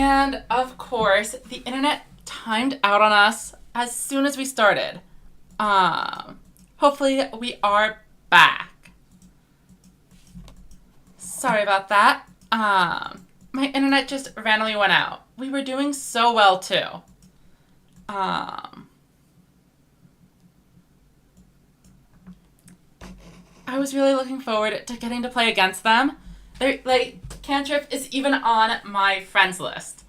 And of course, the internet timed out on us as soon as we started. Hopefully we are back. Sorry about that. My internet just randomly went out. We were doing so well too. I was really looking forward to getting to play against them. Cantrip is even on my friends list.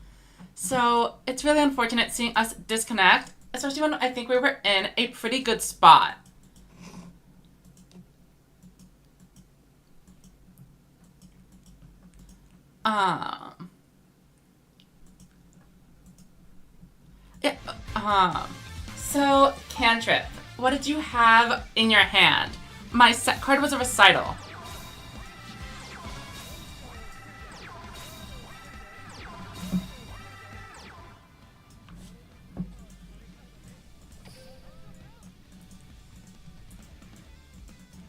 So it's really unfortunate seeing us disconnect, especially when I think we were in a pretty good spot. So, Cantrip, what did you have in your hand? My set card was a recital.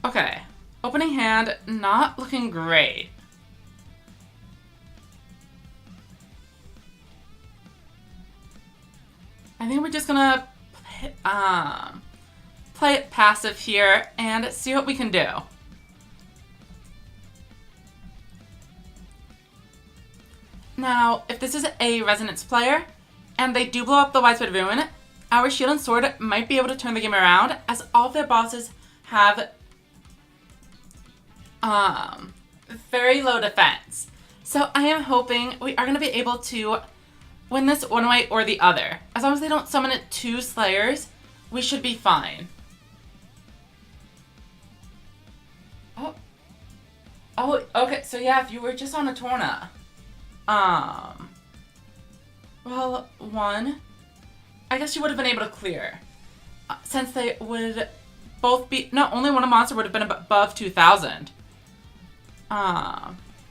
Okay, opening hand, not looking great. I think we're just gonna play it passive here and see what we can do. Now, if this is a Resonance player and they do blow up the Widespread Ruin, our Shield and Sword might be able to turn the game around, as all of their bosses have very low defense. So I am hoping we are going to be able to win this one way or the other. As long as they don't summon 2 Slayers, we should be fine. Oh, okay, so yeah, if you were just on a Torna. Well, 1, I guess you would have been able to clear. Since they would both be, no, only one monster would have been above 2,000.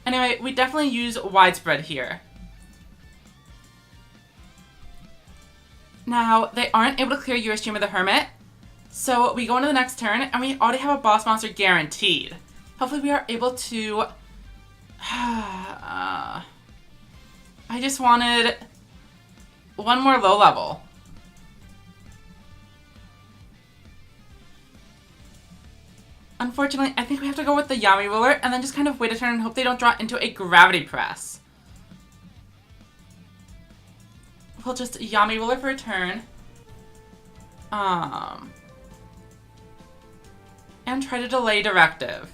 Anyway, we definitely use Widespread here. Now, they aren't able to clear US Stream of the Hermit, so we go into the next turn, and we already have a boss monster guaranteed. Hopefully we are able to... I just wanted one more low level. Unfortunately, I think we have to go with the Yami Ruler and then just kind of wait a turn and hope they don't draw into a Gravity Press. We'll just Yami Ruler for a turn. And try to delay Directive.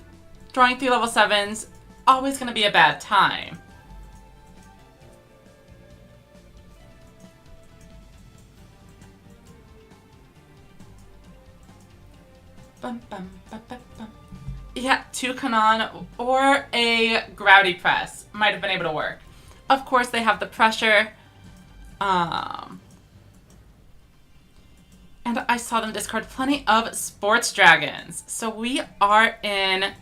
Drawing 3 level 7s, always going to be a bad time. Yeah, 2 Kanon or a Gravity Press might have been able to work. Of course, they have the pressure. And I saw them discard plenty of Sports Dragons. So we are in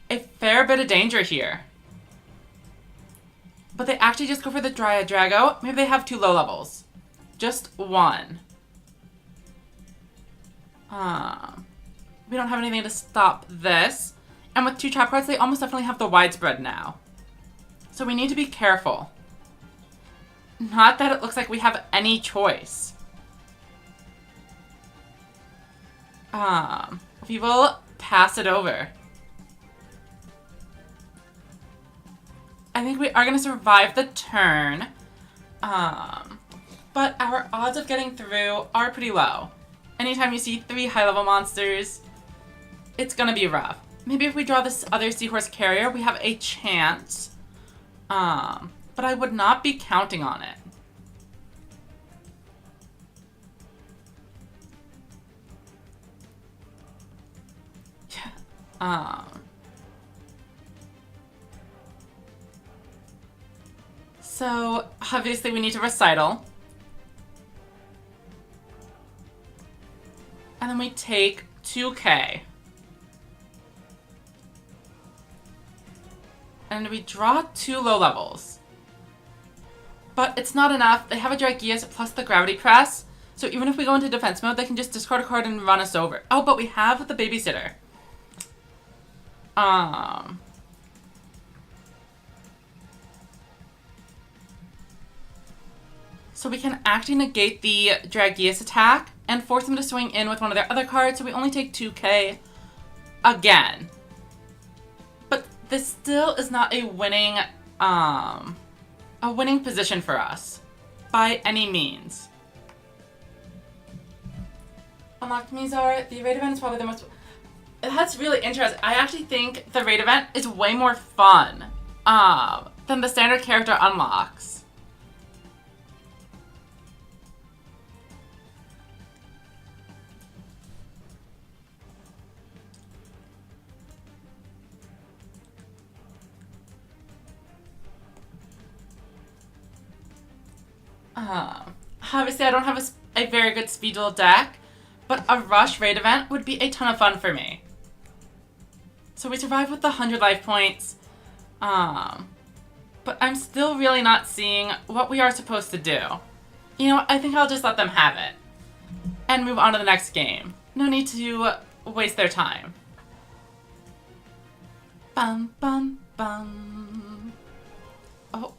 a fair bit of danger here. But they actually just go for the Dryad Drago. Maybe they have 2 low levels. Just 1. We don't have anything to stop this. And with 2 trap cards, they almost definitely have the Widespread now. So we need to be careful. Not that it looks like we have any choice. We will pass it over. I think we are going to survive the turn. But our odds of getting through are pretty low. Anytime you see 3 high-level monsters, it's going to be rough. Maybe if we draw this other Seahorse Carrier, we have a chance. But I would not be counting on it. So, obviously we need to Recital. And then we take 2k. And we draw 2 low levels. But it's not enough. They have a Dragias plus the Gravity Press. So even if we go into defense mode, they can just discard a card and run us over. Oh, but we have the Babysitter. So we can actually negate the Dragius attack and force them to swing in with one of their other cards, so we only take 2k again. But this still is not a winning position for us by any means. Unlocked Mizar, the raid event is probably the most... That's really interesting. I actually think the raid event is way more fun than the standard character unlocks. Obviously I don't have a very good speed duel deck, but a rush raid event would be a ton of fun for me. So we survive with the 100 life points, but I'm still really not seeing what we are supposed to do. You know, I think I'll just let them have it and move on to the next game. No need to waste their time. Bum, bum, bum. Oh.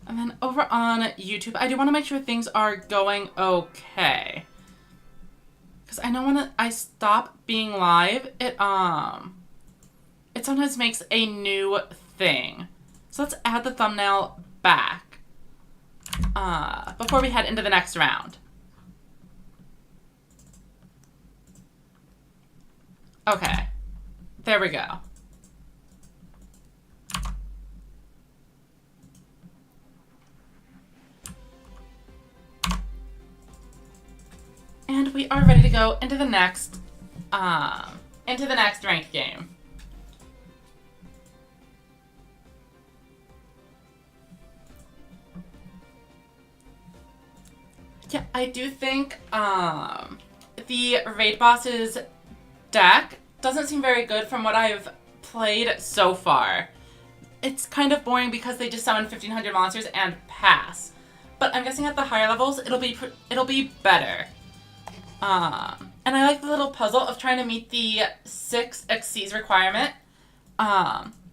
And then over on YouTube, I do want to make sure things are going okay. Because I know when I stop being live, it sometimes makes a new thing. So let's add the thumbnail back before we head into the next round. Okay, there we go. And we are ready to go into the next ranked game. Yeah, I do think the raid boss's deck doesn't seem very good from what I've played so far. It's kind of boring because they just summon 1500 monsters and pass. But I'm guessing at the higher levels it'll be better. And I like the little puzzle of trying to meet the 6 XCs requirement.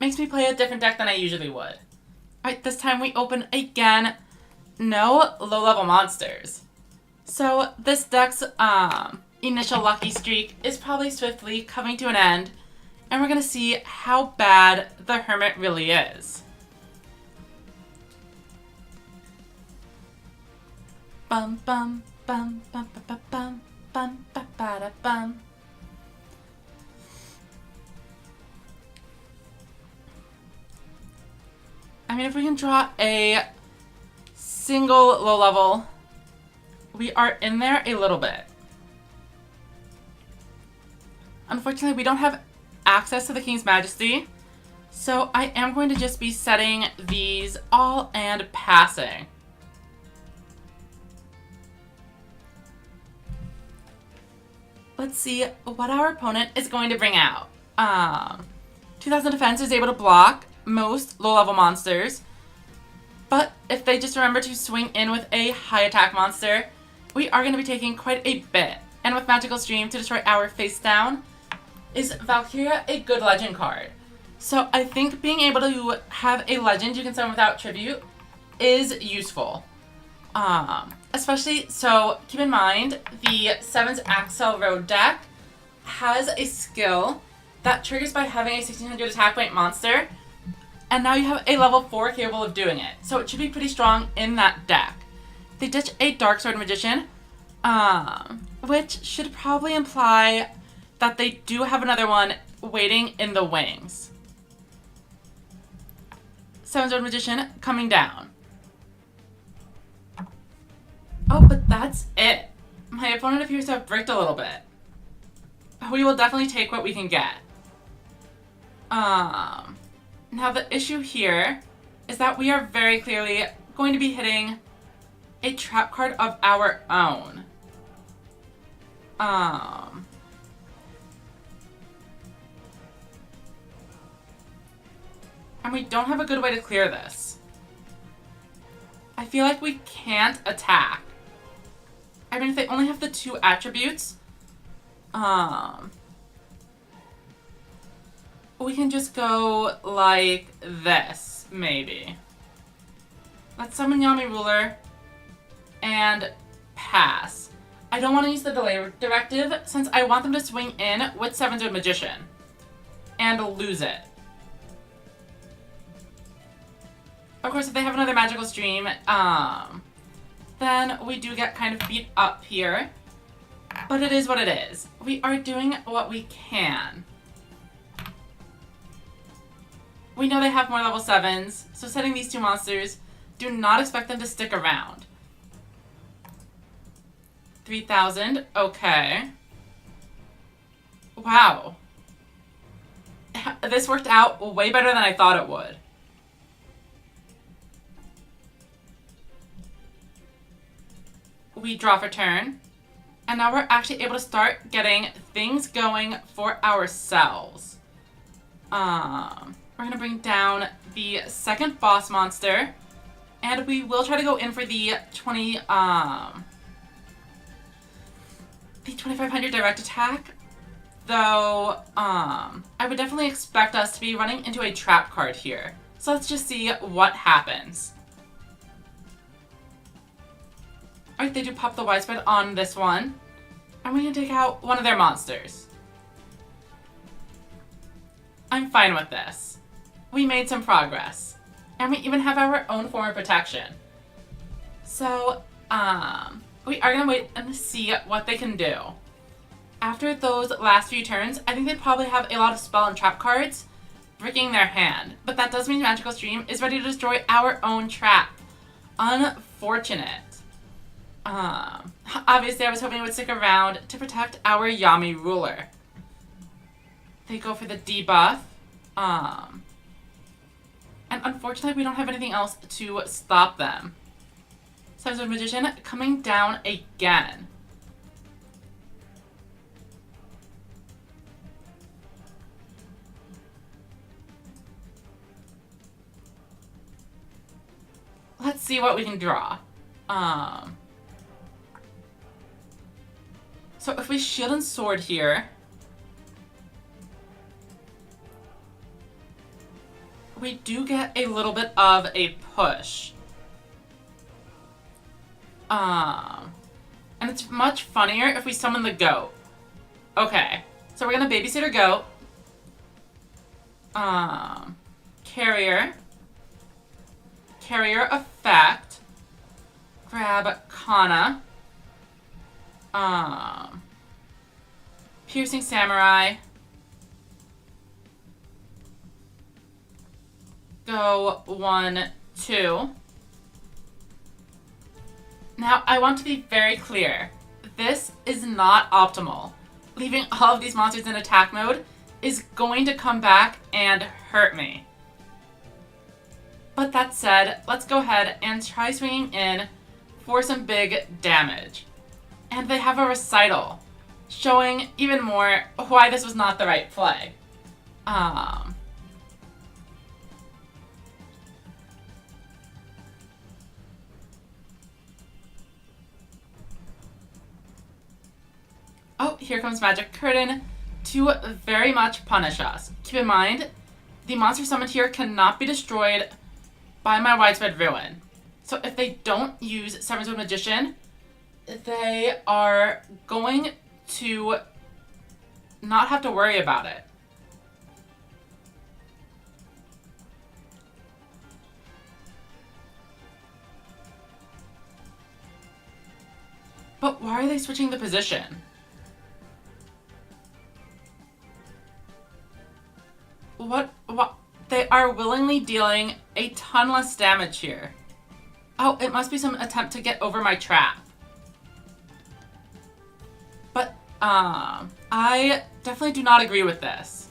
Makes me play a different deck than I usually would. Alright, this time we open again. No low-level monsters. So this deck's initial lucky streak is probably swiftly coming to an end. And we're going to see how bad the Hermit really is. Bum bum bum bum bum bum bum. Bum, ba, ba, da, bum. I mean, if we can draw a single low level, we are in there a little bit. Unfortunately, we don't have access to the King's Majesty, so I am going to just be setting these all and passing. Let's see what our opponent is going to bring out. 2000 defense is able to block most low-level monsters. But if they just remember to swing in with a high attack monster, we are going to be taking quite a bit. And with Magical Stream to destroy our face down, is Valkyria a good legend card? So I think being able to have a legend you can summon without tribute is useful. Especially, so keep in mind, the 7's Axel Road deck has a skill that triggers by having a 1600 attack point monster, and now you have a level 4 capable of doing it. So it should be pretty strong in that deck. They ditch a Dark Sword Magician, which should probably imply that they do have another one waiting in the wings. 7 Sword Magician coming down. Oh, but that's it. My opponent appears to have bricked a little bit. We will definitely take what we can get. Now the issue here is that we are very clearly going to be hitting a trap card of our own. And we don't have a good way to clear this. I feel like we can't attack. I mean, if they only have the 2 attributes, we can just go like this, maybe. Let's summon Yami Ruler and pass. I don't want to use the delay directive since I want them to swing in with 7-Zone Magician and lose it. Of course, if they have another Magical Stream, then we do get kind of beat up here. But it is what it is. We are doing what we can. We know they have more level 7s, so setting these 2 monsters, do not expect them to stick around. 3,000, okay. Wow. This worked out way better than I thought it would. We draw for turn. And now we're actually able to start getting things going for ourselves. We're going to bring down the second boss monster. And we will try to go in for the 2500 direct attack. Though, I would definitely expect us to be running into a trap card here. So let's just see what happens. Alright, they do pop the widespread on this one. And we can take out one of their monsters. I'm fine with this. We made some progress. And we even have our own form of protection. So, we are going to wait and see what they can do. After those last few turns, I think they probably have a lot of spell and trap cards breaking their hand. But that does mean Magical Stream is ready to destroy our own trap. Unfortunate. Obviously I was hoping it would stick around to protect our Yami Ruler. They go for the debuff. And unfortunately we don't have anything else to stop them. Seven-Zone Magician coming down again. Let's see what we can draw. So if we Shield and Sword here, we do get a little bit of a push. And it's much funnier if we summon the goat. Okay, so we're gonna babysitter goat. Carrier effect. Grab Kana. Piercing Samurai. Go 1, 2. Now, I want to be very clear. This is not optimal. Leaving all of these monsters in attack mode is going to come back and hurt me. But that said, let's go ahead and try swinging in for some big damage. And they have a recital, showing even more why this was not the right play. Oh, here comes Magic Curtain to very much punish us. Keep in mind, the monster summoned here cannot be destroyed by my Widespread Ruin. So if they don't use Seven-Zone Magician, they are going to not have to worry about it. But why are they switching the position? What? They are willingly dealing a ton less damage here. Oh, it must be some attempt to get over my trap. But, I definitely do not agree with this.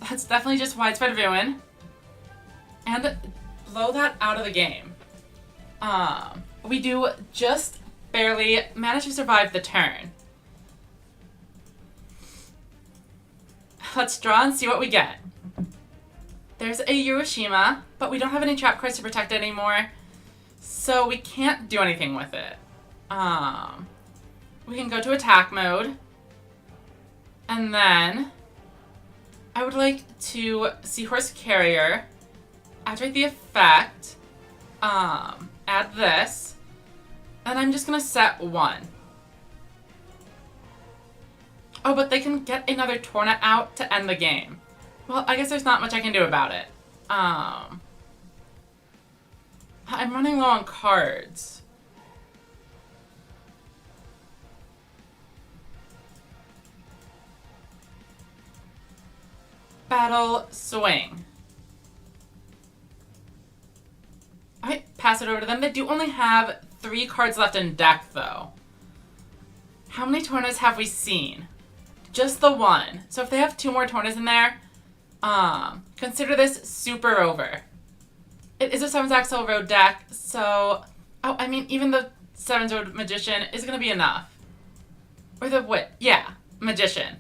That's definitely just Widespread Ruin. And blow that out of the game. We do just barely manage to survive the turn. Let's draw and see what we get. There's a Hiroshima, but we don't have any trap cards to protect it anymore. So we can't do anything with it. We can go to attack mode. And then I would like to Seahorse Carrier, activate the effect, add this, and I'm just gonna set 1. Oh, but they can get another Torna out to end the game. Well, I guess there's not much I can do about it. I'm running low on cards. Battle swing. Alright, pass it over to them. They do only have 3 cards left in deck, though. How many Tornas have we seen? Just the 1. So if they have 2 more Tornas in there, consider this super over. It is a 7-Axel Road deck, so... Oh, I mean, even the 7-Road Magician is going to be enough. Or the what? Yeah, Magician.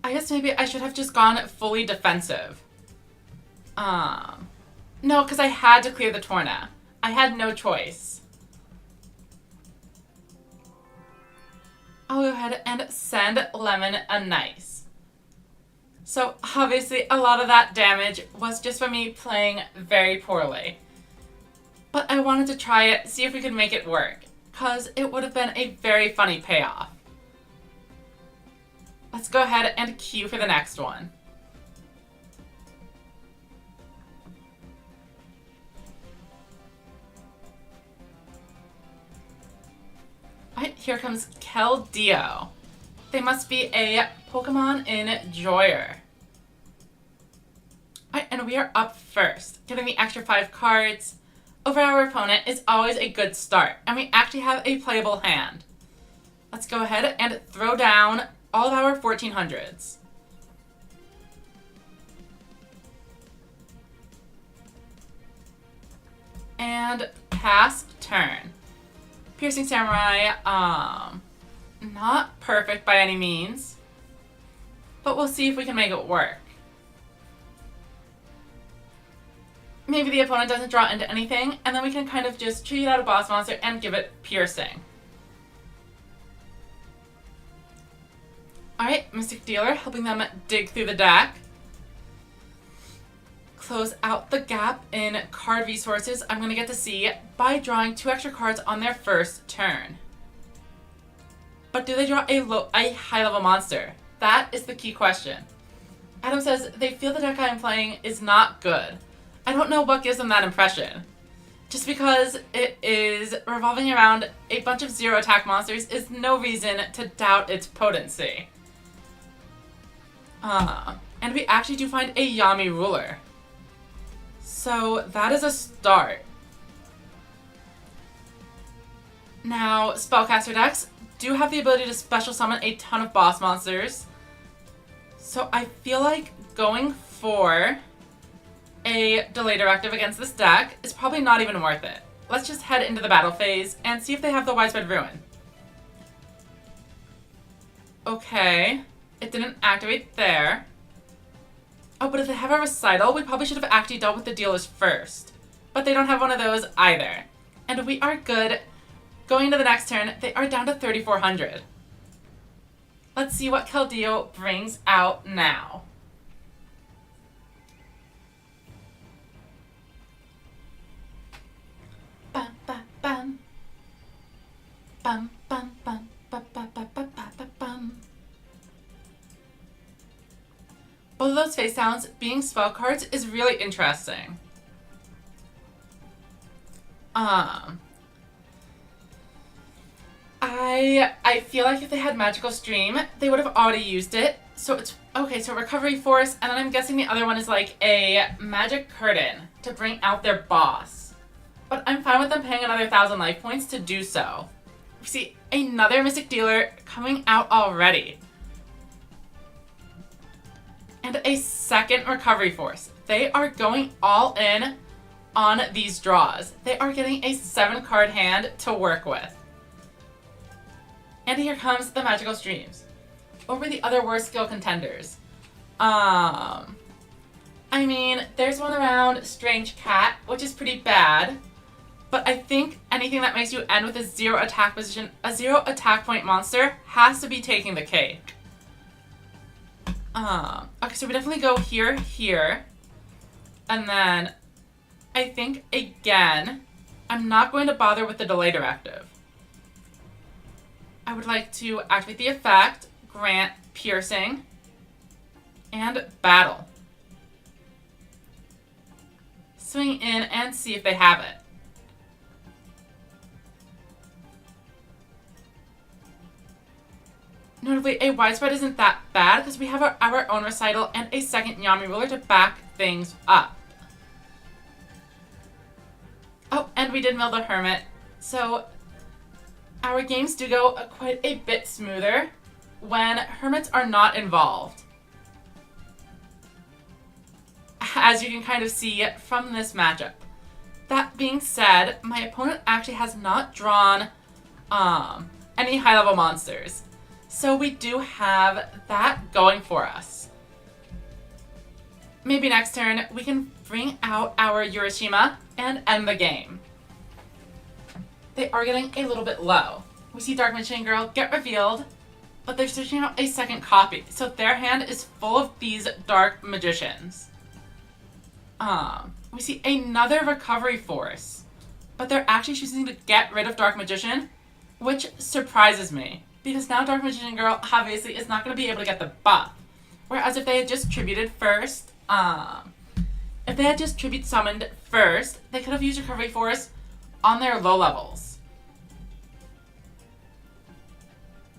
I guess maybe I should have just gone fully defensive. No, because I had to clear the Torna. I had no choice. I'll go ahead and send Lemon a nice. So obviously a lot of that damage was just from me playing very poorly. But I wanted to try it, see if we could make it work, because it would have been a very funny payoff. Let's go ahead and queue for the next one. Alright, here comes Keldeo. They must be a Pokemon Enjoyer. Alright, and we are up first, getting the extra 5 cards over our opponent is always a good start, and we actually have a playable hand. Let's go ahead and throw down all of our 1400s. And pass turn. Piercing Samurai, not perfect by any means, but we'll see if we can make it work. Maybe the opponent doesn't draw into anything, and then we can kind of just treat out a boss monster and give it piercing. Alright, Mystic Dealer, helping them dig through the deck. Close out the gap in card resources I'm going to get to see by drawing 2 extra cards on their first turn. But do they draw a high-level monster? That is the key question. Adam says they feel the deck I am playing is not good. I don't know what gives them that impression. Just because it is revolving around a bunch of 0-attack monsters is no reason to doubt its potency. And we actually do find a Yami Ruler. So that is a start. Now, Spellcaster decks do have the ability to special summon a ton of boss monsters. So I feel like going for a Delay Directive against this deck is probably not even worth it. Let's just head into the battle phase and see if they have the Widespread Ruin. Okay, it didn't activate there. Oh, but if they have a Recital, we probably should have actually dealt with the dealers first. But they don't have one of those either. And we are good. Going into the next turn, they are down to 3,400. Let's see what Keldeo brings out now. Bum, bum, bum. Bum, bum, bum. Bum, bum, bum, bum, bum, bum. Both of those face sounds being spell cards is really interesting. I feel like if they had Magical Stream, they would have already used it. So it's okay, so Recovery Force, and then I'm guessing the other one is like a Magic Curtain to bring out their boss. But I'm fine with them paying another 1,000 life points to do so. We see another Mystic Dealer coming out already. And a second Recovery Force. They are going all in on these draws. They are getting a 7-card hand to work with. And here comes the Magical Streams. Over the other worst skill contenders. I mean, there's one around Strange Cat, which is pretty bad. But I think anything that makes you end with a 0 attack position, a 0 attack point monster, has to be taking the cake. Okay, so we definitely go here, here. And then, I think, again, I'm not going to bother with the delay directive. I would like to activate the effect, grant piercing, and battle. Swing in and see if they have it. Notably, a widespread isn't that bad because we have our own recital and a second Yami ruler to back things up. Oh, and we did mill the Hermit, so our games do go quite a bit smoother when Hermits are not involved. As you can kind of see from this matchup. That being said, my opponent actually has not drawn any high-level monsters. So we do have that going for us. Maybe next turn we can bring out our Urashima and end the game. They are getting a little bit low. We see Dark Magician Girl get revealed, but they're searching out a second copy. So their hand is full of these Dark Magicians. We see another Recovery Force, but they're actually choosing to get rid of Dark Magician, which surprises me. Because now Dark Magician Girl obviously is not going to be able to get the buff. Whereas if they had just tributed first, if they had just tribute summoned first, they could have used Recovery Force on their low levels.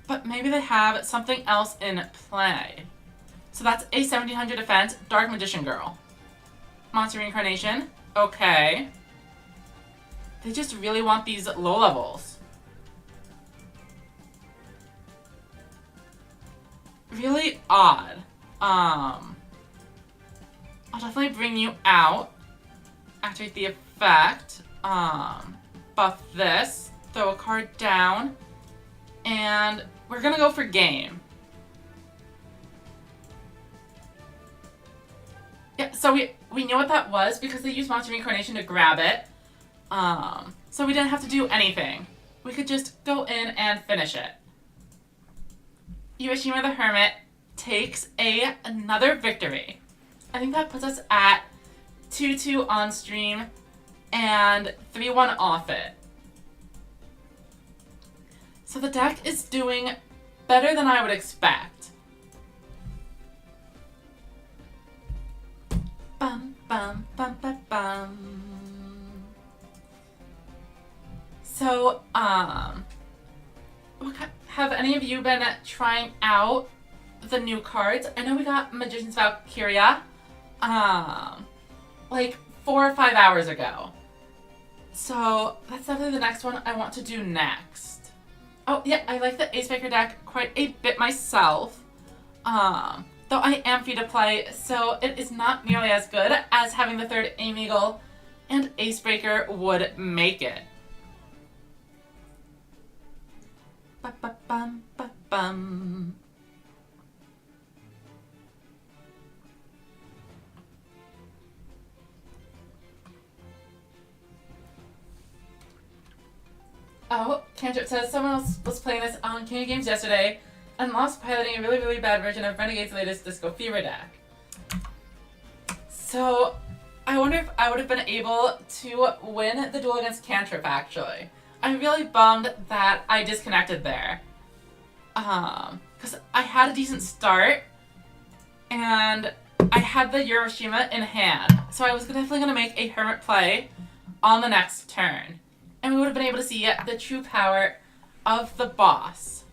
But maybe they have something else in play. So that's a 1700 defense, Dark Magician Girl. Monster Reincarnation, okay. They just really want these low levels. Really odd. I'll definitely bring you out. Activate the effect. Buff this. Throw a card down. And we're gonna go for game. Yeah, so we knew what that was because they used Monster Reincarnation to grab it. So we didn't have to do anything. We could just go in and finish it. Urashima the Hermit takes another victory. I think that puts us at 2-2 on stream and 3-1 off it. So the deck is doing better than I would expect. Bum, bum, bum, bum, bum. So, have any of you been trying out the new cards? I know we got Magician's Valkyria, like 4 or 5 hours ago. So that's definitely the next one I want to do next. Oh yeah, I like the Acebreaker deck quite a bit myself. Though I am free to play, so it is not nearly as good as having the third Aim Eagle and Acebreaker would make it. Ba-ba-bum, ba-bum. Oh, Cantrip says someone else was playing this on KoG Games yesterday and lost piloting a really, really bad version of Renegade's latest Disco Fever deck. So, I wonder if I would have been able to win the duel against Cantrip, actually. I'm really bummed that I disconnected there. Because I had a decent start, and I had the Urashima in hand. So I was definitely going to make a Hermit play on the next turn. And we would have been able to see the true power of the boss.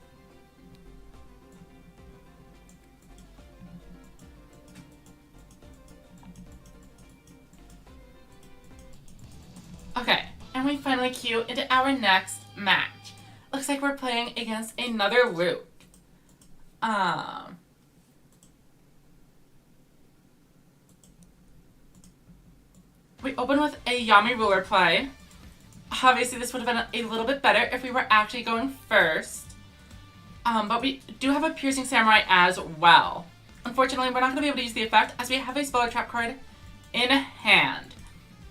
Okay, and we finally queue into our next match. Looks like we're playing against another Luke. We open with a Yami Ruler play. Obviously, this would have been a little bit better if we were actually going first. But we do have a Piercing Samurai as well. Unfortunately, we're not going to be able to use the effect as we have a Speller Trap card in hand.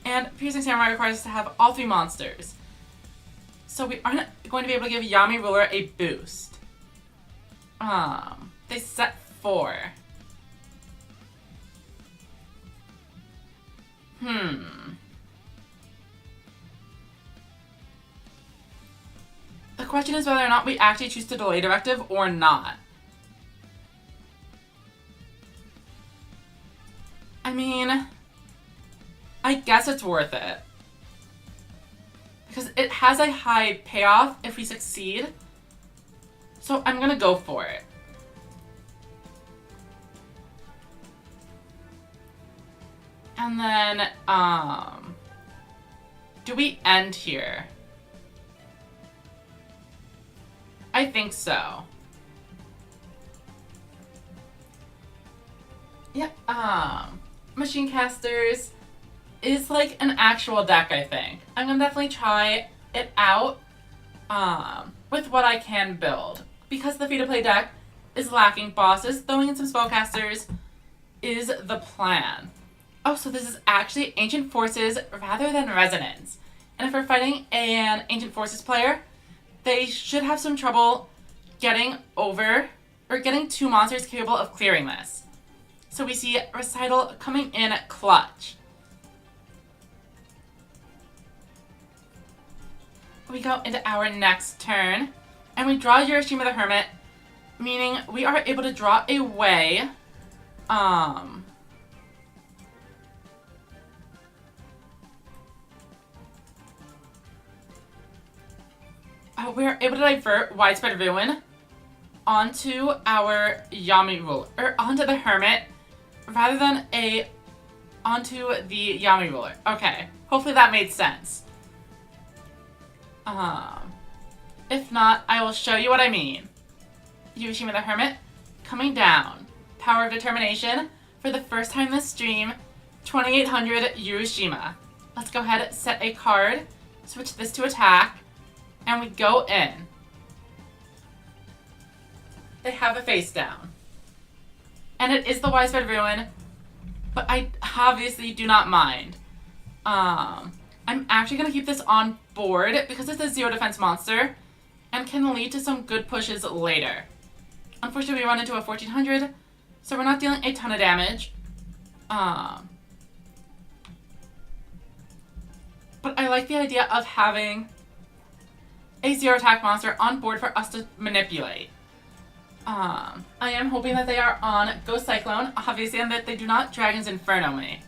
And Piercing Samurai requires us to have all 3 monsters. So we aren't going to be able to give Yami Ruler a boost. They set 4. The question is whether or not we actually choose to delay directive or not. I mean, I guess it's worth it. Because it has a high payoff if we succeed. So I'm gonna go for it. And then, do we end here? I think so. Yeah, Machine Casters is like an actual deck, I think. I'm gonna definitely try it out, with what I can build. Because the free-to-play deck is lacking bosses, throwing in some spellcasters is the plan. Oh, so this is actually Ancient Forces rather than Resonance. And if we're fighting an Ancient Forces player, they should have some trouble getting over, or getting 2 monsters capable of clearing this. So we see Recital coming in clutch. We go into our next turn, and we draw Urashima the Hermit, meaning we are able to draw away, we're able to divert Widespread Ruin onto our Yami Ruler, or onto the Hermit, rather than onto the Yami Ruler. Okay, hopefully that made sense. If not, I will show you what I mean. Urashima the Hermit coming down. Power of Determination for the first time this stream. 2800 Urashima. Let's go ahead and set a card. Switch this to attack. And we go in. They have a face down. And it is the Widespread Ruin, but I obviously do not mind. I'm actually going to keep this on board because it's a 0 defense monster and can lead to some good pushes later. Unfortunately, we run into a 1400, so we're not dealing a ton of damage. But I like the idea of having a 0 attack monster on board for us to manipulate. I am hoping that they are on Ghost Cyclone, obviously, and that they do not Dragon's Inferno me.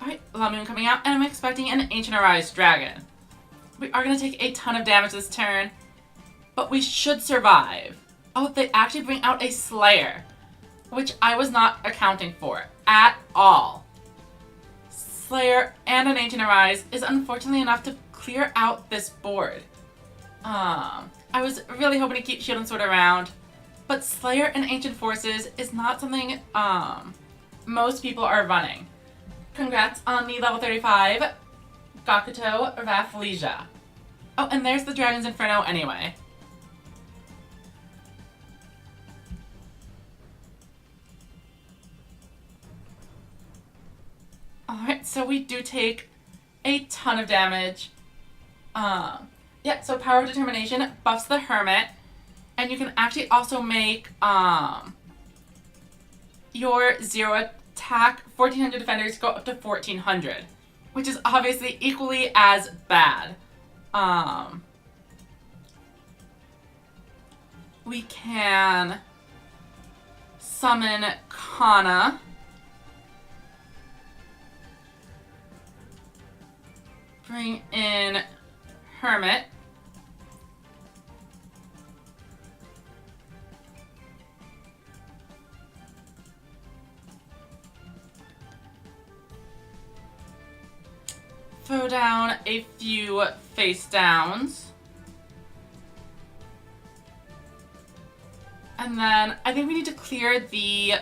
Alright, La Moon coming out, and I'm expecting an Ancient Arise Dragon. We are going to take a ton of damage this turn, but we should survive. Oh, they actually bring out a Slayer, which I was not accounting for at all. Slayer and an Ancient Arise is unfortunately enough to clear out this board. I was really hoping to keep Shield and Sword around, but Slayer and Ancient Forces is not something most people are running. Congrats on the level 35 Gakuto Rathlesia. Oh, and there's the Dragon's Inferno anyway. Alright, so we do take a ton of damage. Yeah, so Power of Determination buffs the Hermit, and you can actually also make your 0 attack 1400 defenders go up to 1400, which is obviously equally as bad. We can summon Kana. Bring in Hermit. Throw down a few face downs. And then I think we need to clear the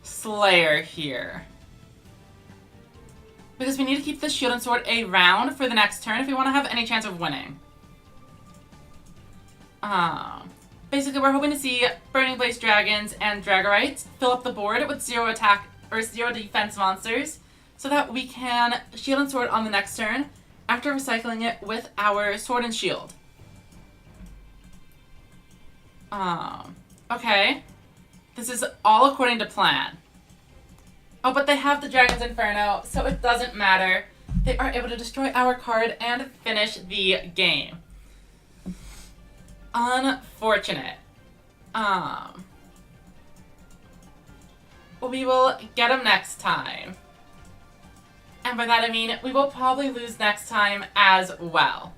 Slayer here. Because we need to keep the Shield and Sword around for the next turn if we want to have any chance of winning. Basically, we're hoping to see Burning Blaze Dragons and Dragorites fill up the board with 0 attack or 0 defense monsters so that we can Shield and Sword on the next turn after recycling it with our Sword and Shield. Okay. This is all according to plan. Oh, but they have the Dragon's Inferno, so it doesn't matter. They are able to destroy our card and finish the game. Unfortunate. We will get them next time. And by that I mean we will probably lose next time as well.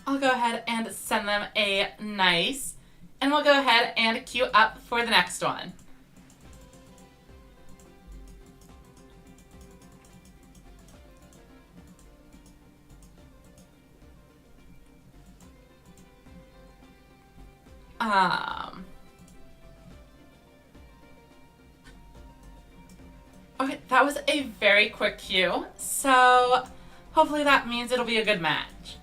I'll go ahead and send them a nice, and we'll go ahead and queue up for the next one. Okay, that was a very quick queue, so hopefully that means it'll be a good match.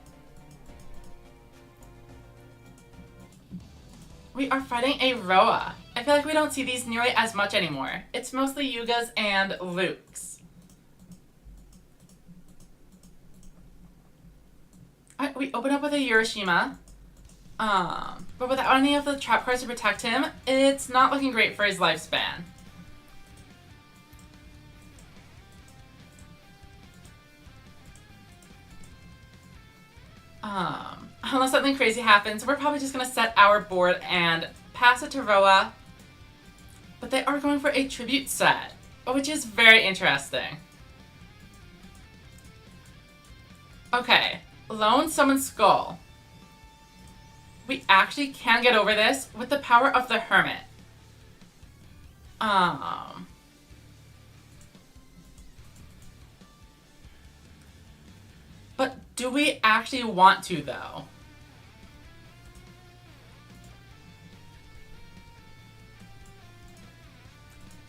We are fighting a Roa. I feel like we don't see these nearly as much anymore. It's mostly Yugas and Lukes. Alright, we open up with a Urashima. But without any of the trap cards to protect him, it's not looking great for his lifespan. Unless something crazy happens, we're probably just going to set our board and pass it to Roa. But they are going for a tribute set, which is very interesting. Okay, Lone Summon Skull. We actually can get over this with the power of the Hermit. But do we actually want to, though?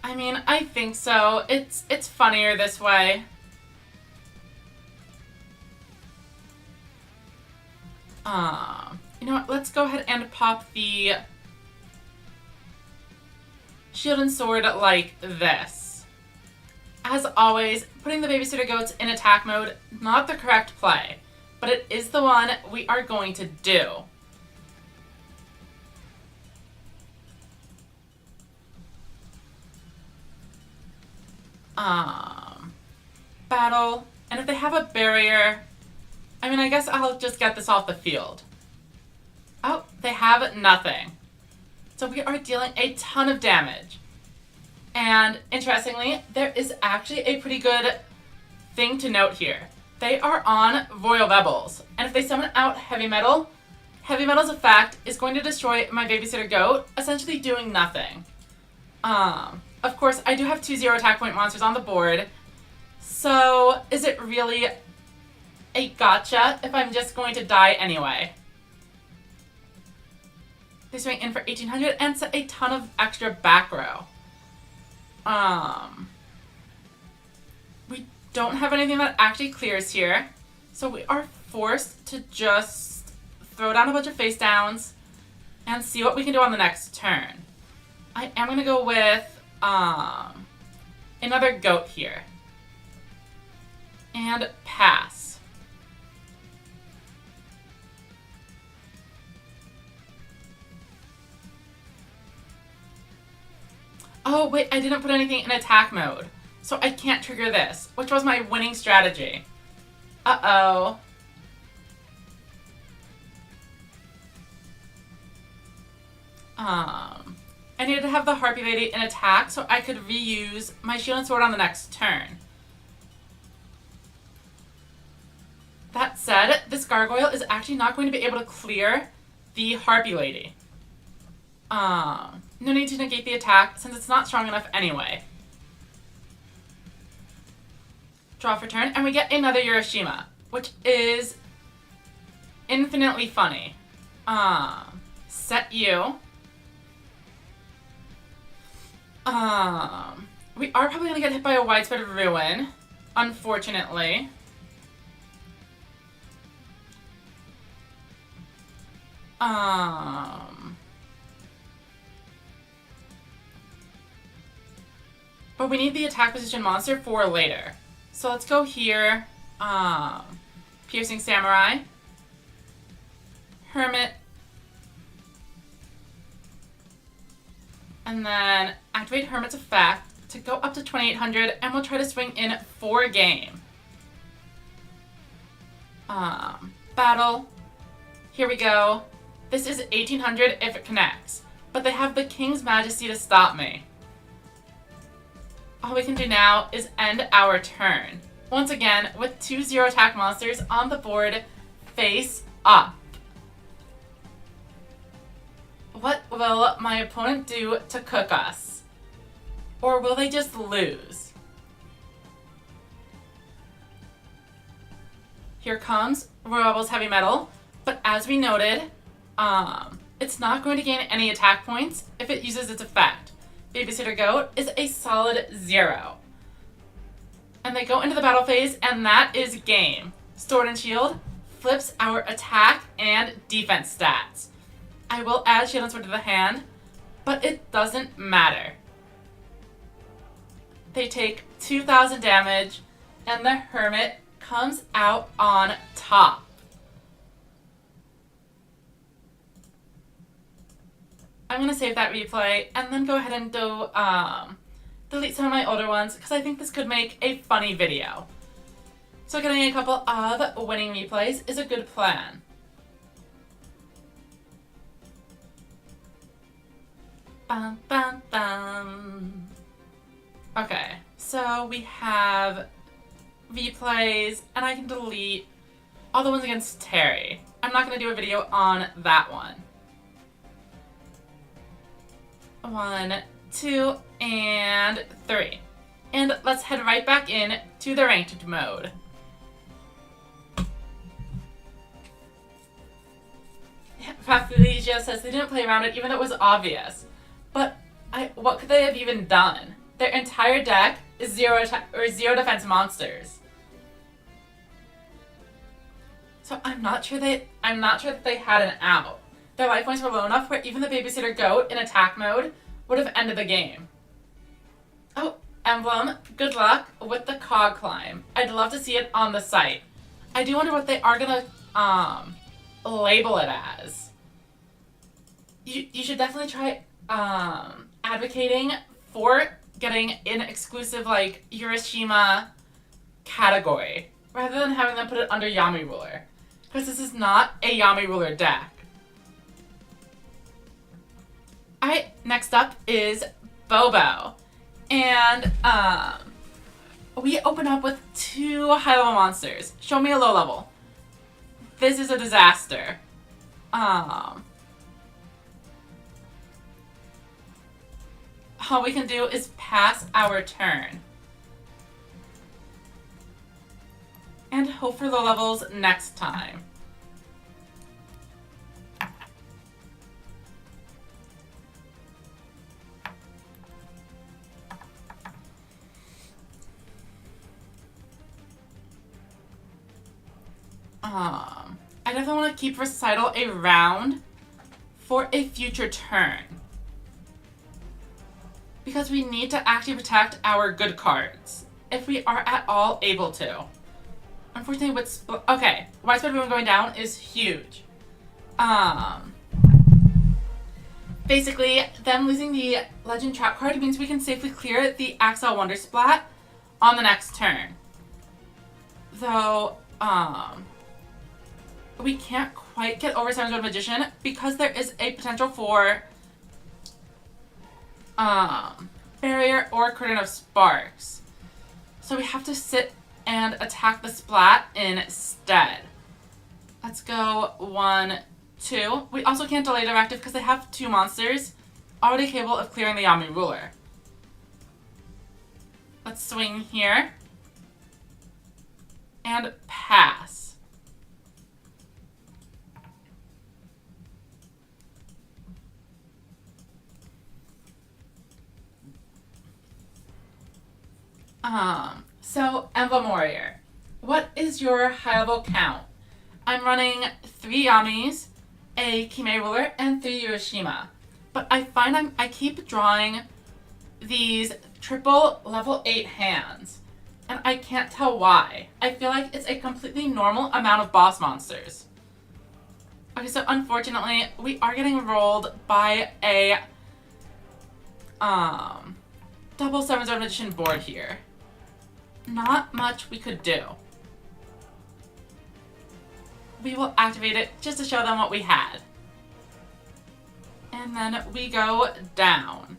I mean, I think so. It's funnier this way. You know what? Let's go ahead and pop the Shield and Sword like this. As always, putting the Babysitter Goats in attack mode, not the correct play, but it is the one we are going to do. Battle, and if they have a barrier, I mean, I guess I'll just get this off the field. Oh, they have nothing. So we are dealing a ton of damage. And interestingly, there is actually a pretty good thing to note here. They are on Royal Rebels, and if they summon out Heavy Metal's effect is going to destroy my Babysitter Goat, essentially doing nothing. Of course, I do have 2 0 attack point monsters on the board, so is it really a gotcha if I'm just going to die anyway? They swing in for 1800 and set a ton of extra back row. We don't have anything that actually clears here, so we are forced to just throw down a bunch of face downs and see what we can do on the next turn. I am going to go with another goat here. And pass. Oh, wait, I didn't put anything in attack mode, so I can't trigger this, which was my winning strategy. Uh-oh. I needed to have the Harpy Lady in attack so I could reuse my Shield and Sword on the next turn. That said, this Gargoyle is actually not going to be able to clear the Harpy Lady. No need to negate the attack since it's not strong enough anyway. Draw for turn, and we get another Urashima, which is infinitely funny. Set you. We are probably going to get hit by a Widespread Ruin, unfortunately. But we need the attack position monster for later. So let's go here. Piercing Samurai. Hermit. And then activate Hermit's effect to go up to 2800, and we'll try to swing in for game. Battle. Here we go. This is 1800 if it connects, but they have the King's Majesty to stop me. All we can do now is end our turn. Once again, with 2 0 attack monsters on the board, face up. What will my opponent do to cook us? Or will they just lose? Here comes Royal Rebels Heavy Metal, but as we noted, it's not going to gain any attack points if it uses its effect. Babysitter Goat is a solid 0. And they go into the battle phase, and that is game. Sword and Shield flips our attack and defense stats. I will add Shield and Sword to the hand, but it doesn't matter. They take 2000 damage, and the Hermit comes out on top. I'm going to save that replay and then go ahead and delete some of my older ones because I think this could make a funny video. So getting a couple of winning replays is a good plan. Bum, bum, bum. Okay, so we have replays, and I can delete all the ones against Terry. I'm not going to do a video on that one. 1, 2, and 3. And let's head right back in to the ranked mode. Pathlesia says they didn't play around it even though it was obvious. But what could they have even done? Their entire deck is 0 defense monsters. So I'm not sure that they had an out. Their life points were low enough where even the Babysitter Goat in attack mode would have ended the game. Oh, Emblem, good luck with the KoG climb. I'd love to see it on the site. I do wonder what they are gonna label it as. You should definitely try advocating for getting an exclusive like Urashima category rather than having them put it under Yami Ruler, because this is not a Yami Ruler deck. Alright, next up is Bobo. And we open up with 2 high-level monsters. Show me a low-level. This is a disaster. All we can do is pass our turn. And hope for low levels next time. I definitely want to keep Recital around for a future turn, because we need to actually protect our good cards if we are at all able to. Unfortunately, okay, Widespread Ruin going down is huge. Basically, them losing the Legend Trap card means we can safely clear the Axel Wonder Splat on the next turn. Though, we can't quite get over Simon's Road Magician because there is a potential for Barrier or Curtain of Sparks. So we have to sit and attack the Splat instead. Let's go 1, 2. We also can't delay Directive because they have 2 monsters already capable of clearing the Yami Ruler. Let's swing here and pass. So Emblem Warrior, what is your high level count? I'm running 3 Yamis, a Kime ruler, and 3 Hiroshima. But I find I keep drawing these triple level 8 hands, and I can't tell why. I feel like it's a completely normal amount of boss monsters. Okay, so unfortunately, we are getting rolled by a double 7 Zone Magician board here. Not much we could do. We will activate it just to show them what we had. And then we go down.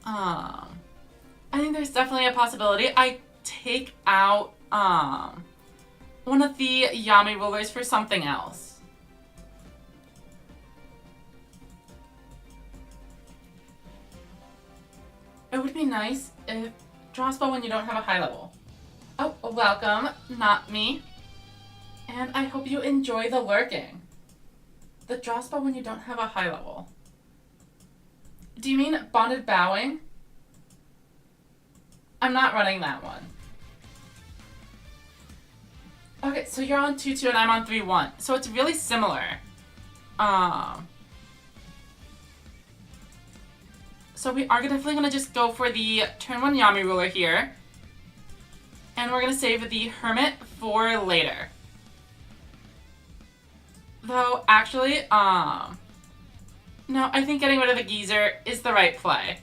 I think there's definitely a possibility I take out one of the Yami rulers for something else. It would be nice if draw spell when you don't have a high level. Oh, welcome, not me. And I hope you enjoy the lurking. The draw spell when you don't have a high level. Do you mean bonded bowing? I'm not running that one. Okay, so you're on 2-2 and I'm on 3-1. So it's really similar. So we are definitely going to just go for the turn 1 Yami ruler here. And we're going to save the Hermit for later. Though, actually, no, I think getting rid of the Geezer is the right play.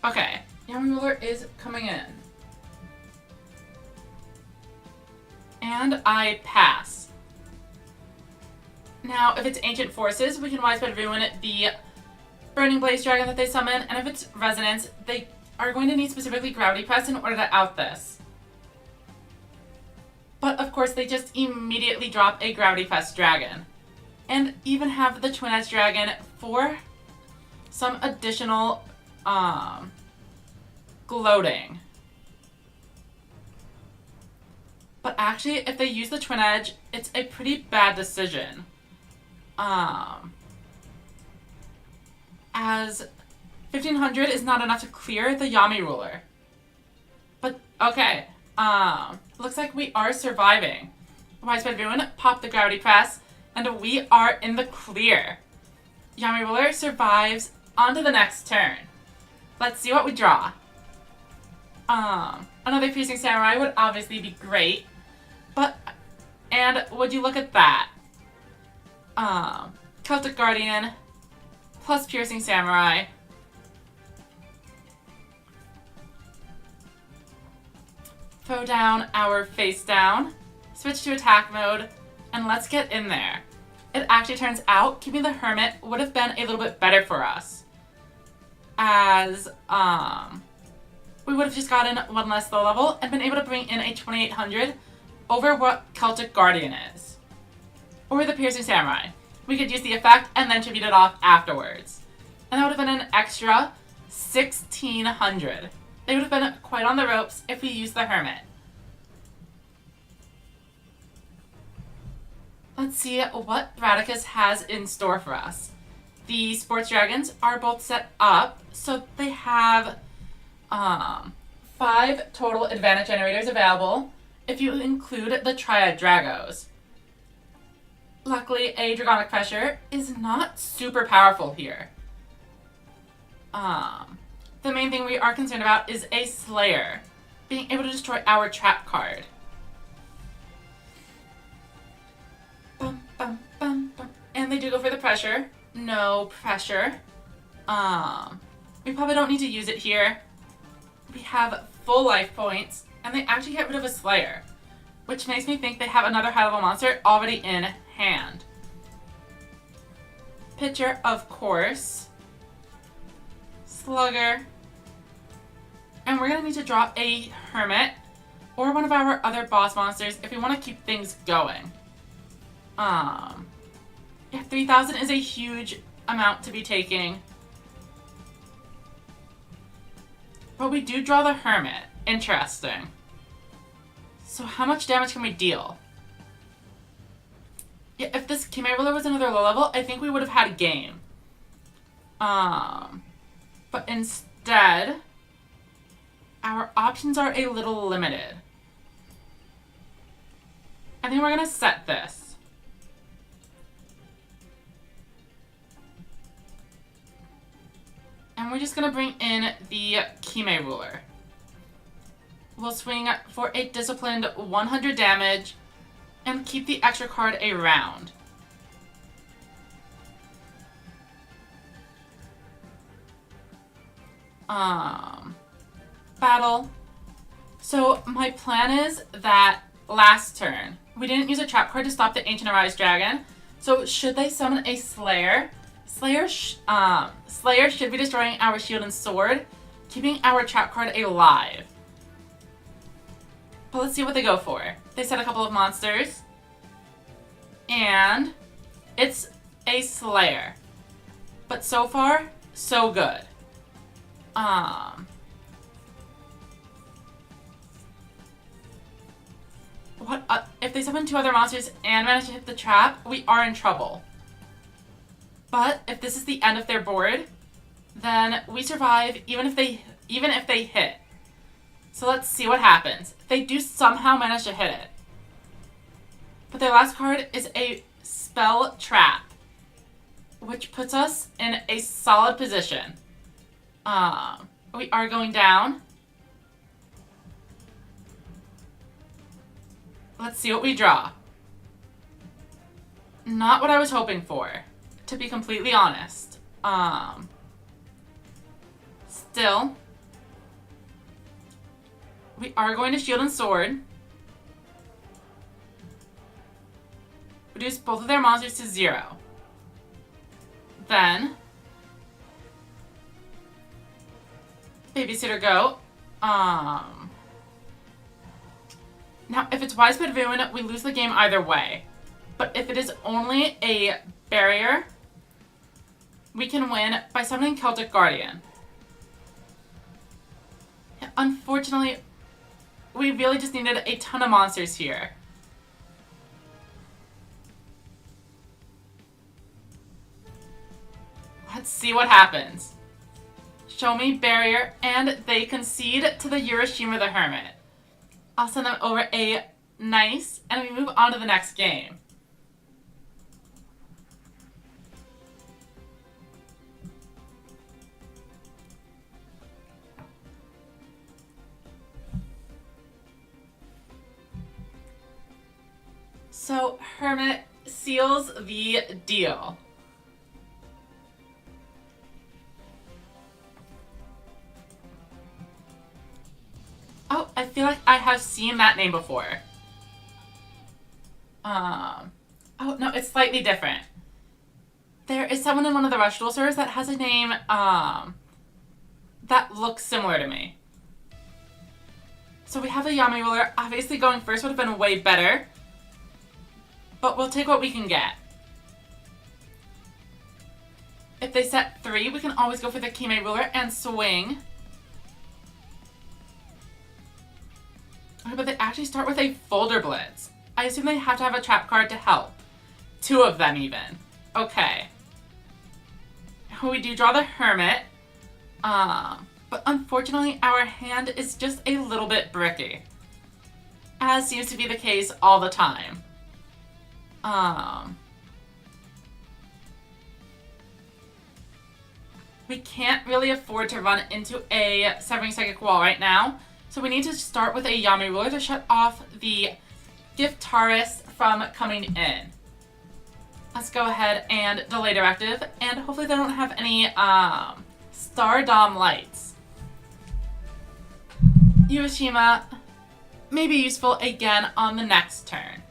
Okay, Yami ruler is coming in. And I pass. Now, if it's Ancient Forces, we can widespread ruin the Burning Blaze Dragon that they summon, and if it's Resonance, they are going to need specifically Gravity Press in order to out this. But of course, they just immediately drop a Gravity Press Dragon. And even have the Twin Edge Dragon for some additional gloating. But actually, if they use the Twin Edge, it's a pretty bad decision. As 1500 is not enough to clear the Yami ruler. But, okay. Looks like we are surviving. Widespread ruin, pop the Gravity Press, and we are in the clear. Yami ruler survives onto the next turn. Let's see what we draw. Another Piercing Samurai would obviously be great. But, and would you look at that? Celtic Guardian, plus Piercing Samurai. Throw down our face down, switch to attack mode, and let's get in there. It actually turns out keeping the Hermit would have been a little bit better for us. As, we would have just gotten one less low level and been able to bring in a 2800 over what Celtic Guardian is. Or the Piercing Samurai. We could use the effect and then tribute it off afterwards. And that would have been an extra 1600. They would have been quite on the ropes if we used the Hermit. Let's see what Radicus has in store for us. The Sports Dragons are both set up, so they have 5 total advantage generators available, if you include the Triad Dragos. Luckily, a Dragonic Pressure is not super powerful here. The main thing we are concerned about is a Slayer, being able to destroy our trap card. Bum, bum, bum, bum. And they do go for the pressure. No pressure. We probably don't need to use it here. We have full life points, and they actually get rid of a Slayer, which makes me think they have another high-level monster already in hand. Pitcher, of course. Slugger. And we're going to need to drop a Hermit or one of our other boss monsters if we want to keep things going. Yeah, 3,000 is a huge amount to be taking. But we do draw the Hermit. Interesting. So how much damage can we deal? Yeah, if this Kime Ruler was another low level, I think we would have had a game. But instead, our options are a little limited. I think we're gonna set this. And we're just gonna bring in the Kime Ruler. We'll swing for a disciplined 100 damage and keep the extra card a round. Battle. So my plan is that last turn, we didn't use a trap card to stop the Ancient Arise Dragon. So should they summon a Slayer, Slayer should be destroying our shield and sword, keeping our trap card alive. But let's see what they go for. They set a couple of monsters. And it's a Slayer. But so far, so good. If they summon 2 other monsters and manage to hit the trap, we are in trouble. But if this is the end of their board, then we survive even if they hit. So let's see what happens. They do somehow manage to hit it. But their last card is a Spell Trap, which puts us in a solid position. We are going down. Let's see what we draw. Not what I was hoping for, to be completely honest. Still, we are going to Shield and Sword. Reduce both of their monsters to 0. Then, Babysitter go. Now, if it's Widespread Ruin, we lose the game either way. But if it is only a barrier, we can win by summoning Celtic Guardian. Unfortunately, we really just needed a ton of monsters here. Let's see what happens. Show me barrier, and they concede to the Urashima the Hermit. I'll send them over a nice, and we move on to the next game. So, Hermit seals the deal. Oh, I feel like I have seen that name before. Oh, no, it's slightly different. There is someone in one of the Rush Duel servers that has a name, that looks similar to me. So we have a Yami Ruler. Obviously going first would have been way better. But we'll take what we can get. If they set 3, we can always go for the Kime Ruler and swing. Okay, but they actually start with a Folder Blitz. I assume they have to have a trap card to help. 2 of them even. Okay. We do draw the Hermit. But unfortunately our hand is just a little bit bricky. As seems to be the case all the time. We can't really afford to run into a Severing Psychic Wall right now. So we need to start with a Yami Ruler to shut off the Giftaris from coming in. Let's go ahead and delay directive, and hopefully they don't have any Star Dom lights. Urashima may be useful again on the next turn.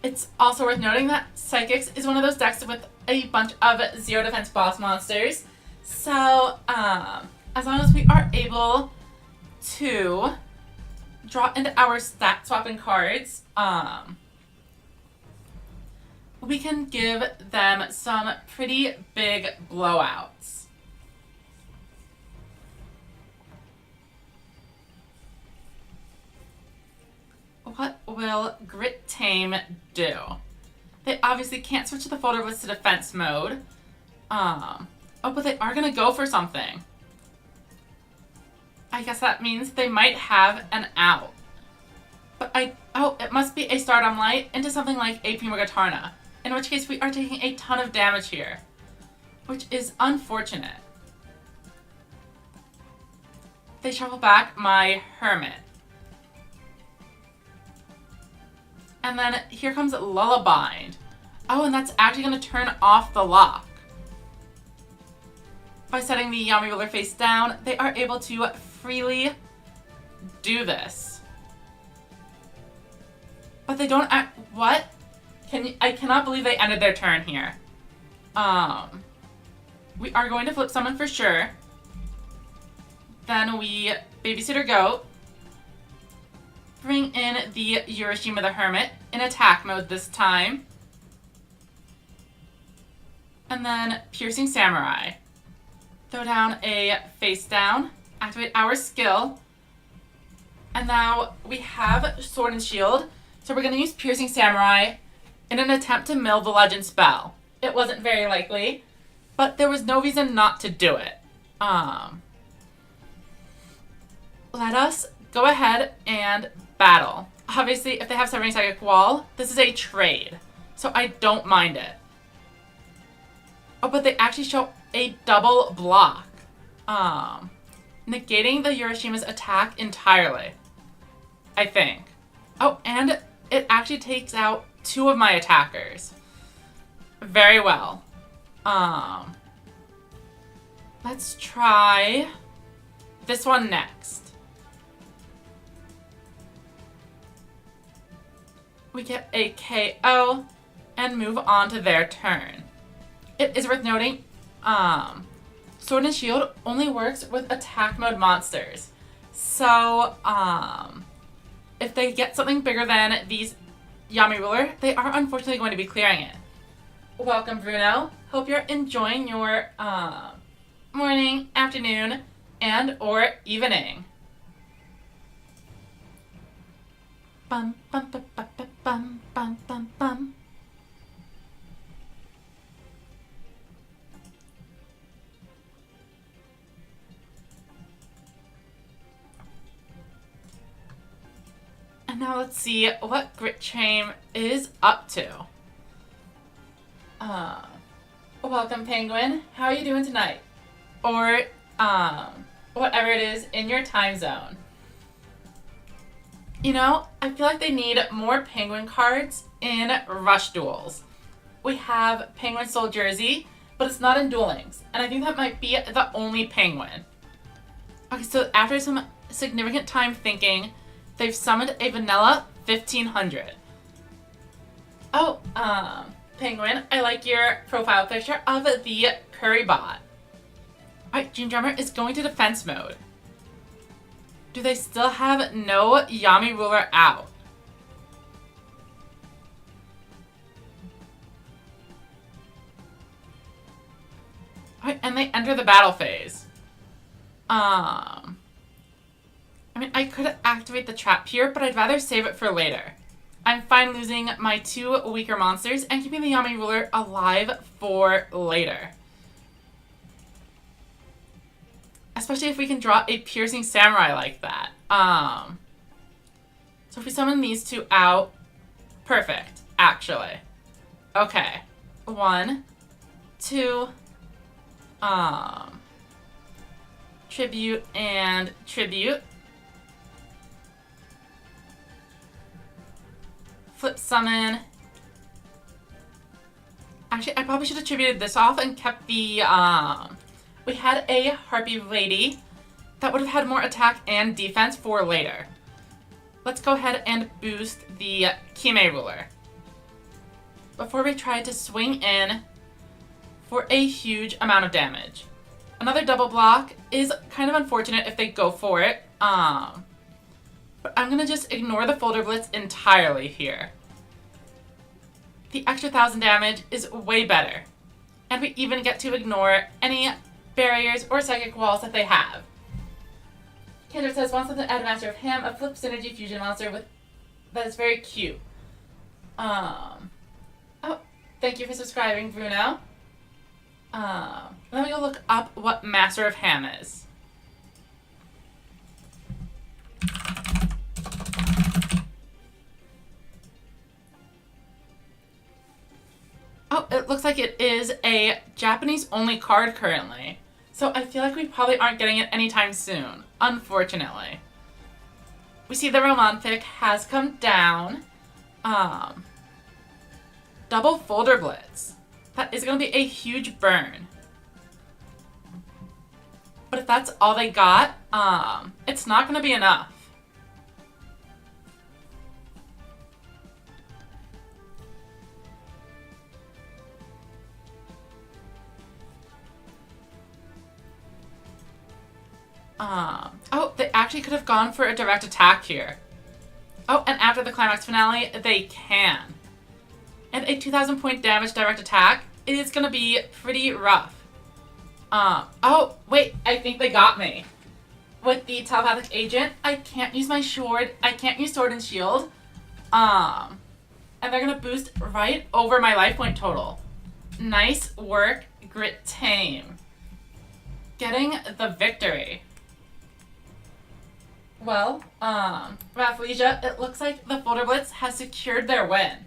It's also worth noting that Psychics is one of those decks with a bunch of 0 defense boss monsters. So, as long as we are able to draw into our stat swapping cards, we can give them some pretty big blowouts. What will Grit Tame do? They obviously can't switch the Folder Blitz to defense mode. Oh, but they are going to go for something. I guess that means they might have an out. But it must be a Stardom Light into something like a Primogatarna. In which case we are taking a ton of damage here. Which is unfortunate. They shuffle back my Hermit. And then here comes Lullabind. Oh, and that's actually going to turn off the lock. By setting the Yami Ruler face down, they are able to freely do this. But they don't act... What? I cannot believe they ended their turn here. We are going to flip summon for sure. Then we Babysitter Goat. Bring in the Urashima the Hermit in attack mode this time. And then Piercing Samurai. Throw down a face down. Activate our skill. And now we have Sword and Shield. So we're going to use Piercing Samurai in an attempt to mill the Legend spell. It wasn't very likely, but there was no reason not to do it. Let us go ahead and battle. Obviously, if they have Severing Psychic Wall, this is a trade, so I don't mind it. Oh, but they actually show a double block. Negating the Urashima's attack entirely, I think. Oh, and it actually takes out 2 of my attackers. Very well. Let's try this one next. We get a KO and move on to their turn. It is worth noting, Sword and Shield only works with attack mode monsters. So, if they get something bigger than these Yami Ruler, they are unfortunately going to be clearing it. Welcome, Bruno. Hope you're enjoying your morning, afternoon, and or evening. Bum bum bum bum bum bum bum bum. And now let's see what Grit Tame is up to. Welcome, Penguin. How are you doing tonight? Or, whatever it is in your time zone. You know, I feel like they need more Penguin cards in Rush Duels. We have Penguin Soul Jersey, but it's not in Duel Links. And I think that might be the only Penguin. Okay, so after some significant time thinking, they've summoned a vanilla 1500. Oh, Penguin, I like your profile picture of the Curry bot. Alright, Dream Drummer is going to defense mode. Do they still have no Yami Ruler out? Alright, and they enter the battle phase. I mean, I could activate the trap here, but I'd rather save it for later. I'm fine losing my 2 weaker monsters and keeping the Yami Ruler alive for later. Especially if we can draw a Piercing Samurai like that. So if we summon these 2 out, perfect, actually. Okay, 1, 2, tribute and tribute. Flip summon. Actually, I probably should have attributed this off and kept the, we had a Harpy Lady that would have had more attack and defense for later. Let's go ahead and boost the Kime Ruler before we try to swing in for a huge amount of damage. Another double block is kind of unfortunate if they go for it. But I'm going to just ignore the Folder Blitz entirely here. The extra 1000 damage is way better. And we even get to ignore any barriers or psychic walls that they have. Kendra says, wants them to add Master of Ham, a flip synergy fusion monster with That is very cute. Oh, thank you for subscribing, Bruno. Let me go look up what Master of Ham is. Oh, it looks like it is a Japanese-only card currently. So I feel like we probably aren't getting it anytime soon, unfortunately. We see the romantic has come down. Double folder blitz. That is going to be a huge burn. But if that's all they got, it's not going to be enough. Oh, they actually could have gone for a direct attack here. Oh, and after the climax finale, they can. And a 2,000 point damage direct attack is gonna be pretty rough. Oh, wait, I think they got me. With the telepathic agent, I can't use my sword, I can't use sword and shield. And they're gonna boost right over my life point total. Nice work, Grit Tame. Getting the victory. Well, Rafflesia, it looks like the Folder Blitz has secured their win.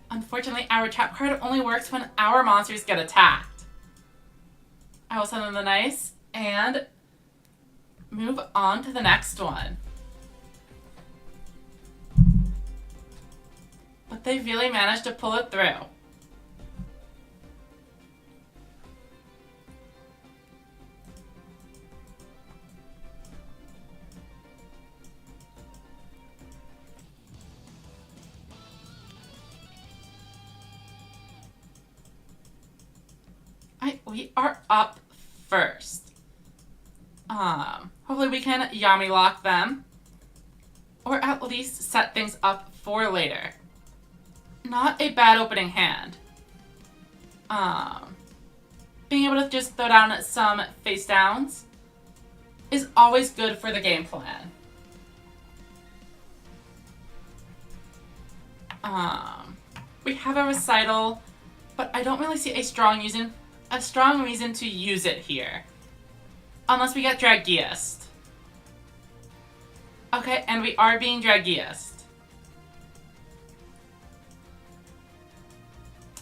Unfortunately, our trap card only works when our monsters get attacked. I will send them the nice and move on to the next one. But they really managed to pull it through. We are up first. Hopefully we can Yami lock them. Or at least set things up for later. Not a bad opening hand. Being able to just throw down some face downs is always good for the game plan. We have a recital, but I don't really see a strong reason to use it here. Unless we get Dragiest. Okay, and we are being Dragiest.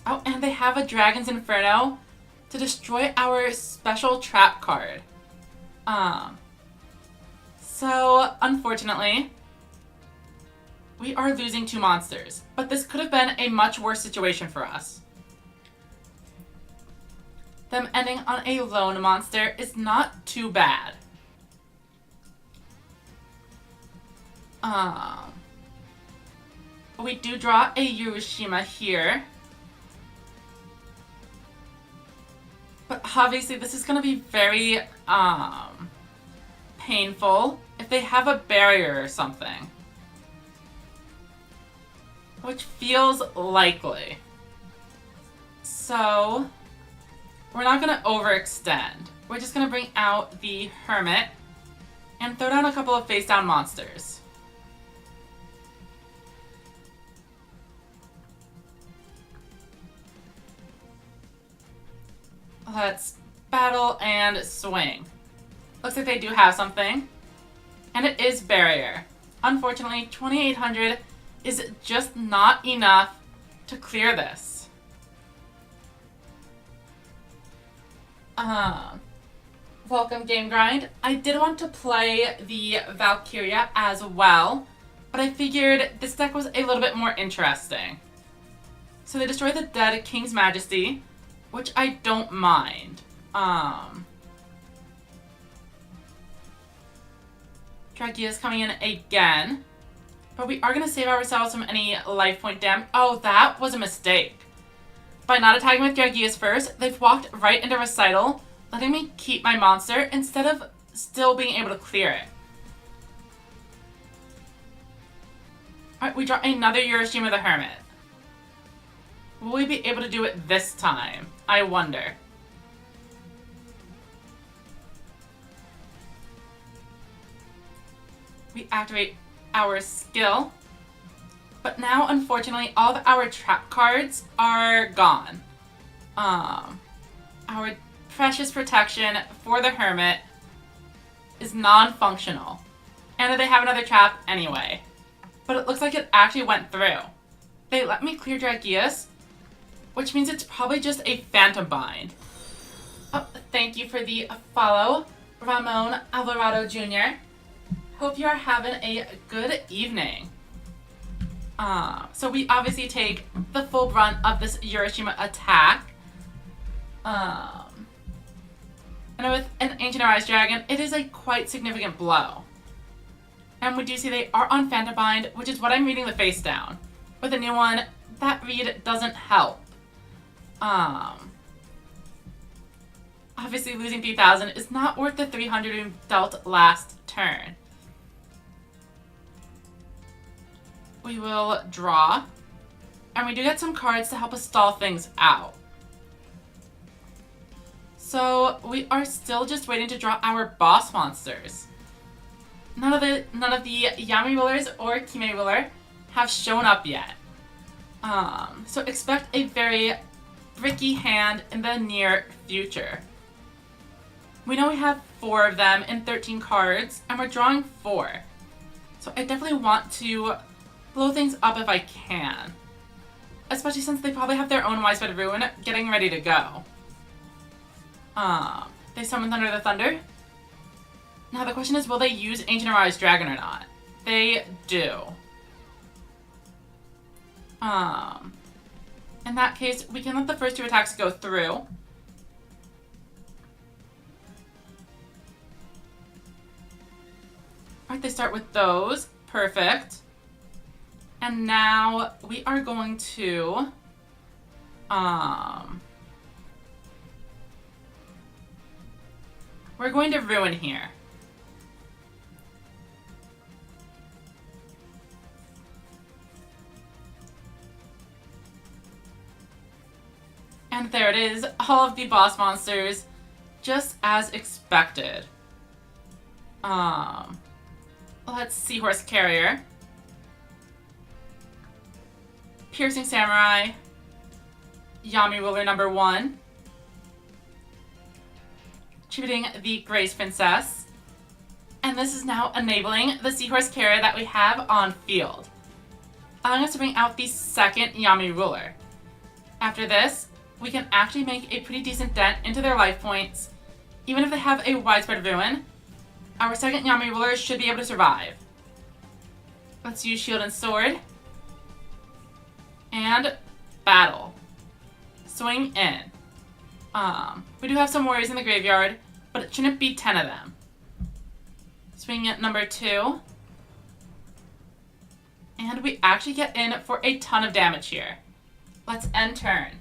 Oh, and they have a Dragon's Inferno to destroy our special trap card. So, unfortunately, we are losing 2 monsters. But this could have been a much worse situation for us. Them ending on a lone monster is not too bad. We do draw a Hiroshima here. But obviously this is going to be very painful if they have a barrier or something. Which feels likely. So we're not going to overextend. We're just going to bring out the Hermit and throw down a couple of face down monsters. Let's battle and swing. Looks like they do have something. And it is barrier. Unfortunately, 2800 is just not enough to clear this. Welcome Game Grind. I did want to play the Valkyria as well, but I figured this deck was a little bit more interesting. So they destroy the dead King's Majesty, which I don't mind. Dragia is coming in again, but we are going to save ourselves from any life point damage. Oh, that was a mistake. By not attacking with Dragias first, they've walked right into Recital, letting me keep my monster instead of still being able to clear it. Alright, we draw another Hiroshima the Hermit. Will we be able to do it this time? I wonder. we activate our skill. But now, unfortunately, all of our trap cards are gone. Our precious protection for the Hermit is non-functional. And they have another trap anyway. But it looks like it actually went through. They let me clear Dragius, which means it's probably just a Phantom Bind. Oh, thank you for the follow, Ramon Alvarado Jr. Hope you are having a good evening. So we obviously take the full brunt of this Urashima attack. And with an Ancient Arise Dragon, it is a quite significant blow. And we do see they are on Phantom Bind, which is what I'm reading the face down. With a new one, that read doesn't help. Obviously losing 3,000 is not worth the 300 we dealt last turn. We will draw. And we do get some cards to help us stall things out. So we are still just waiting to draw our boss monsters. None of the Yami rulers or Kime ruler have shown up yet. So expect a very bricky hand in the near future. We know we have 4 of them in 13 cards, and we're drawing 4. So I definitely want to blow things up if I can. Especially since they probably have their own Widespread Ruin getting ready to go. They summon Thunder the Thunder. Now the question is, will they use Ancient Arise Dragon or not? They do. In that case, we can let the first 2 attacks go through. Alright, they start with those. Perfect. And now we are going to we're going to ruin here. And there it is, all of the boss monsters, just as expected. Let's Seahorse Carrier. Piercing Samurai. Yami Ruler number 1. Tributing the Grace Princess. And this is now enabling the Seahorse Carrier that we have on field, allowing us to bring out the second Yami Ruler. After this, we can actually make a pretty decent dent into their life points. Even if they have a Widespread Ruin, our second Yami Ruler should be able to survive. Let's use Shield and Sword. And battle. Swing in. We do have some warriors in the graveyard, but it shouldn't be 10 of them. Swing at number 2. And we actually get in for a ton of damage here. Let's end turn.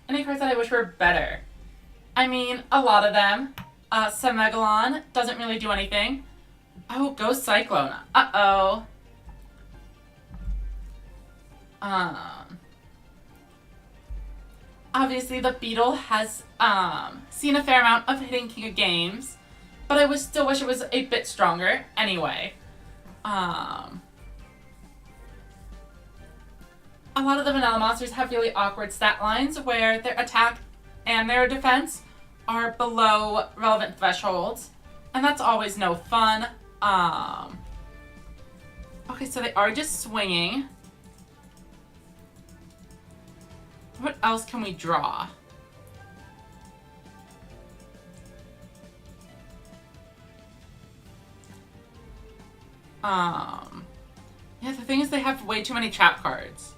Any cards that I wish were better? I mean, a lot of them. Semegalon doesn't really do anything. Oh, go Cyclone. Uh-oh. Obviously the Beetle has seen a fair amount of hitting King of Games, but I still wish it was a bit stronger anyway. A lot of the vanilla monsters have really awkward stat lines where their attack and their defense are below relevant thresholds, and that's always no fun. Okay, so they are just swinging. What else can we draw? Yeah, the thing is they have way too many trap cards.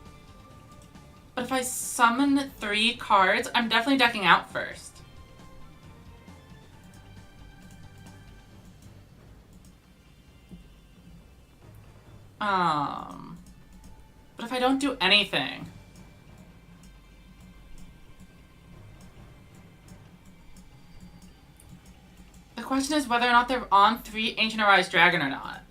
But if I summon 3 cards, I'm definitely decking out first. But if I don't do anything... The question is whether or not they're on 3 Ancient Arise Dragon or not.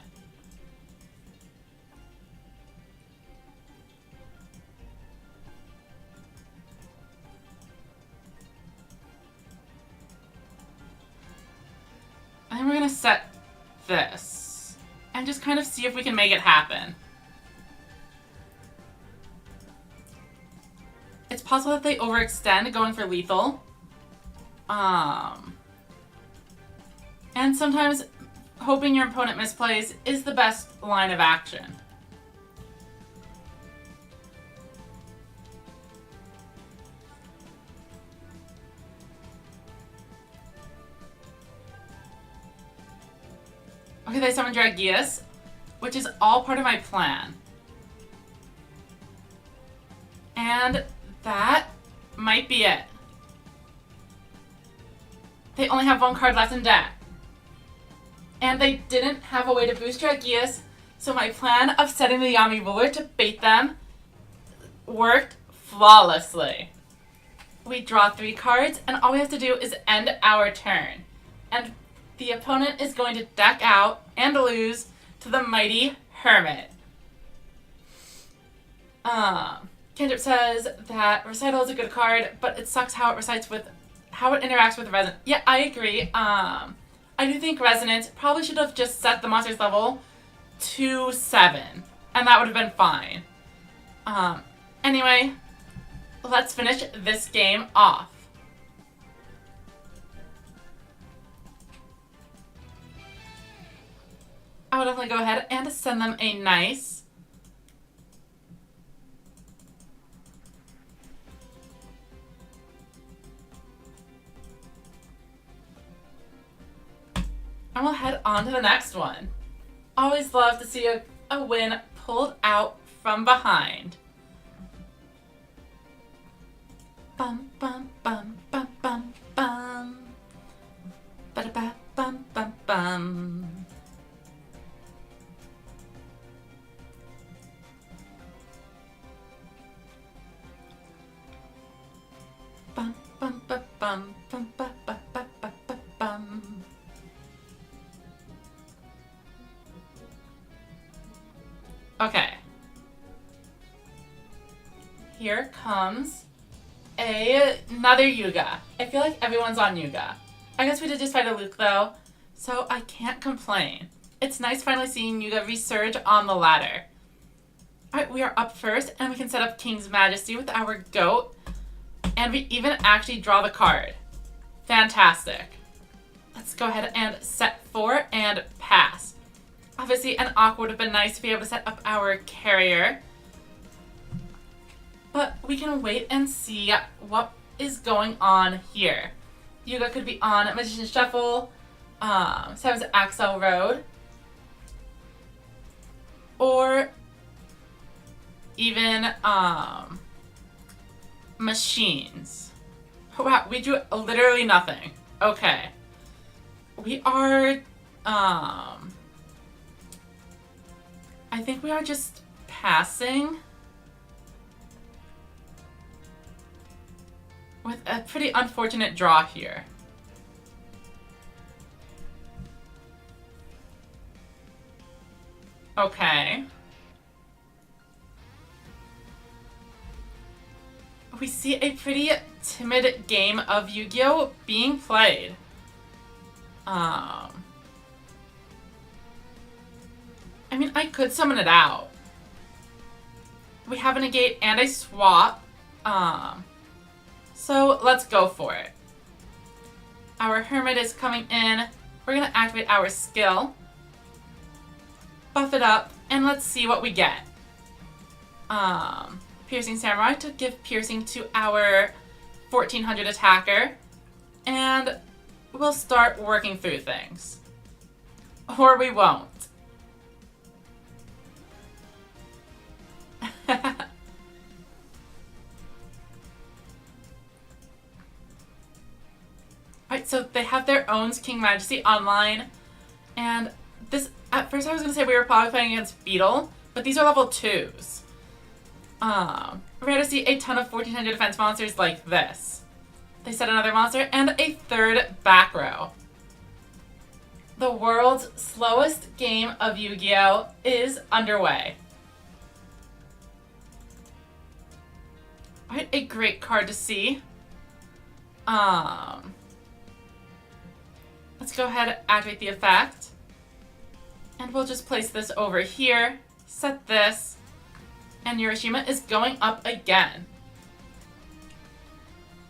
I think we're gonna this. And just kind of see if we can make it happen. It's possible that they overextend going for lethal. And sometimes hoping your opponent misplays is the best line of action. Okay, they summoned Dragius, which is all part of my plan. And that might be it. They only have one card left in deck. And they didn't have a way to boost Dragius, so my plan of setting the Yami Ruler to bait them worked flawlessly. We draw 3 cards, and all we have to do is end our turn. And the opponent is going to deck out and lose to the Mighty Hermit. Kendrick says that Recital is a good card, but it sucks how it interacts with Resonant. Yeah, I agree. I do think Resonant probably should have just set the monster's level to 7, and that would have been fine. Anyway, let's finish this game off. I would definitely go ahead and send them a nice and we'll head on to the next one. Always love to see a win pulled out from behind. Bum bum bum bum bum bum. Ba-da-ba bum bum bum. Bum bum ba bum bum ba ba ba ba ba bum. Okay. Here comes another Yuga. I feel like everyone's on Yuga. I guess we did just fight a Luke though, so I can't complain. It's nice finally seeing Yuga resurge on the ladder. Alright, we are up first, and we can set up King's Majesty with our goat. And we even actually draw the card. Fantastic. Let's go ahead and set 4 and pass. Obviously, an Aqua would have been nice to be able to set up our carrier. But we can wait and see what is going on here. Yuga could be on Magician's Shuffle, Seven's Axel Road, or even Machines. Wow, we drew literally nothing. Okay. We are, I think we are just passing with a pretty unfortunate draw here. Okay. We see a pretty timid game of Yu-Gi-Oh! Being played. I mean, I could summon it out. We have a negate and a swap. So let's go for it. Our Hermit is coming in. We're gonna activate our skill. Buff it up, and let's see what we get. Piercing Samurai to give piercing to our 1400 attacker. And we'll start working through things. Or we won't. Alright, so they have their own King Majesty online. And this, at first I was going to say we were probably playing against Beetle, but these are level 2s. We're going to see a ton of 1400 defense monsters like this. They set another monster and a third back row. The world's slowest game of Yu-Gi-Oh! Is underway. Alright, a great card to see. Let's go ahead and activate the effect. And we'll just place this over here, set this, and Hiroshima is going up again.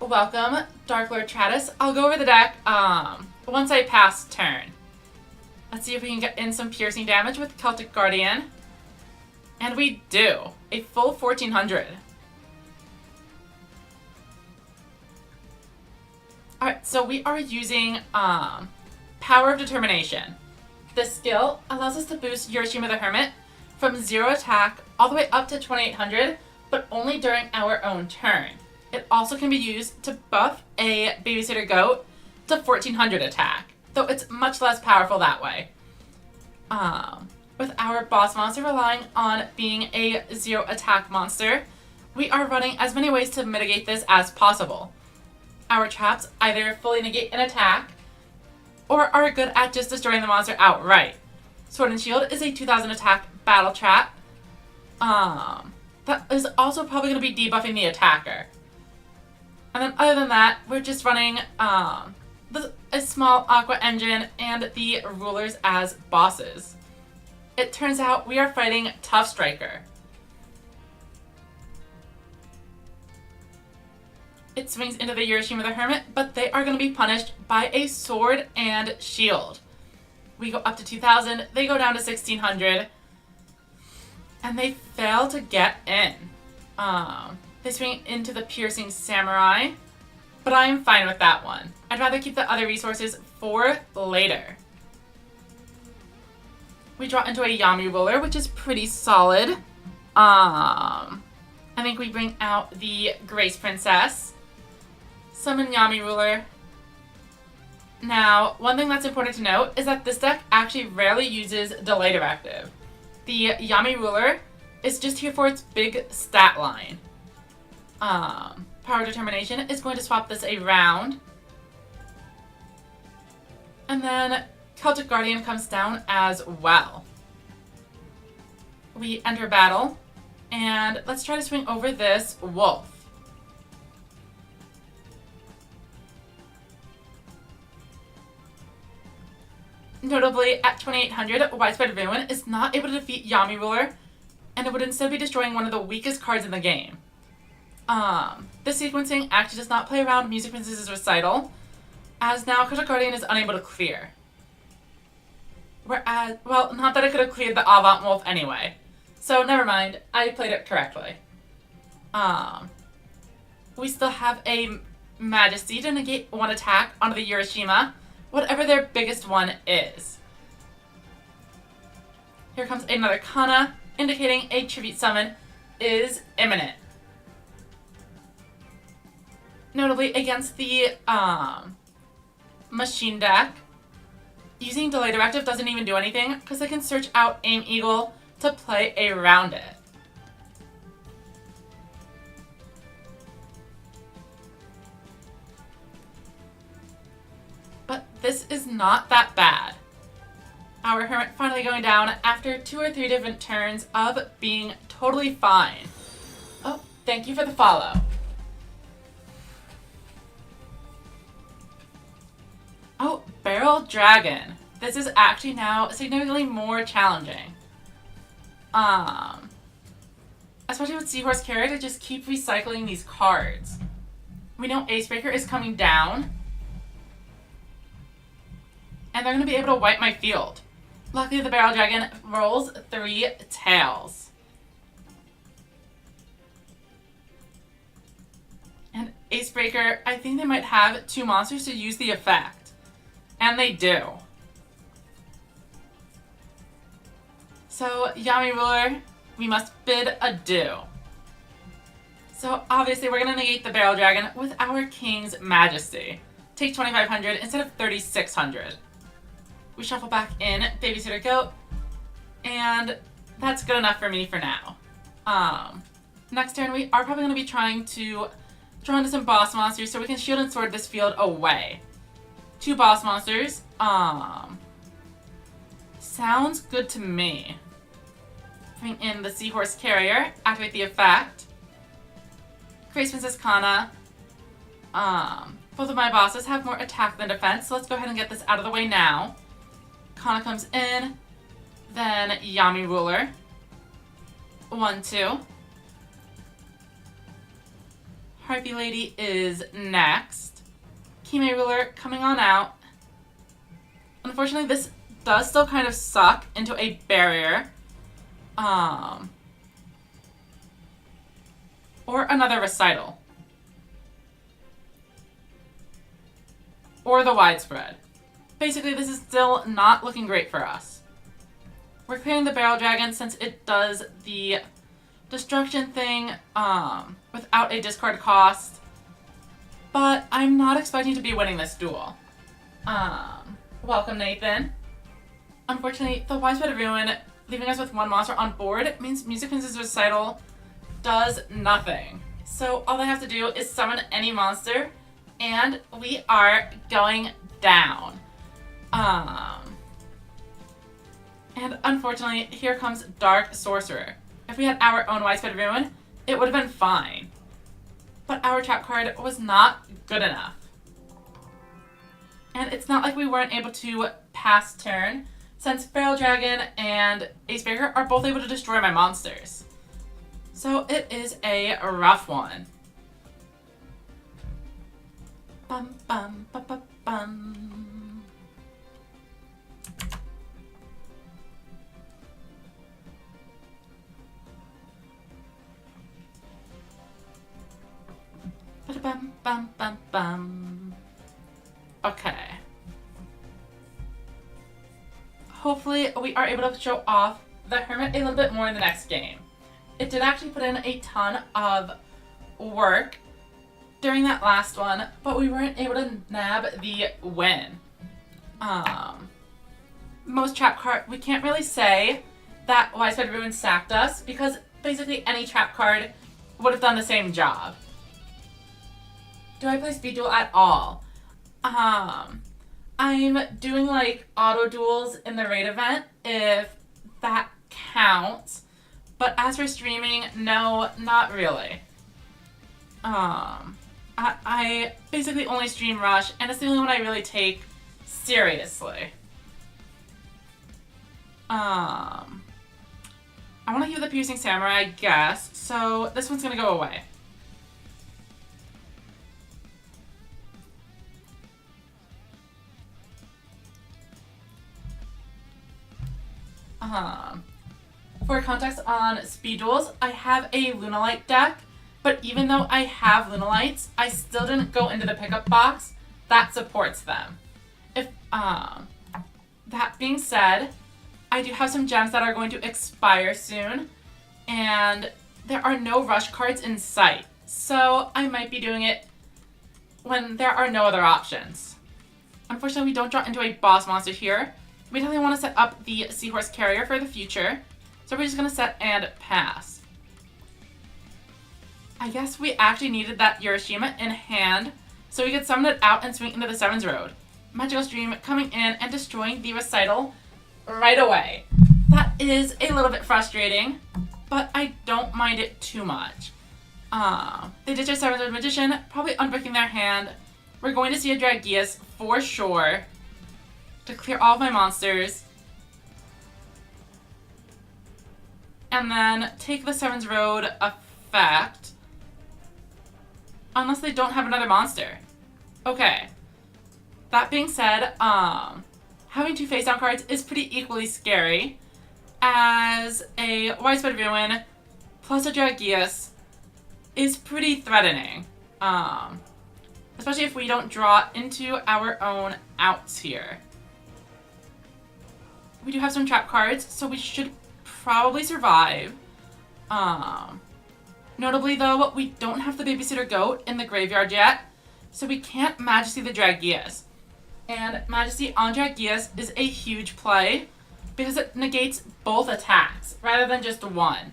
Welcome, Dark Lord Tratus. I'll go over the deck once I pass turn. Let's see if we can get in some piercing damage with Celtic Guardian. And we do. A full 1400. Alright, so we are using Power of Determination. This skill allows us to boost Hiroshima the Hermit from 0 attack all the way up to 2800, but only during our own turn. It also can be used to buff a Babysitter Goat to 1400 attack, though it's much less powerful that way. With our boss monster relying on being a 0 attack monster, we are running as many ways to mitigate this as possible. Our traps either fully negate an attack, or are good at just destroying the monster outright. Sword and Shield is a 2000 attack battle trap. That is also probably going to be debuffing the attacker. And then other than that, we're just running a small Aqua Engine and the Rulers as bosses. It turns out we are fighting Tough Striker. It swings into the Hiroshima the Hermit, but they are going to be punished by a Sword and Shield. We go up to 2000, they go down to 1600, and they fail to get in. They swing into the Piercing Samurai, but I'm fine with that one. I'd rather keep the other resources for later. We draw into a Yami Ruler, which is pretty solid. I think we bring out the Grace Princess. Summon Yami Ruler. Now, one thing that's important to note is that this deck actually rarely uses Delay Directive. The Yami Ruler is just here for its big stat line. Power Determination is going to swap this around. And then Celtic Guardian comes down as well. We enter battle, and let's try to swing over this wolf. Notably, at 2800, Widespread Ruin is not able to defeat Yami Ruler, and it would instead be destroying one of the weakest cards in the game. This sequencing actually does not play around Music Princess's Recital, as now Celtic Guardian is unable to clear. Whereas, well, not that it could have cleared the Avant Wolf anyway. So, never mind. I played it correctly. We still have a Majesty to negate one attack onto the Hiroshima, whatever their biggest one is. Here comes another Kana, indicating a Tribute Summon is imminent. Notably, against the Machine deck, using Delay Directive doesn't even do anything because they can search out Aim Eagle to play around it. But this is not that bad. Our Hermit finally going down after 2 or 3 different turns of being totally fine. Oh, thank you for the follow. Oh, Barrel Dragon. This is actually now significantly more challenging. Especially with Seahorse Carrier to just keep recycling these cards. We know Acebreaker is coming down. And they're going to be able to wipe my field. Luckily, the Barrel Dragon rolls 3 tails. And Acebreaker, I think they might have 2 monsters to use the effect. And they do. So, Yami Ruler, we must bid adieu. So, obviously, we're going to negate the Barrel Dragon with our King's Majesty. Take 2500 instead of 3600. We shuffle back in Babysitter Goat, and that's good enough for me for now. Next turn, we are probably going to be trying to draw into some boss monsters so we can shield and sword this field away. 2 boss monsters. Sounds good to me. Bring in the Seahorse Carrier, activate the effect. Grace Princess Kana. Both of my bosses have more attack than defense, so let's go ahead and get this out of the way now. Kana comes in. Then Yami Ruler. 1, 2. Harpy Lady is next. Kime Ruler coming on out. Unfortunately, this does still kind of suck into a barrier. Or another recital. Or the widespread. Basically, this is still not looking great for us. We're clearing the Barrel Dragon since it does the destruction thing without a discard cost. But I'm not expecting to be winning this duel. Welcome, Nathan. Unfortunately, the Widespread Ruin, leaving us with one monster on board, means Music Princess Recital does nothing. So all I have to do is summon any monster, and we are going down. And unfortunately, here comes Dark Sorcerer. If we had our own Widespread Ruin, it would have been fine. But our trap card was not good enough. And it's not like we weren't able to pass turn, since Barrel Dragon and Acebreaker are both able to destroy my monsters. So it is a rough one. Bum bum bum bum bum. Bum bum bum bum. Okay. Hopefully we are able to show off the Hermit a little bit more in the next game. It did actually put in a ton of work during that last one, but we weren't able to nab the win. Most trap card, we can't really say that Widespread Ruin sacked us because basically any trap card would have done the same job. Do I play speed duel at all? I'm doing like auto duels in the raid event if that counts. But as for streaming, no, not really. I basically only stream Rush, and it's the only one I really take seriously. I want to hear the Piercing Samurai, I guess, so this one's gonna go away. For context on speed duels, I have a Lunalite deck, but even though I have Lunalites, I still didn't go into the pickup box that supports them. If that being said, I do have some gems that are going to expire soon, and there are no rush cards in sight, so I might be doing it when there are no other options. Unfortunately, we don't draw into a boss monster here. We definitely want to set up the Seahorse Carrier for the future, so we're just going to set and pass. I guess we actually needed that Urashima in hand, so we could summon it out and swing into the Sevens Road. Magical Stream coming in and destroying the Recital right away. That is a little bit frustrating, but I don't mind it too much. They did their Sevens Road Magician, probably unbreaking their hand. We're going to see a Dragius for sure to clear all of my monsters. And then take the Sevens Road effect. Unless they don't have another monster. Okay. That being said, having two face down cards is pretty equally scary, as a Widespread Ruin plus a Dragius is pretty threatening. Especially if we don't draw into our own outs here. We do have some trap cards, so we should probably survive. Notably though, we don't have the Babysitter Goat in the graveyard yet, so we can't Majesty the Dragius. And Majesty on Dragius is a huge play, because it negates both attacks, rather than just one.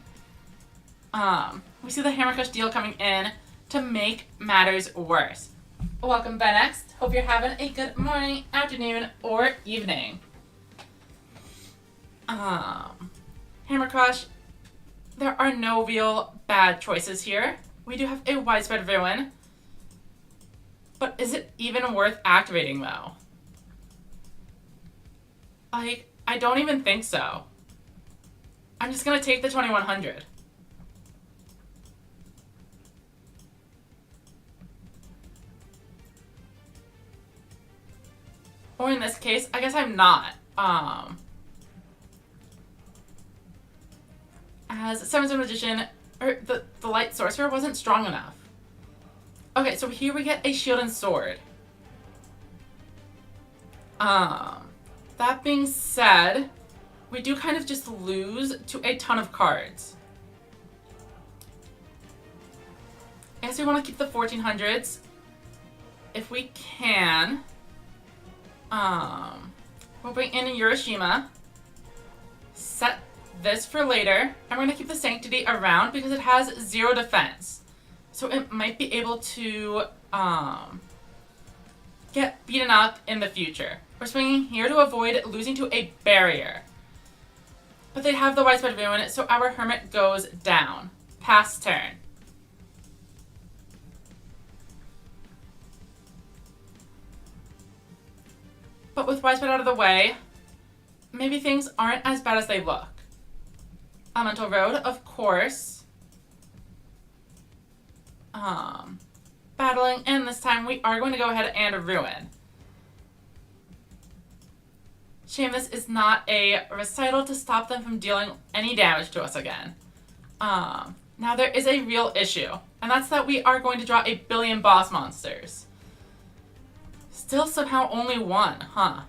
We see the Hammer Crush deal coming in to make matters worse. Welcome, Benext. Hope you're having a good morning, afternoon, or evening. Hammer Crush, there are no real bad choices here. We do have a Widespread Ruin, but is it even worth activating though? Like, I don't even think so. I'm just gonna take the 2100. Or in this case, I guess I'm not. As Seven's Magician, or the Light Sorcerer wasn't strong enough. Okay, so here we get a shield and sword. That being said, we do kind of just lose to a ton of cards. I guess we want to keep the 1400s if we can. We'll bring in Urashima. Set this for later. I'm going to keep the Sanctity around because it has 0 defense. So it might be able to get beaten up in the future. We're swinging here to avoid losing to a barrier. But they have the Widespread Ruin, so our Hermit goes down. Pass turn. But with Widespread out of the way, maybe things aren't as bad as they look. Elemental Road, of course. Battling, and this time we are going to go ahead and Ruin. Shame this is not a recital to stop them from dealing any damage to us again. Now there is a real issue, and that's that we are going to draw a billion boss monsters. Still somehow only one, huh?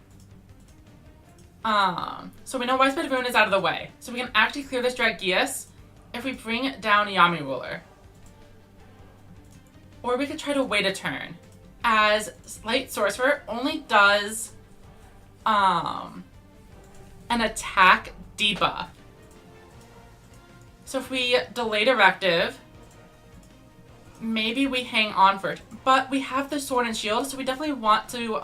So we know Widespread Ruin is out of the way, so we can actually clear this Dragius if we bring down Yami Ruler. Or we could try to wait a turn, as Light Sorcerer only does an attack debuff. So if we delay Directive, maybe we hang on for it. But we have the Sword and Shield, so we definitely want to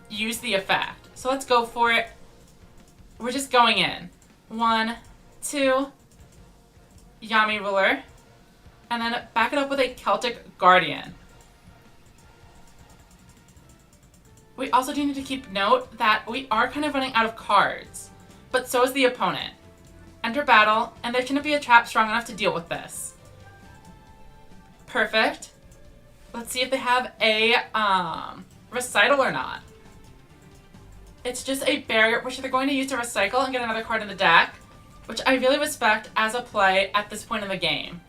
use the effect. So let's go for it. We're just going in. 1, 2, Yami Ruler. And then back it up with a Celtic Guardian. We also do need to keep note that we are kind of running out of cards. But so is the opponent. Enter battle, and there shouldn't be a trap strong enough to deal with this. Perfect. Let's see if they have a recital or not. It's just a barrier, which they're going to use to recycle and get another card in the deck, which I really respect as a play at this point in the game.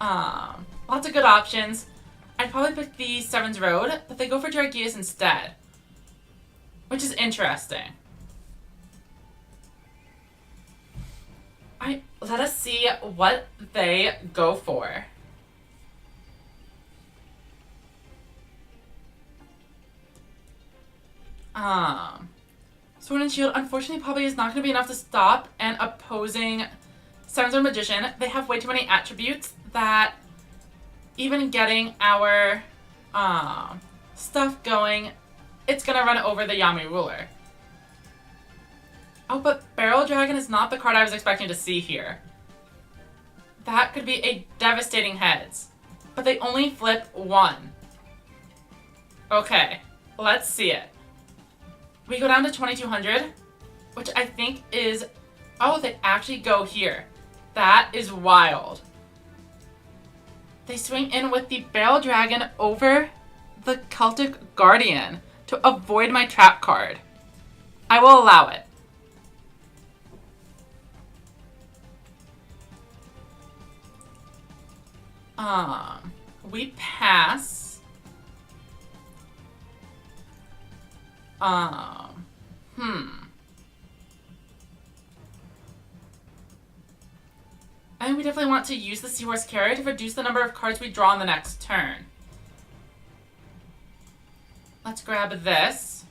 Lots of good options. I'd probably pick the Seven's Road, but they go for Dragius instead, which is interesting. Let us see what they go for. Sword and Shield, unfortunately, probably is not going to be enough to stop an opposing Seven's Magician. They have way too many attributes that even getting our stuff going, it's going to run over the Yami Ruler. Oh, but Barrel Dragon is not the card I was expecting to see here. That could be a devastating heads. But they only flip 1. Okay, let's see it. We go down to 2200, which I think is... Oh, they actually go here. That is wild. They swing in with the Barrel Dragon over the Celtic Guardian to avoid my trap card. I will allow it. We pass. I think we definitely want to use the Seahorse Carrier to reduce the number of cards we draw on the next turn. Let's grab this.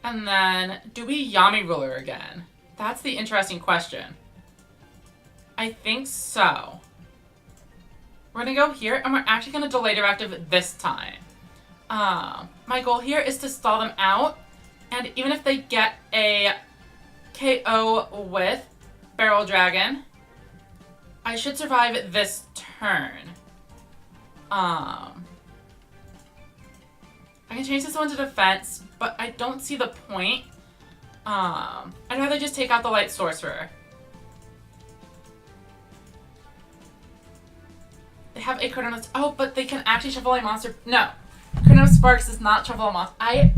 And then, do we Yami Ruler again? That's the interesting question. I think so. We're going to go here, and we're actually going to delay Directive this time. My goal here is to stall them out, and even if they get a KO with Barrel Dragon, I should survive this turn. I can change this one to defense, but I don't see the point I'd rather just take out the Light Sorcerer. They have a Chronos. Oh, but they can actually shuffle a monster. No. Chronos Sparks does not shuffle a monster. I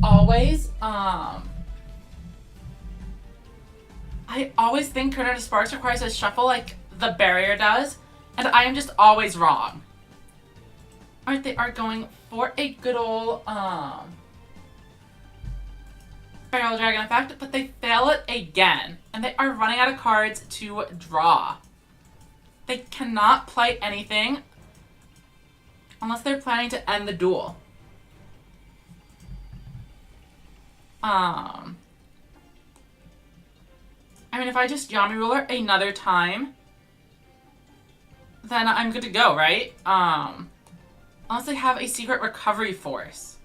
always think Chronos Sparks requires a shuffle like the barrier does, and I am just always wrong. Alright, they are going for a good ol' Barrel Dragon effect, but they fail it again, and they are running out of cards to draw. They cannot play anything unless they're planning to end the duel. I mean, if I just Yami Ruler another time, then I'm good to go, right? Unless they have a secret recovery force.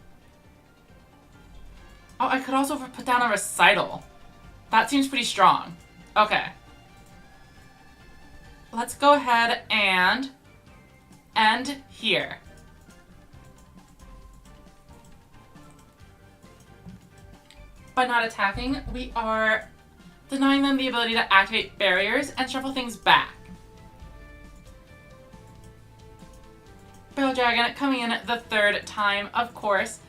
Oh, I could also put down a recital. That seems pretty strong. Okay. Let's go ahead and end here. By not attacking, we are denying them the ability to activate barriers and shuffle things back. Barrel Dragon coming in the third time, of course,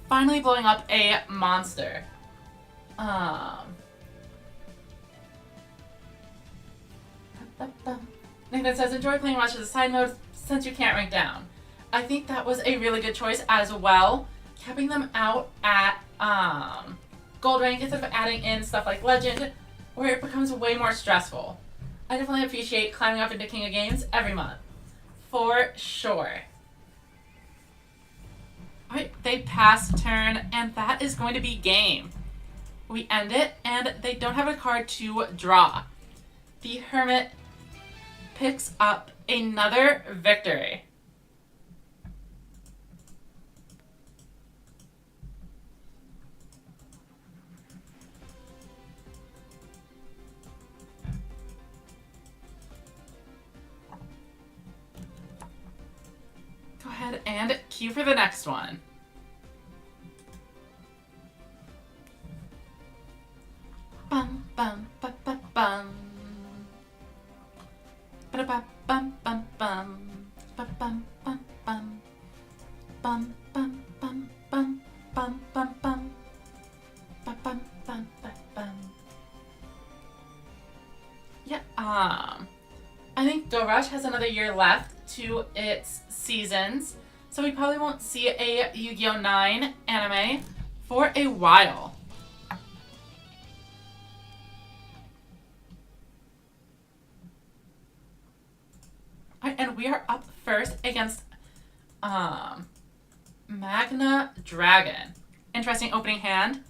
finally blowing up a monster. Nathan says, enjoy playing much as a side mode since you can't rank down. I think that was a really good choice as well. Capping them out at gold rank instead of adding in stuff like legend, where it becomes way more stressful. I definitely appreciate climbing up into King of Games every month. For sure. Alright, they pass turn, and that is going to be game. We end it, and they don't have a card to draw. The Hermit picks up another victory. Go ahead and cue for the next one. Bum bum ba ba bum. Ba ba bum bum bum. Ba bum bum bum. Bum bum bum bum bum bum bum. Ba bum bum ba bum. Yeah, I think Go Rush has another year left to its seasons, so we probably won't see a Yu-Gi-Oh! 9 anime for a while. Alright, and we are up first against Magna Dragon. Interesting opening hand.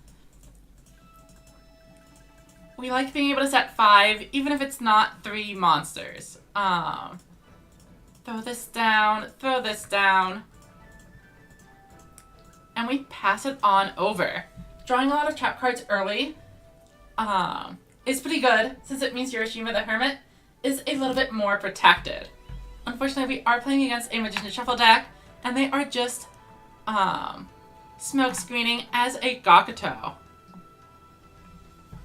We like being able to set 5, even if it's not 3 monsters. Throw this down, throw this down. And we pass it on over. Drawing a lot of trap cards early is pretty good, since it means Hiroshima the Hermit is a little bit more protected. Unfortunately, we are playing against a Magician Shuffle deck, and they are just smoke screening as a Gakuto.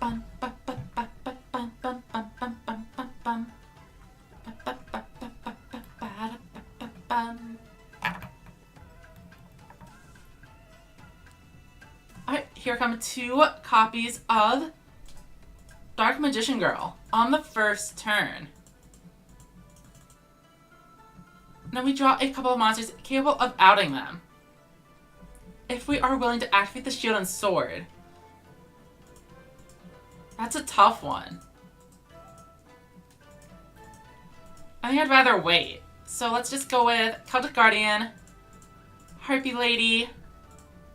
Bum, ba, ba, ba, ba, bum, bum, bum, bum, bum, bum, bum. Ba, ba, ba, ba, ba, ba, ba, da, ba, ba, bum. Alright, here come 2 copies of Dark Magician Girl on the first turn. Now we draw a couple of monsters capable of outing them, if we are willing to activate the Shield and Sword. That's a tough one. I think I'd rather wait. So let's just go with Celtic Guardian, Harpy Lady,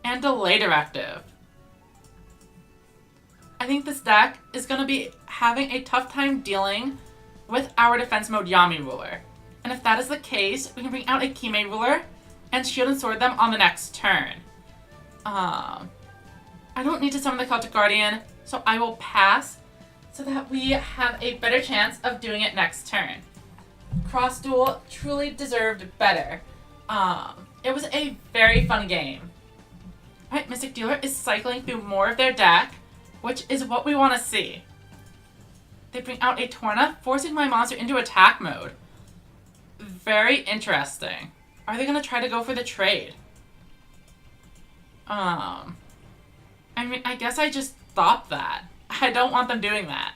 and Delay Directive. I think this deck is going to be having a tough time dealing with our defense mode Yami Ruler. And if that is the case, we can bring out a Kime Ruler and Shield and Sword them on the next turn. I don't need to summon the Celtic Guardian, so I will pass so that we have a better chance of doing it next turn. Cross Duel truly deserved better. It was a very fun game. Alright, Mystic Dealer is cycling through more of their deck, which is what we want to see. They bring out a Torna, forcing my monster into attack mode. Very interesting. Are they going to try to go for the trade? I mean, I guess I just thought that. I don't want them doing that.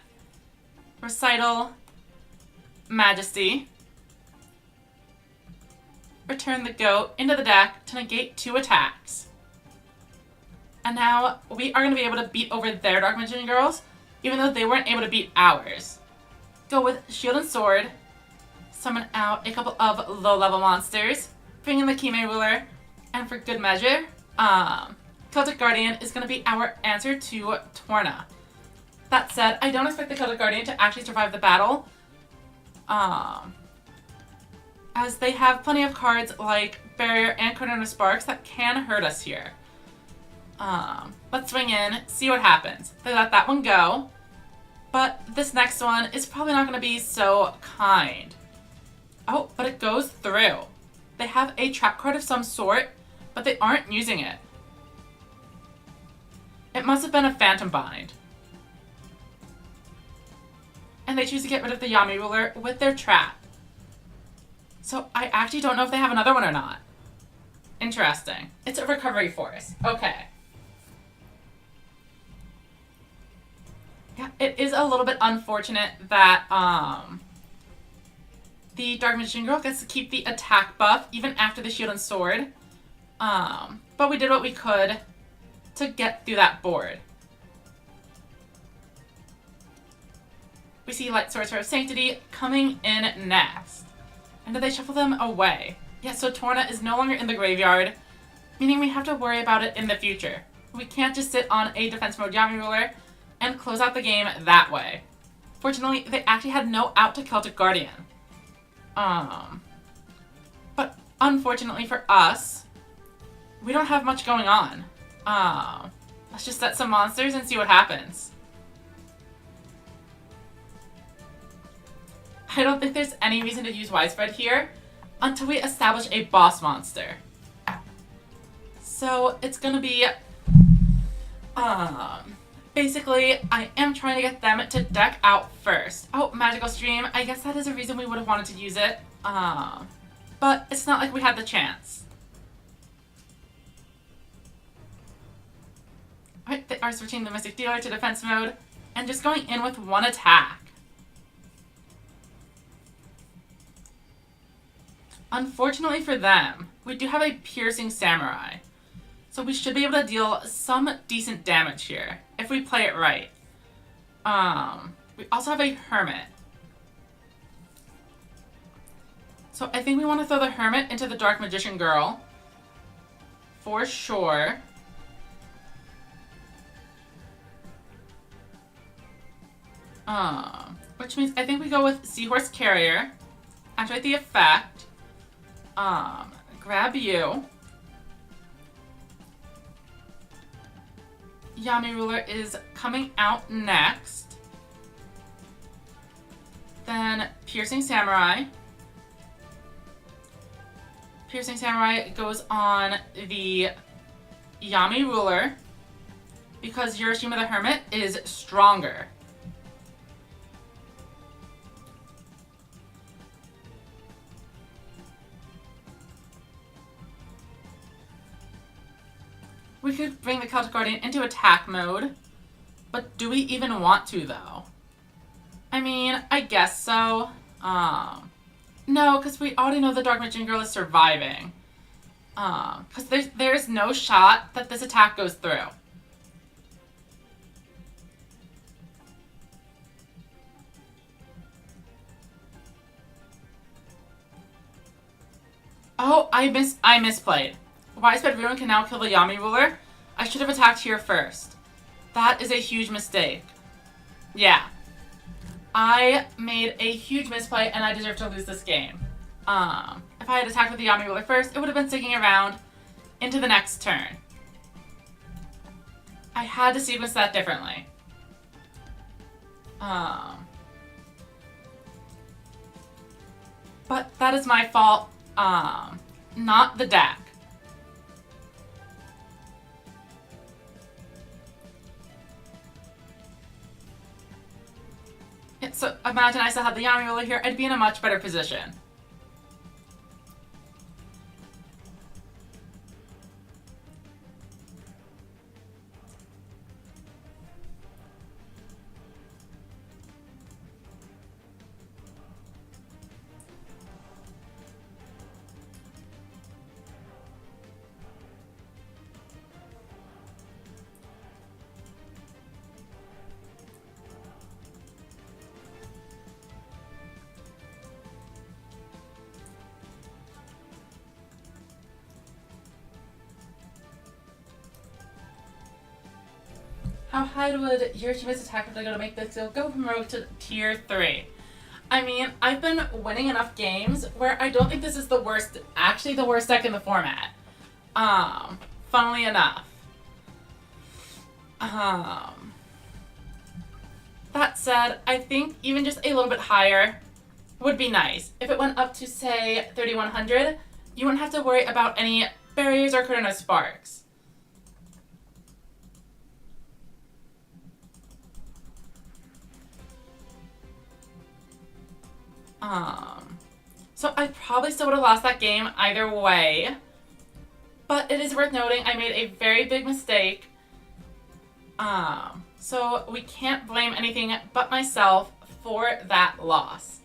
Recital. Majesty. Return the goat into the deck to negate 2 attacks. And now we are going to be able to beat over their Dark Magician girls, even though they weren't able to beat ours. Go with Shield and Sword. Summon out a couple of low-level monsters. Bring in the Kime Ruler. And for good measure, Celtic Guardian is going to be our answer to Torna. That said, I don't expect the Celtic Guardian to actually survive the battle. As they have plenty of cards like Barrier and Corona Sparks that can hurt us here. Let's swing in, see what happens. They let that one go. But this next one is probably not going to be so kind. Oh, but it goes through. They have a trap card of some sort, but they aren't using it. It must have been a Phantom Bind. And they choose to get rid of the Yami Ruler with their trap. So I actually don't know if they have another one or not. Interesting. It's a Recovery Force. Okay. Yeah, it is a little bit unfortunate that the Dark Magician girl gets to keep the attack buff even after the Shield and Sword. But we did what we could to get through that board. We see Light Sorcerer of Sanctity coming in next. And do they shuffle them away? Yeah, so Torna is no longer in the graveyard, meaning we have to worry about it in the future. We can't just sit on a defense mode Yami Ruler and close out the game that way. Fortunately, they actually had no out to Celtic Guardian. But unfortunately for us, we don't have much going on. Let's just set some monsters and see what happens. I don't think there's any reason to use Widespread here until we establish a boss monster. So it's gonna be, basically, I am trying to get them to deck out first. Oh, Magical Stream. I guess that is a reason we would have wanted to use it. But it's not like we had the chance. Alright, they are switching the Mystic Dealer to defense mode and just going in with 1 attack. Unfortunately for them, we do have a Piercing Samurai. So we should be able to deal some decent damage here, if we play it right. We also have a Hermit. So I think we want to throw the Hermit into the Dark Magician girl. For sure. Which means I think we go with Seahorse Carrier. Activate the effect. Grab you. Yami Ruler is coming out next. Then Piercing Samurai. Piercing Samurai goes on the Yami Ruler because Hiroshima the Hermit is stronger. We could bring the Celtic Guardian into attack mode, but do we even want to, though? I mean, I guess so. No, because we already know the Dark Magician girl is surviving. Because there's no shot that this attack goes through. Oh, I misplayed. Widespread Ruin can now kill the Yami Ruler. I should have attacked here first. That is a huge mistake. Yeah. I made a huge misplay and I deserve to lose this game. If I had attacked with the Yami Ruler first, it would have been sticking around into the next turn. I had to sequence that differently. But that is my fault. Not the deck. So imagine I still had the Yami Ruler here, I'd be in a much better position. How high would your teammate's attack ability go to make this go from Rogue to tier 3? I mean, I've been winning enough games where I don't think this is the worst, actually the worst deck in the format. Funnily enough. That said, I think even just a little bit higher would be nice. If it went up to, say, 3100, you wouldn't have to worry about any barriers or Chrono Sparks. So I probably still would have lost that game either way. But it is worth noting I made a very big mistake. So we can't blame anything but myself for that loss.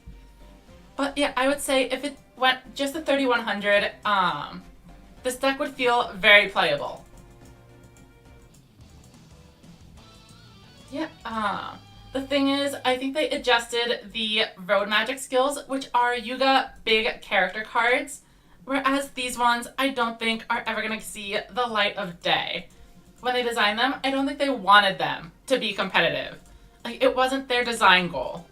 But yeah, I would say if it went just to 3100, this deck would feel very playable. Yeah, the thing is, I think they adjusted the Road Magic skills, which are Yuga big character cards, whereas these ones I don't think are ever going to see the light of day. When they designed them, I don't think they wanted them to be competitive. Like, it wasn't their design goal.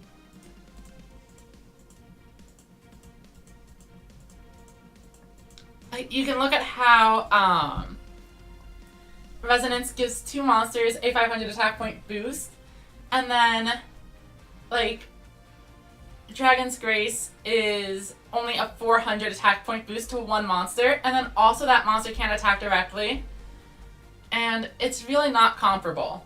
Like, you can look at how Resonance gives 2 monsters a 500 attack point boost, and then, like, Dragon's Grace is only a 400 attack point boost to 1 monster, and then also that monster can't attack directly, and it's really not comparable.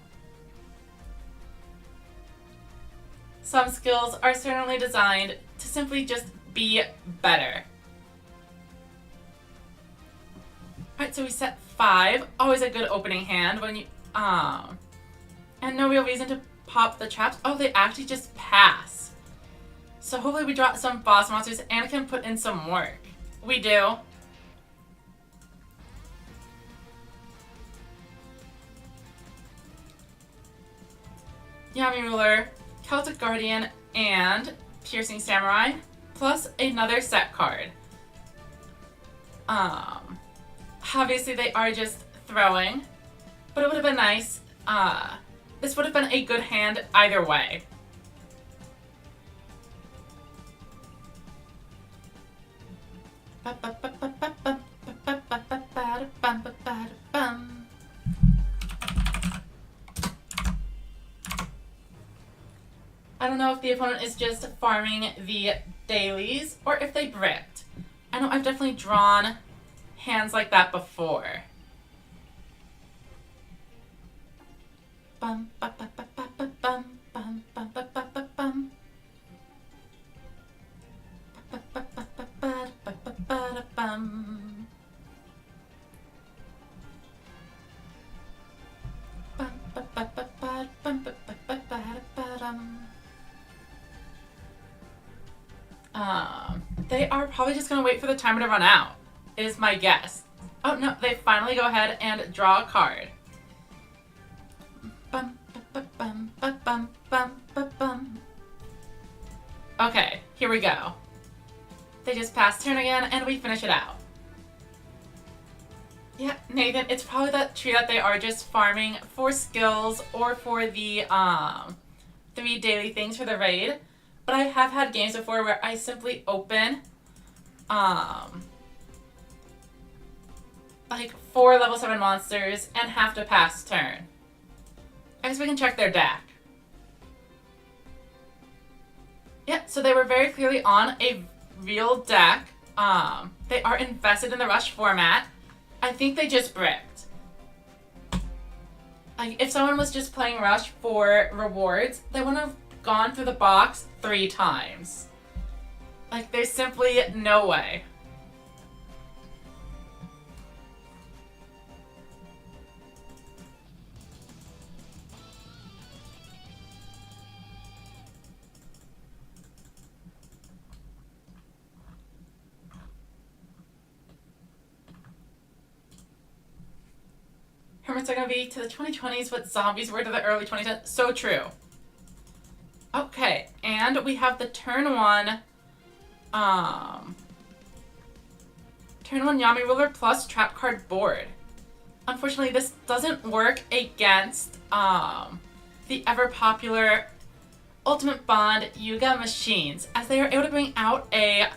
Some skills are certainly designed to simply just be better. Alright, so we set 5. Always a good opening hand when you, and no real reason to pop the traps. Oh, they actually just pass. So hopefully we draw some boss monsters and can put in some work. We do. Yami Ruler, Celtic Guardian, and Piercing Samurai, plus another set card. Obviously they are just throwing, but it would have been nice. This would have been a good hand either way. I don't know if the opponent is just farming the dailies or if they bricked. I know I've definitely drawn hands like that before. Bum, ba, ba, ba, ba, ba, bum, bum, bum, ba, ba, ba, bum. Ba, ba, ba, ba, ba, ba, ba, ba, da, bum. Bum, ba, ba, ba, ba, bum, ba, ba, ba, ba, da, ba, dum. They are probably just gonna wait for the timer to run out, is my guess. Oh no, they finally go ahead and draw a card. Bum, ba, bum, ba, bum, bum, ba, bum. Okay, here we go. They just pass turn again, and we finish it out. Yeah, Nathan, it's probably that tree that they are just farming for skills or for the 3 daily things for the raid. But I have had games before where I simply open like 4 level 7 monsters and have to pass turn. I guess we can check their deck. Yeah, so they were very clearly on a real deck. They are invested in the Rush format. I think they just bricked. Like, if someone was just playing Rush for rewards, they wouldn't have gone through the box 3 times. Like, there's simply no way. Hermits are going to be to the 2020s what zombies were to the early 2010s. So true. Okay, and we have the turn 1, turn 1 Yami Ruler plus trap card board. Unfortunately, this doesn't work against, the ever-popular Ultimate Bond Yuga machines, as they are able to bring out a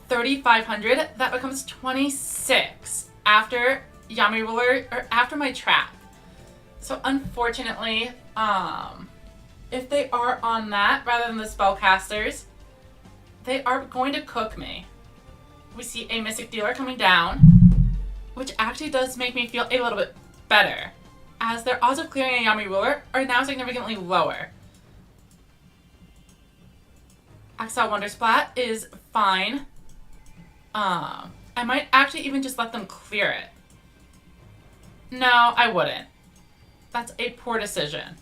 3500 that becomes 26 after Yami Ruler, or after my trap. So unfortunately, if they are on that rather than the spellcasters, they are going to cook me. We see a Mystic Dealer coming down, which actually does make me feel a little bit better, as their odds of clearing a Yami Ruler are now significantly lower. Axel Wondersplat is fine. I might actually even just let them clear it. No, I wouldn't. That's a poor decision.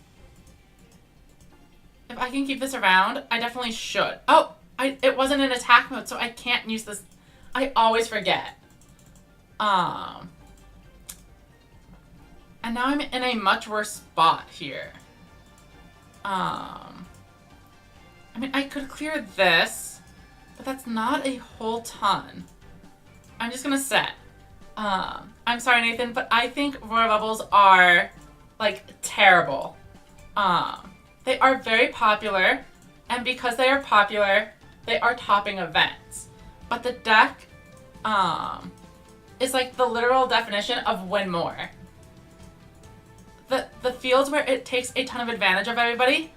If I can keep this around, I definitely should. Oh, it wasn't in attack mode, so I can't use this. I always forget. And now I'm in a much worse spot here. I mean, I could clear this, but that's not a whole ton. I'm just gonna set. I'm sorry, Nathan, but I think Royal Bubbles are, like, terrible. They are very popular, and because they are popular, they are topping events. But the deck, is like the literal definition of win more. The fields where it takes a ton of advantage of everybody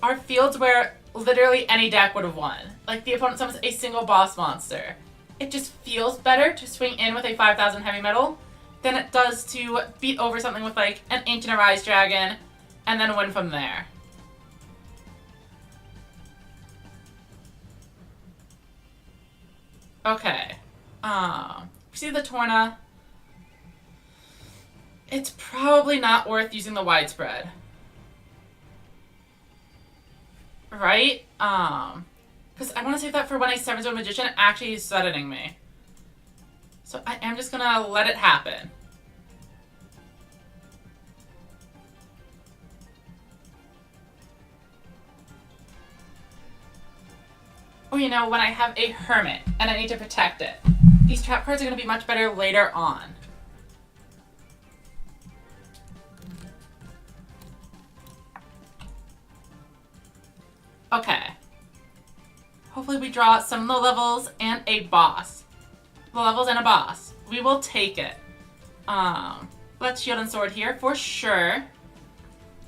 are fields where literally any deck would have won. Like, the opponent summons a single boss monster. It just feels better to swing in with a 5,000 heavy metal than it does to beat over something with, like, an Ancient Arise Dragon and then win from there. Okay. We see the Torna. It's probably not worth using the widespread. Right? Because I want to save that for when a 7-zone Magician actually is threatening me. So I am just gonna let it happen. Or, you know, when I have a Hermit and I need to protect it. These trap cards are gonna be much better later on. Okay. Hopefully we draw some low levels and a boss. Low levels and a boss. We will take it. Let's Shield and Sword here for sure.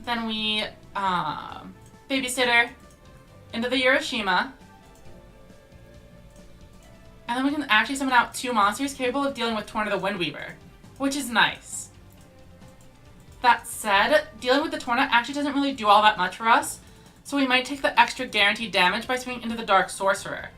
Then we Babysitter into the Hiroshima. And then we can actually summon out 2 monsters capable of dealing with Torna the Windweaver, which is nice. That said, dealing with the Torna actually doesn't really do all that much for us, so we might take the extra guaranteed damage by swinging into the Dark Sorcerer.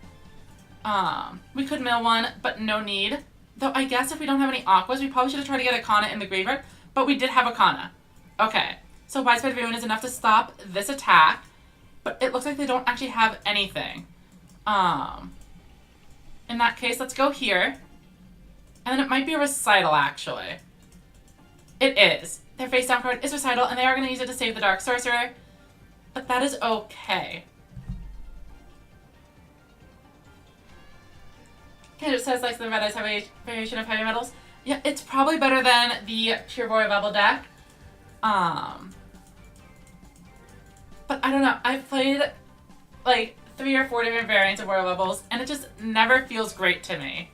We could mill one, but no need. Though I guess if we don't have any Aquas, we probably should have tried to get a Kana in the graveyard, but we did have a Kana. Okay, so Widespread Ruin is enough to stop this attack, but it looks like they don't actually have anything. In that case, let's go here. And then it might be a Recital, actually. It is. Their face down card is Recital, and they are going to use it to save the Dark Sorcerer. But that is okay. Okay, it says, like, the red eyes have a variation of heavy metals. Yeah, it's probably better than the pure Royal Bubble deck. But I don't know. I've played, like, 3 or 4 different variants of Royal Bubbles, and it just never feels great to me.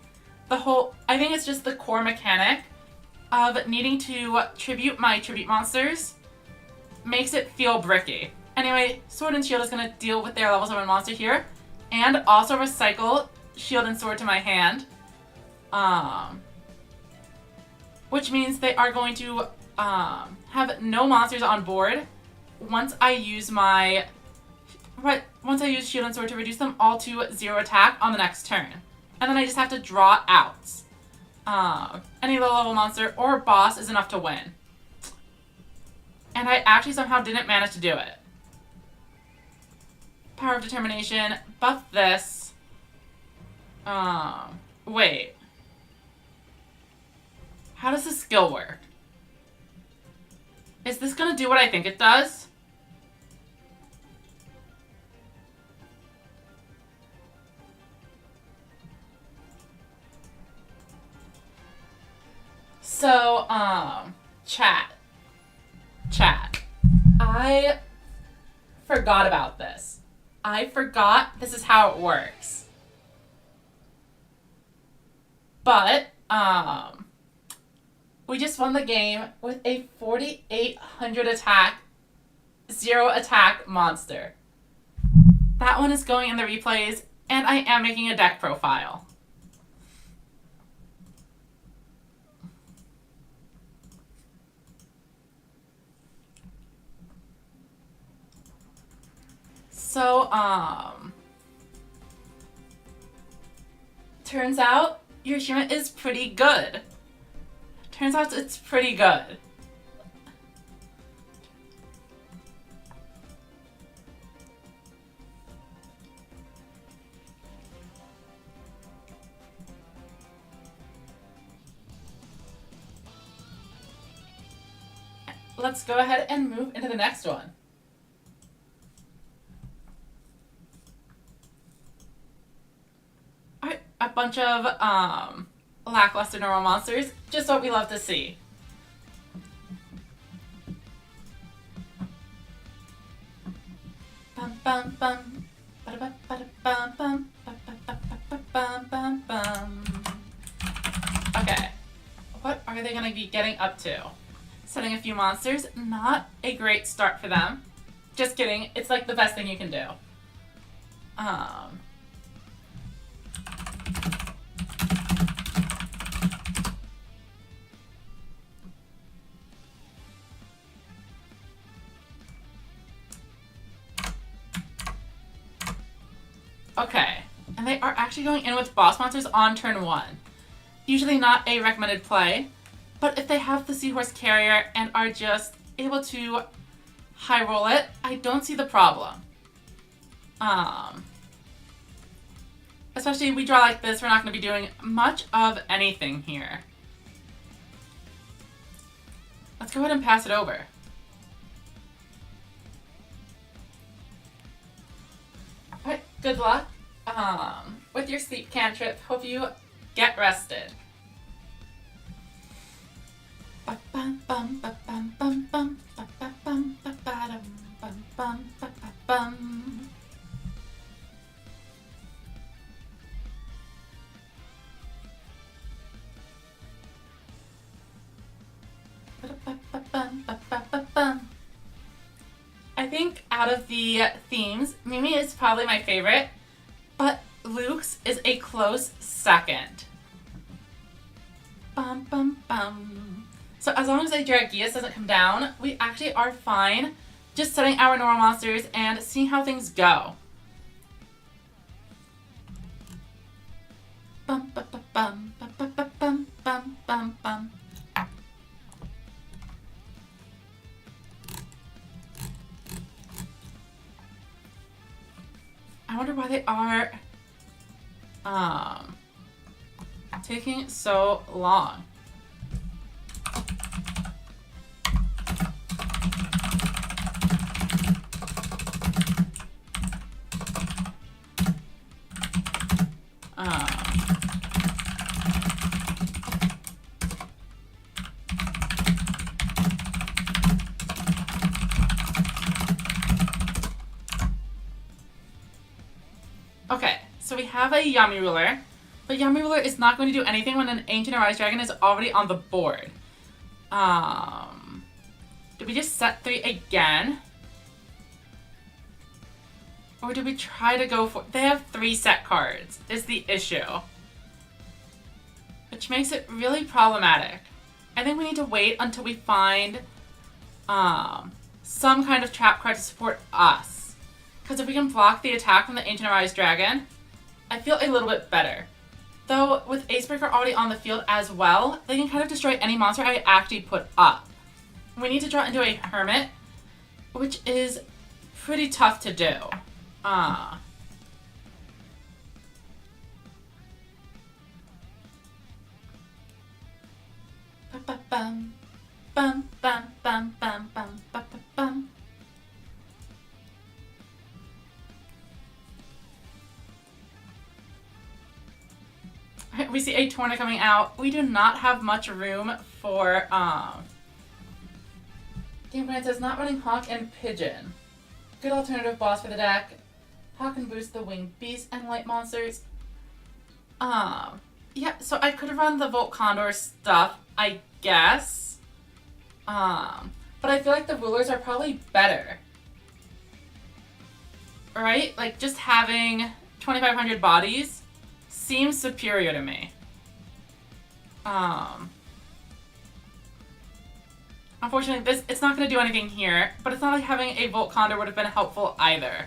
I think it's just the core mechanic of needing to tribute my tribute monsters makes it feel bricky. Anyway, Sword and Shield is going to deal with their level 7 monster here, and also recycle Shield and Sword to my hand. Which means they are going to have no monsters on board once I use my Right, once I use Shield and Sword to reduce them all to 0 attack on the next turn. And then I just have to draw out. Any low level monster or boss is enough to win. And I actually somehow didn't manage to do it. Power of Determination, buff this. Wait. How does this skill work? Is this gonna do what I think it does? So, chat. I forgot about this. I forgot this is how it works. But, we just won the game with a 4,800 attack, 0 attack monster. That one is going in the replays, and I am making a deck profile. So, turns out Hiroshima is pretty good. Turns out it's pretty good. Let's go ahead and move into the next one. Alright, a bunch of lackluster normal monsters, just what we love to see. Bum bum bum. Ba-da-ba, ba-da-bum, bum. Ba-ba-ba-ba-bum, bum, bum. Okay. What are they gonna be getting up to? Setting a few monsters, not a great start for them. Just kidding, it's like the best thing you can do. Okay, and they are actually going in with boss monsters on turn 1. Usually not a recommended play, but if they have the Seahorse Carrier and are just able to high roll it, I don't see the problem. Especially if we draw like this, we're not going to be doing much of anything here. Let's go ahead and pass it over. Alright, good luck with your sleep cantrip. Hope you get rested. I think out of the themes, Mimi is probably my favorite, but Luke's is a close second. Bum bum bum. So as long as the Dragius doesn't come down, we actually are fine just setting our normal monsters and seeing how things go. Bum bum bum bum bum bum bum bum bum bum. I wonder why they are taking so long. Okay, so we have a Yami Ruler, but Yami Ruler is not going to do anything when an Ancient Arise Dragon is already on the board. Did we just set 3 again? Or did we try to go for... They have 3 set cards, is the issue. Which makes it really problematic. I think we need to wait until we find some kind of trap card to support us. Because if we can block the attack from the Ancient Arise Dragon, I feel a little bit better. Though, with Acebreaker already on the field as well, they can kind of destroy any monster I actually put up. We need to draw into a Hermit, which is pretty tough to do. Bum, bum, bum, bum, bum, bum, bum, bum. We see a Torna coming out. We do not have much room for, Game Plan says not running Hawk and Pigeon. Good alternative boss for the deck. Hawk can boost the winged beast and light monsters. Yeah, so I could have run the Volt Condor stuff, I guess. But I feel like the rulers are probably better. Right? Like, just having 2,500 bodies seems superior to me. Unfortunately, it's not going to do anything here, but it's not like having a Volt Condor would have been helpful either.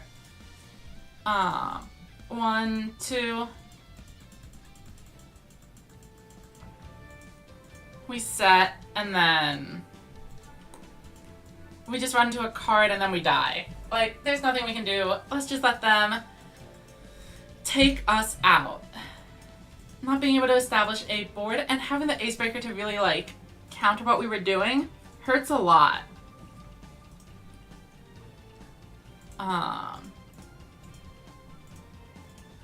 1, 2. We set, and then we just run into a card and then we die. Like, there's nothing we can do. Let's just let them take us out. Not being able to establish a board and having the Acebreaker to really, like, counter what we were doing hurts a lot. I'm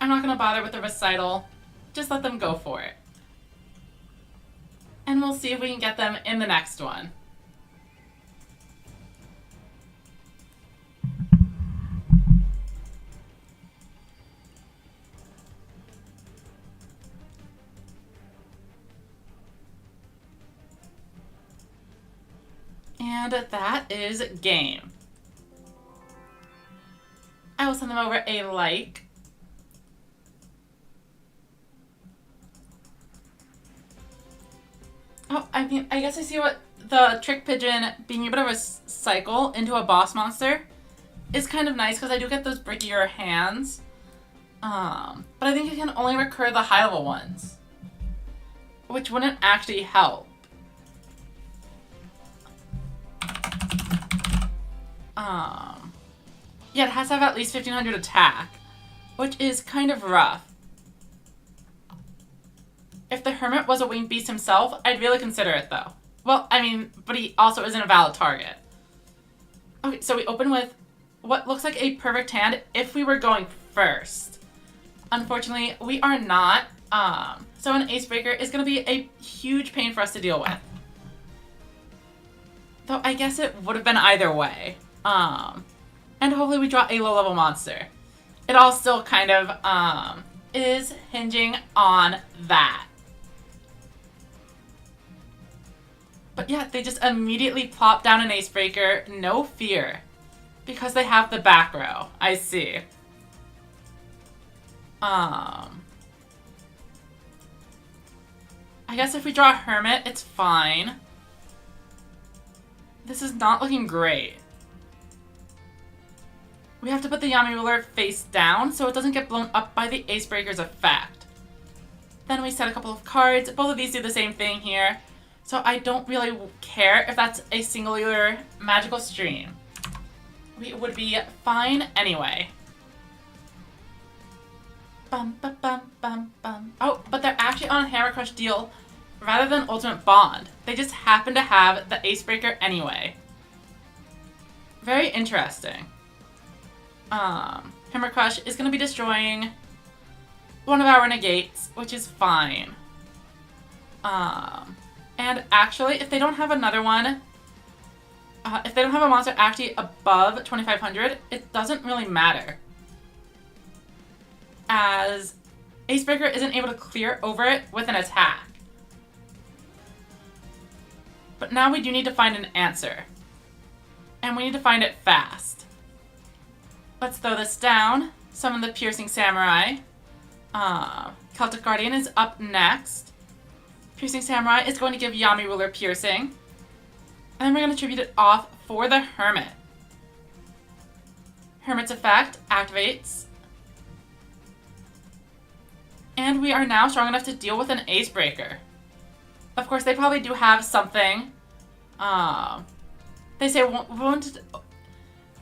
not going to bother with the recital. Just let them go for it. And we'll see if we can get them in the next one. And that is game. I will send them over a like. Oh, I mean, I guess I see what the Trick Pigeon being able to recycle into a boss monster is kind of nice because I do get those brickier hands. But I think it can only recur the high level ones, which wouldn't actually help. Yeah, it has to have at least 1,500 attack, which is kind of rough. If the Hermit was a winged beast himself, I'd really consider it though. Well, I mean, but he also isn't a valid target. Okay, so we open with what looks like a perfect hand if we were going first. Unfortunately, we are not. So an Acebreaker is going to be a huge pain for us to deal with. Though I guess it would have been either way. And hopefully we draw a low-level monster. It all still kind of is hinging on that. But yeah, they just immediately plop down an Acebreaker, no fear. Because they have the back row. I see. I guess if we draw a Hermit, it's fine. This is not looking great. We have to put the Yami Ruler face down so it doesn't get blown up by the Acebreaker's effect. Then we set a couple of cards. Both of these do the same thing here. So I don't really care if that's a singular magical stream. We would be fine anyway. Bum, bum, bum, bum, bum. Oh, but they're actually on a Hammer Crush deal rather than Ultimate Bond. They just happen to have the Acebreaker anyway. Very interesting. Hammer Crush is going to be destroying one of our negates, which is fine. And actually, if they don't have another one, if they don't have a monster actually above 2,500, it doesn't really matter. As Acebreaker isn't able to clear over it with an attack. But now we do need to find an answer. And we need to find it fast. Let's throw this down. Summon the Piercing Samurai. Celtic Guardian is up next. Piercing Samurai is going to give Yami Ruler Piercing. And then we're going to tribute it off for the Hermit. Hermit's effect activates. And we are now strong enough to deal with an Ace Breaker. Of course, they probably do have something. They say, won't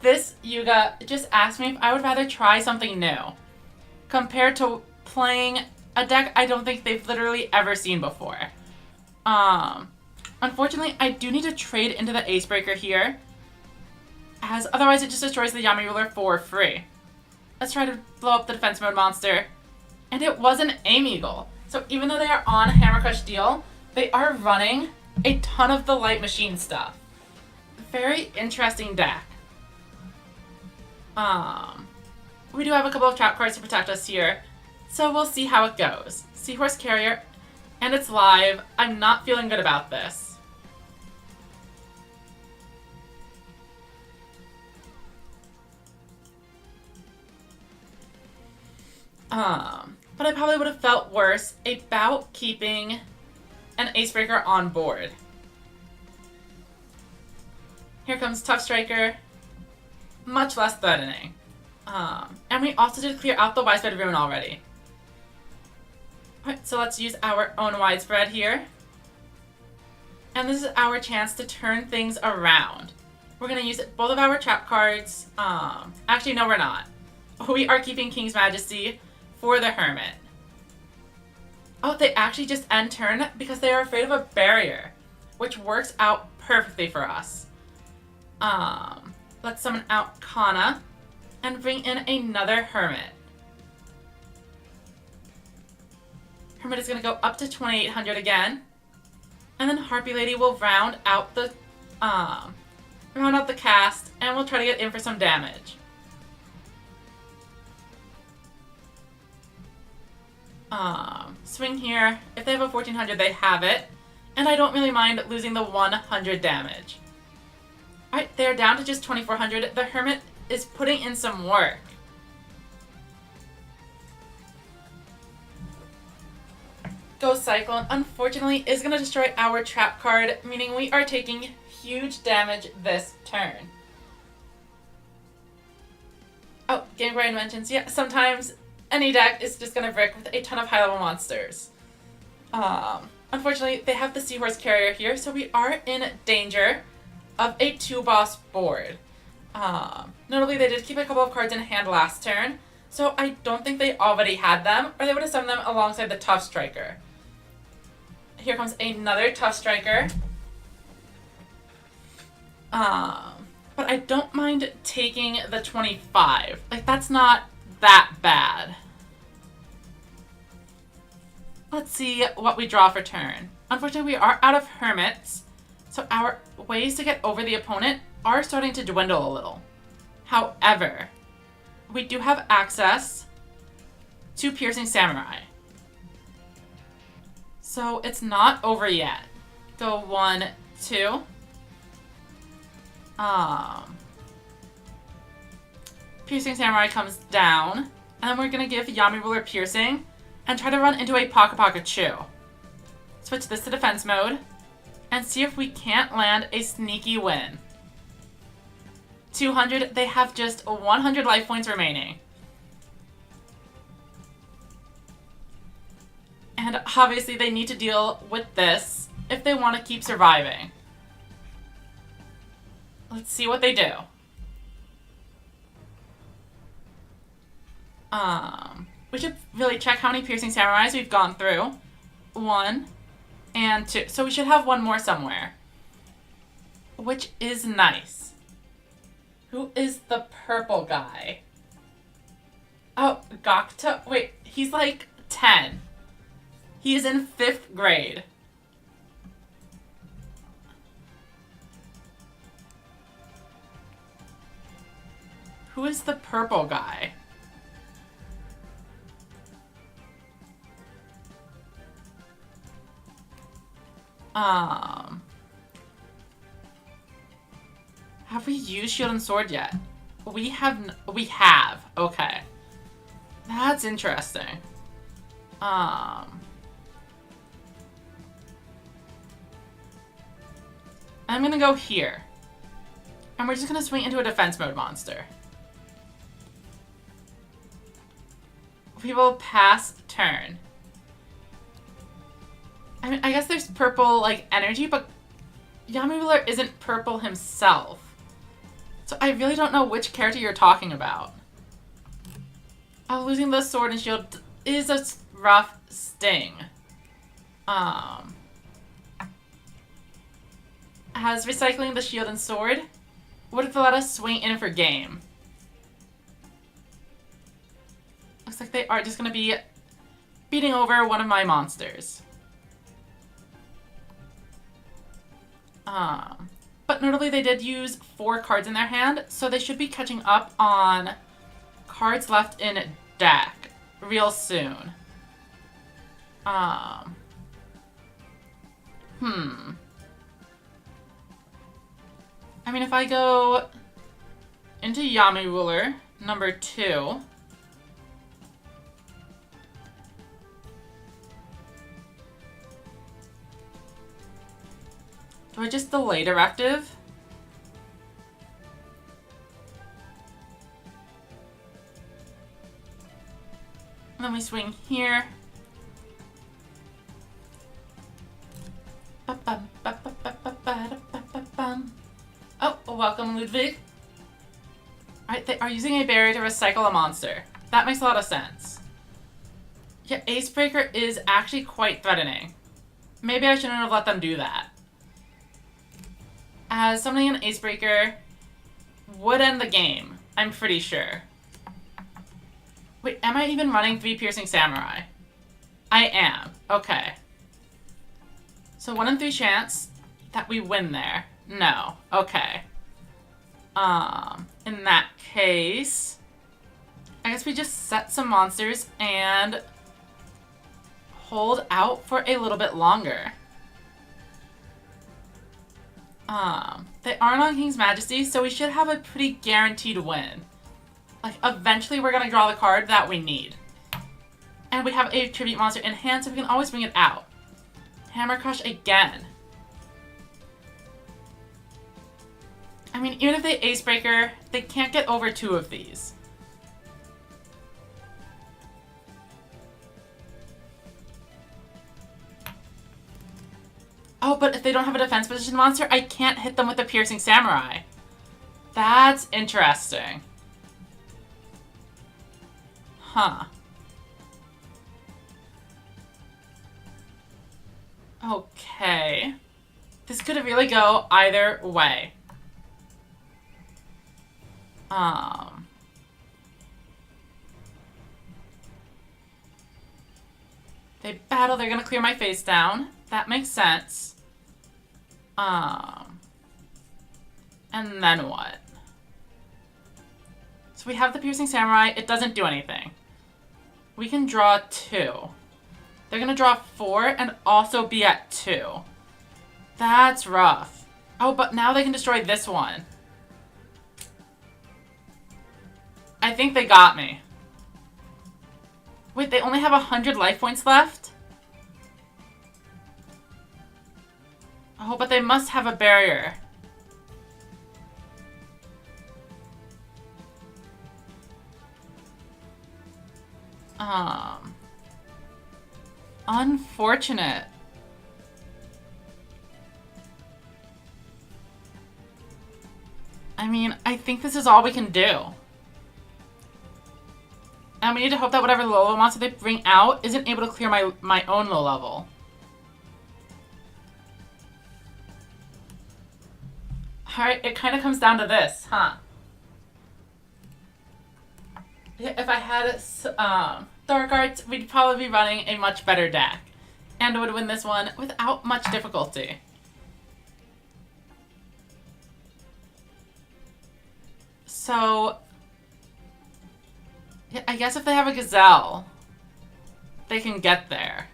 this Yuga just asked me if I would rather try something new compared to playing a deck I don't think they've literally ever seen before. Unfortunately, I do need to trade into the Ace Breaker here, as otherwise it just destroys the Yami Ruler for free. Let's try to blow up the defense mode monster. And it was an Aim Eagle. So even though they are on Hammer Crush Deal, they are running a ton of the Light Machine stuff. Very interesting deck. We do have a couple of trap cards to protect us here, so we'll see how it goes. Seahorse Carrier, and it's live. I'm not feeling good about this. But I probably would have felt worse about keeping an Ace Breaker on board. Here comes Tough Striker. Much less threatening. And we also did clear out the Widespread Ruin already. Alright, so let's use our own Widespread here. And this is our chance to turn things around. We're going to use both of our trap cards. Actually, no, we're not. We are keeping King's Majesty for the Hermit. Oh, they actually just end turn because they are afraid of a barrier, which works out perfectly for us. Let's summon out Kana and bring in another Hermit. Hermit is going to go up to 2800 again. And then Harpy Lady will round out the cast, and we'll try to get in for some damage. Swing here. If they have a 1400, they have it. And I don't really mind losing the 100 damage. Alright, they're down to just 2400. The Hermit is putting in some work. Ghost Cyclone, unfortunately, is going to destroy our trap card, meaning we are taking huge damage this turn. Oh, Game Grind mentions, yeah, sometimes any deck is just going to brick with a ton of high-level monsters. Unfortunately, they have the Seahorse Carrier here, so we are in danger of a 2-boss board. Notably, they did keep a couple of cards in hand last turn, so I don't think they already had them, or they would have summoned them alongside the Tough Striker. Here comes another Tough Striker. But I don't mind taking the 25. Like, that's not that bad. Let's see what we draw for turn. Unfortunately, we are out of Hermits, so our ways to get over the opponent are starting to dwindle a little. However, we do have access to Piercing Samurai. So it's not over yet. Go 1, 2. Piercing Samurai comes down, and then we're gonna give Yami Ruler Piercing and try to run into a Paka Paka Chew. Switch this to defense mode and see if we can't land a sneaky win. 200, they have just 100 life points remaining. And obviously they need to deal with this if they want to keep surviving. Let's see what they do. We should really check how many Piercing Samurais we've gone through. 1 and 2. So we should have one more somewhere, which is nice. Who is the purple guy? Oh, Gokta. Wait, he's like 10. He is in 5th grade. Who is the purple guy? Have we used Shield and Sword yet? We have. Okay. That's interesting. I'm gonna go here. And we're just gonna swing into a defense mode monster. We will pass turn. I mean, I guess there's purple, like, energy, but Yami isn't purple himself. So I really don't know which character you're talking about. Oh, losing the sword and shield is a rough sting. Has recycling the shield and sword would have let us swing in for game. Looks like they are just going to be beating over one of my monsters. But notably they did use 4 cards in their hand, so they should be catching up on cards left in deck real soon. I mean, if I go into Yami Ruler, number 2. Do I just delay directive? And then we swing here. Oh, welcome, Ludwig. Alright, they are using a barrier to recycle a monster. That makes a lot of sense. Yeah, Acebreaker is actually quite threatening. Maybe I shouldn't have let them do that. As summoning an Acebreaker would end the game, I'm pretty sure. Wait, am I even running 3 Piercing Samurai? I am. Okay. So 1 in 3 chance that we win there. No. Okay. In that case, I guess we just set some monsters and hold out for a little bit longer. They aren't on King's Majesty, so we should have a pretty guaranteed win. Like, eventually we're gonna draw the card that we need. And we have a tribute monster in hand, so we can always bring it out. Hammer Crush again. I mean, even if they Acebreaker, they can't get over 2 of these. Oh, but if they don't have a defense position monster, I can't hit them with the Piercing Samurai. That's interesting. Huh. Okay. This could really go either way. They battle, they're gonna clear my face down. That makes sense. And then what? So we have the Piercing Samurai. It doesn't do anything. We can draw 2. They're gonna draw 4 and also be at 2. That's rough. Oh, but now they can destroy this one. I think they got me. Wait, they only have 100 life points left? Oh, but they must have a barrier. Unfortunate. I mean, I think this is all we can do. And we need to hope that whatever low level monster they bring out isn't able to clear my own low level. Alright, it kind of comes down to this, huh? If I had Dark Arts, we'd probably be running a much better deck. And would win this one without much difficulty. So, yeah, I guess if they have a Gazelle, they can get there.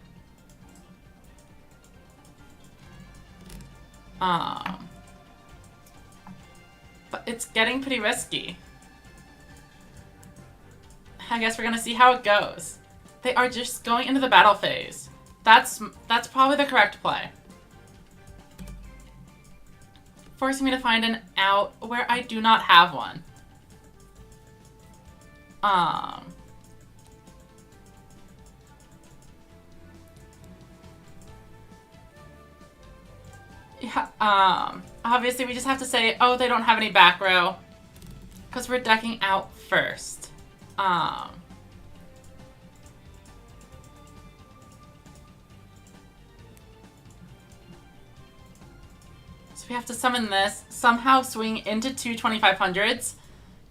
But it's getting pretty risky. I guess we're gonna see how it goes. They are just going into the battle phase. That's probably the correct play. Forcing me to find an out where I do not have one. Obviously we just have to say, oh, they don't have any back row, because we're decking out first. So we have to summon this, somehow swing into two 2500s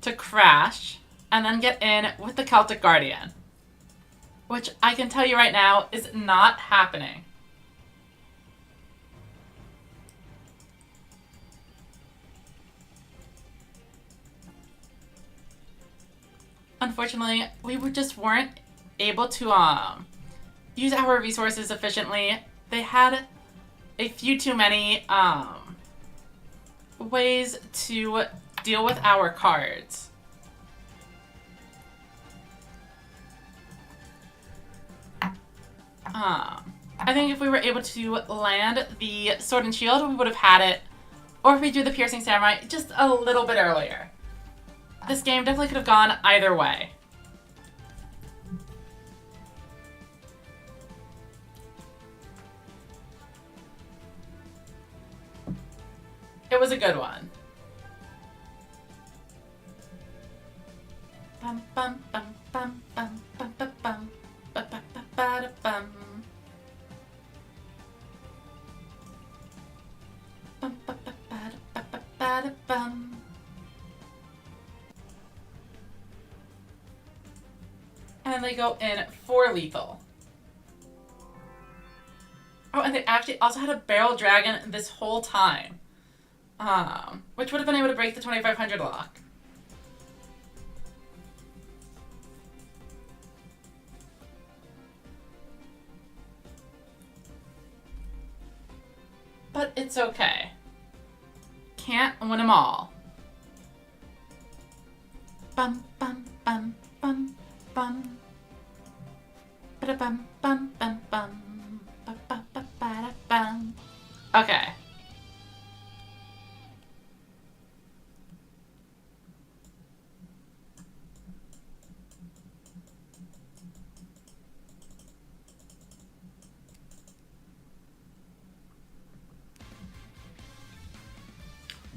to crash, and then get in with the Celtic Guardian. Which I can tell you right now is not happening. Unfortunately, we just weren't able to use our resources efficiently. They had a few too many ways to deal with our cards. I think if we were able to land the Sword and Shield, we would have had it. Or if we do the Piercing Samurai just a little bit earlier. This game definitely could have gone either way. It was a good one. Bum bum bum bum bum bum bum bum ba ba ba ba da bum. Bum ba ba ba da ba ba ba da bum. And then they go in for lethal. Oh, and they actually also had a barrel dragon this whole time. Which would have been able to break the 2500 lock. But it's okay. Can't win them all. Bum bum bum bum bum. Ba bum bum bum bum. Ba ba ba ba bum. Okay.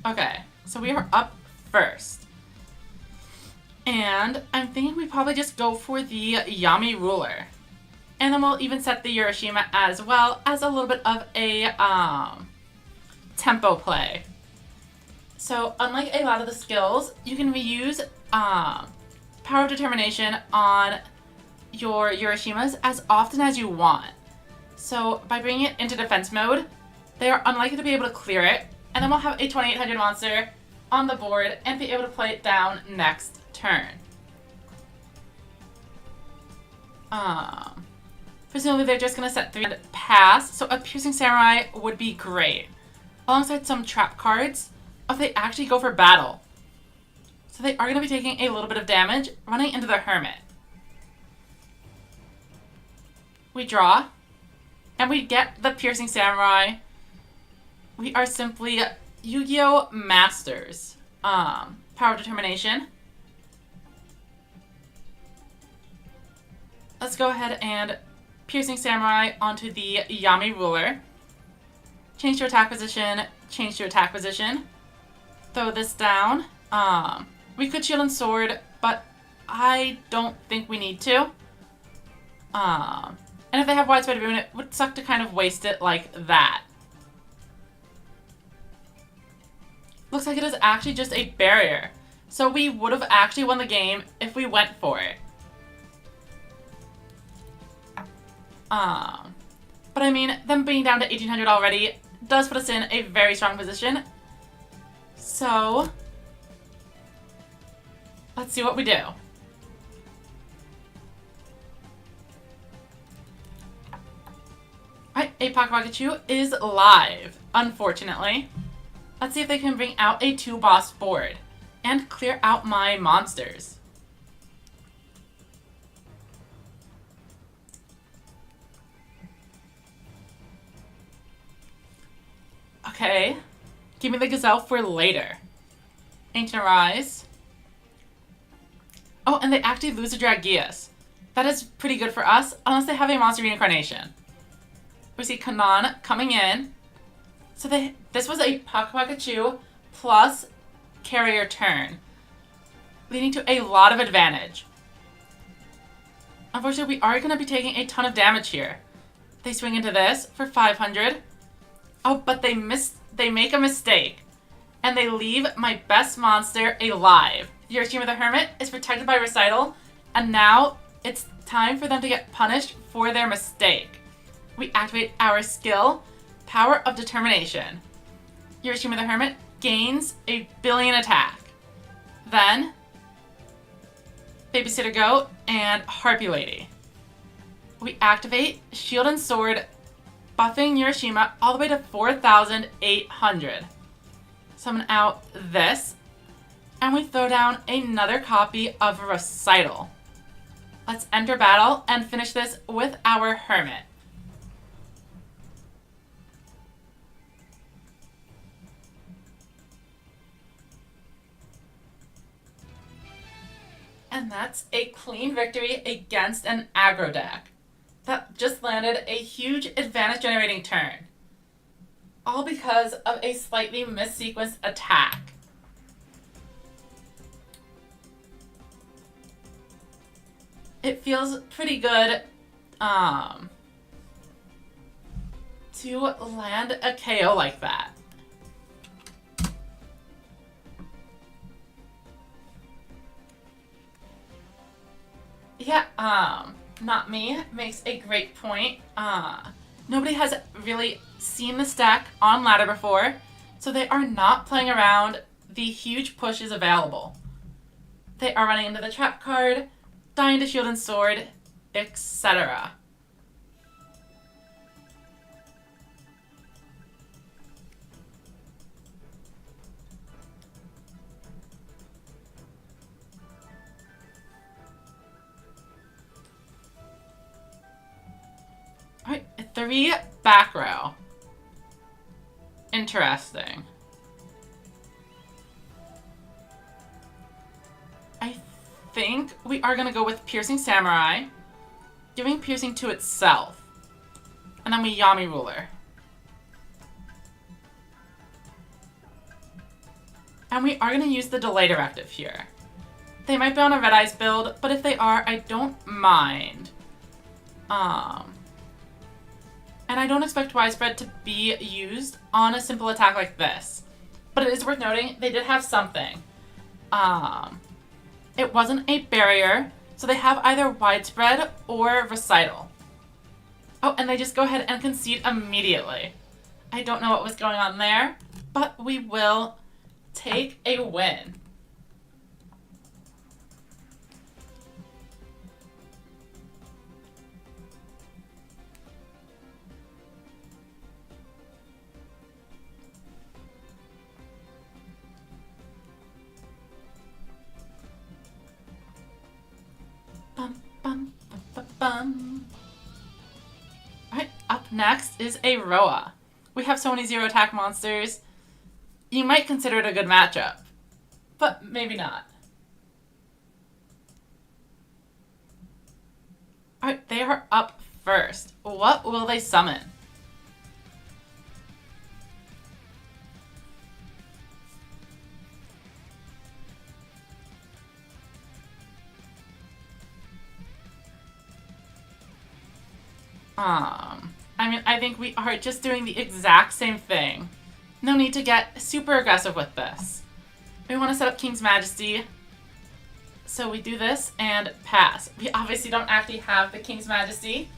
Okay, so we are up first. And I'm thinking we probably just go for the Yami Ruler. And then we'll even set the Urashima as well as a little bit of a tempo play. So unlike a lot of the skills, you can reuse Power of Determination on your Urashimas as often as you want. So by bringing it into defense mode, they are unlikely to be able to clear it. And then we'll have a 2800 monster on the board and be able to play it down next turn. Presumably they're just going to set 3 and pass, so a Piercing Samurai would be great. Alongside some trap cards, if they actually go for battle. So they are going to be taking a little bit of damage, running into the Hermit. We draw, and we get the Piercing Samurai. We are simply Yu-Gi-Oh! Masters. Power of Determination. Let's go ahead and Piercing Samurai onto the Yami Ruler. Change to attack position, change to attack position. Throw this down. We could Shield and Sword, but I don't think we need to. And if they have Widespread Boon, it would suck to kind of waste it like that. Looks like it is actually just a barrier. So we would have actually won the game if we went for it. But I mean, them being down to 1800 already does put us in a very strong position. So let's see what we do. Alright, a Pocket Pikachu is live, unfortunately. Let's see if they can bring out a 2-boss board and clear out my monsters. Okay, give me the Gazelle for later. Ancient Arise. Oh, and they actually lose a Dragias. That is pretty good for us, unless they have a Monster Reincarnation. We see Kanan coming in. So this was a Pikachu plus carrier turn, leading to a lot of advantage. Unfortunately, we are going to be taking a ton of damage here. They swing into this for 500. Oh, but they make a mistake. And they leave my best monster alive. Hiroshima the Hermit is protected by Recital, and now it's time for them to get punished for their mistake. We activate our skill, Power of Determination. Hiroshima the Hermit gains a billion attack. Then, Babysitter Goat and Harpy Lady. We activate Shield and Sword, buffing Hiroshima all the way to 4,800. Summon out this, and we throw down another copy of Recital. Let's enter battle and finish this with our Hermit. And that's a clean victory against an aggro deck that just landed a huge advantage generating turn. All because of a slightly missequenced attack. It feels pretty good to land a KO like that. Yeah, Not Me makes a great point. Nobody has really seen this deck on ladder before, so they are not playing around the huge pushes available. They are running into the trap card, dying to Shield and Sword, etc. Alright, 3 back row. Interesting. I think we are going to go with Piercing Samurai, giving Piercing to itself, and then we Yami Ruler. And we are going to use the Delay Directive here. They might be on a Red Eyes build, but if they are, I don't mind. And I don't expect Widespread to be used on a simple attack like this. But it is worth noting, they did have something. It wasn't a barrier, so they have either Widespread or Recital. Oh, and they just go ahead and concede immediately. I don't know what was going on there, but we will take a win. Alright, up next is a Roa. We have so many zero attack monsters. You might consider it a good matchup, but maybe not. Alright, they are up first. What will they summon? I think we are just doing the exact same thing. No need to get super aggressive with this. We want to set up King's Majesty. So we do this and pass. We obviously don't actually have the King's Majesty,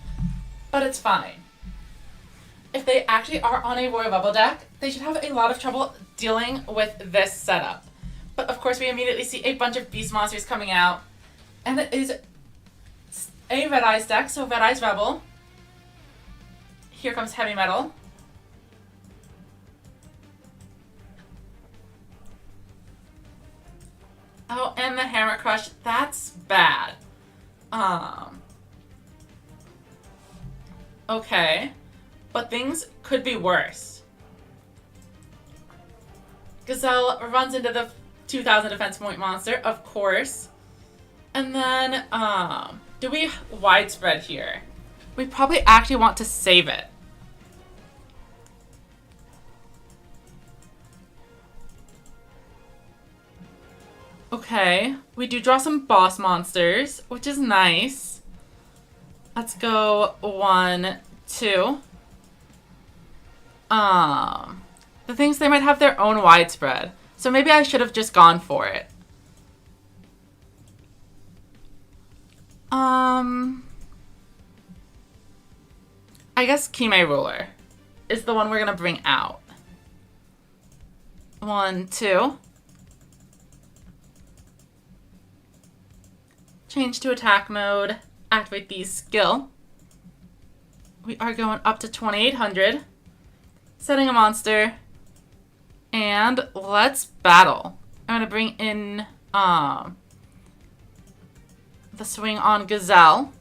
but it's fine. If they actually are on a Royal Bubble deck, they should have a lot of trouble dealing with this setup. But of course we immediately see a bunch of Beast Monsters coming out. And it is a Red Eyes deck, so Red Eyes Rebel. Here comes Heavy Metal. Oh, and the Hammer Crush. That's bad. Okay. But things could be worse. Gazelle runs into the 2,000 defense point monster, of course. And then, do we Widespread here? We probably actually want to save it. Okay, we do draw some boss monsters, which is nice. Let's go 1, 2. The things, they might have their own widespread. So maybe I should have just gone for it. I guess Kime Ruler is the one we're gonna bring out. 1, 2. Change to attack mode. Activate the skill. We are going up to 2800. Setting a monster. And let's battle. I'm gonna bring in the swing on Gazelle.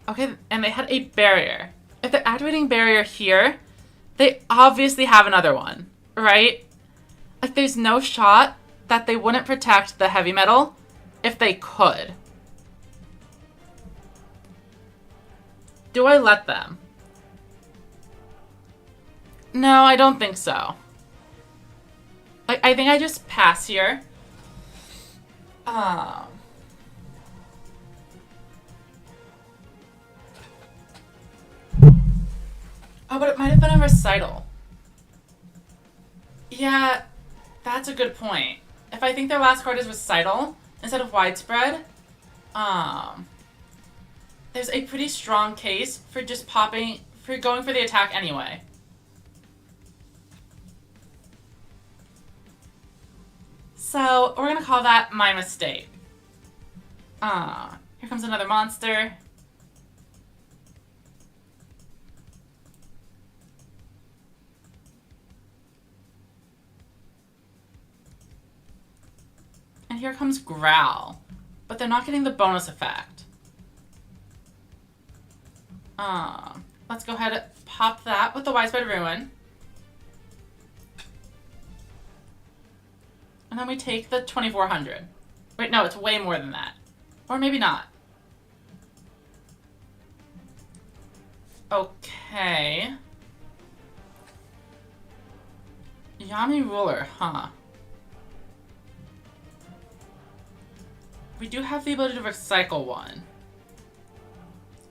Okay, and they had a barrier. If they're activating barrier here, they obviously have another one, right? Like, there's no shot that they wouldn't protect the heavy metal if they could. Do I let them? No, I don't think so. Like, I think I just pass here. Oh, but it might have been a recital. Yeah, that's a good point. If I think their last card is recital instead of widespread, there's a pretty strong case for just going for the attack anyway. So we're gonna call that my mistake. Here comes another monster. And here comes Growl, but they're not getting the bonus effect. Let's go ahead and pop that with the Widespread Ruin. And then we take the 2400. Wait, no, it's way more than that. Or maybe not. Okay. Yami Ruler, huh? We do have the ability to recycle one.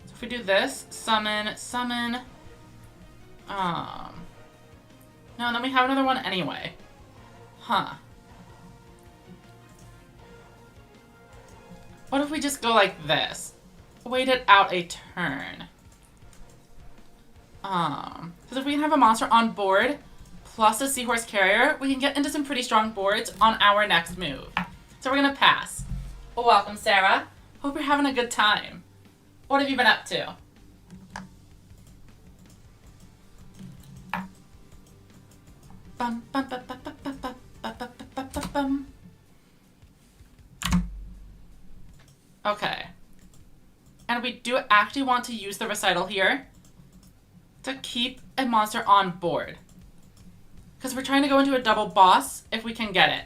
So if we do this, summon. No, and then we have another one anyway. Huh. What if we just go like this? Wait it out a turn. Because if we can have a monster on board, plus a Seahorse Carrier, we can get into some pretty strong boards on our next move. So we're gonna pass. Well, welcome, Sarah. Hope you're having a good time. What have you been up to? Bum, bum, bum, bum, bum, bum, bum, bum, bum, bum, bum, bum. Okay. And we do actually want to use the recital here to keep a monster on board. Because we're trying to go into a double boss if we can get it.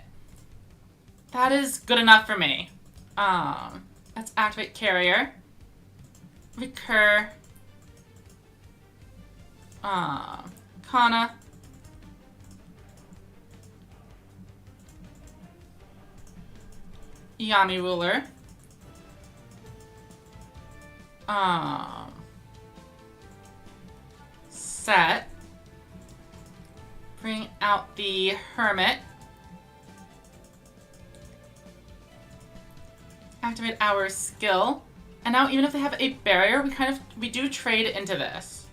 That is good enough for me. Let's activate Carrier. Recur. Kana. Yami Ruler. Set. Bring out the Hermit. Activate our skill. And now even if they have a barrier, we do trade into this.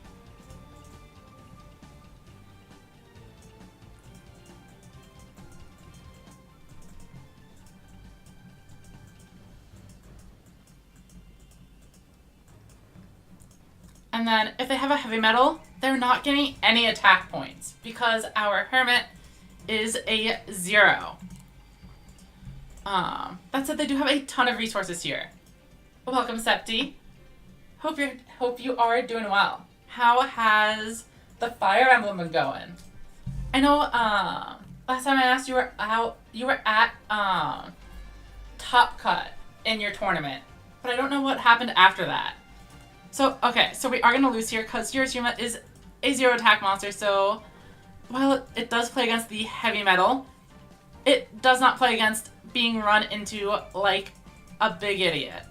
And then if they have a heavy metal, they're not getting any attack points because our Hermit is a 0. That said, they do have a ton of resources here. Welcome, Septi. Hope you are doing well. How has the Fire Emblem been going? I know last time I asked you were at Top Cut in your tournament, but I don't know what happened after that. So, okay, so we are going to lose here because Urashima is a 0 attack monster, so while it does play against the heavy metal, it does not play against being run into like a big idiot.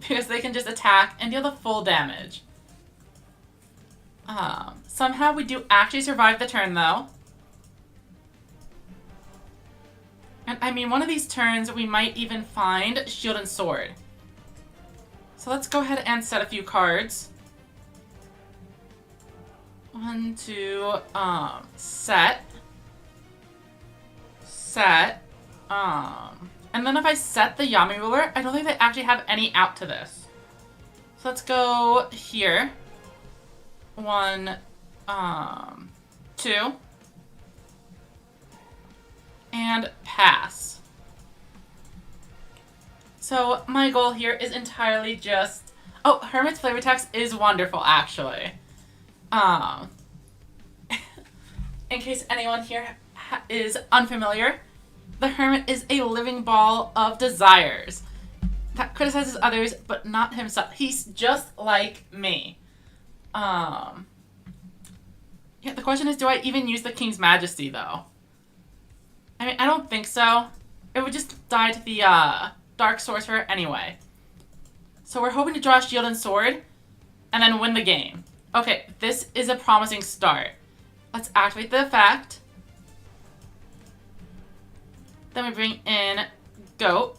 Because they can just attack and deal the full damage. Somehow we do actually survive the turn though. And I mean, one of these turns we might even find Shield and Sword. So let's go ahead and set a few cards. 1, 2, set. Set. And then if I set the Yami Ruler, I don't think they actually have any out to this. So let's go here. 1, 2. And pass. So my goal here is entirely just... Oh, Hermit's flavor text is wonderful, actually. In case anyone here is unfamiliar, the Hermit is a living ball of desires that criticizes others, but not himself. He's just like me. Yeah, the question is, do I even use the King's Majesty, though? I mean, I don't think so. It would just die to the Dark Sorcerer anyway. So we're hoping to draw Shield and Sword and then win the game. Okay, this is a promising start. Let's activate the effect. Then we bring in Goat.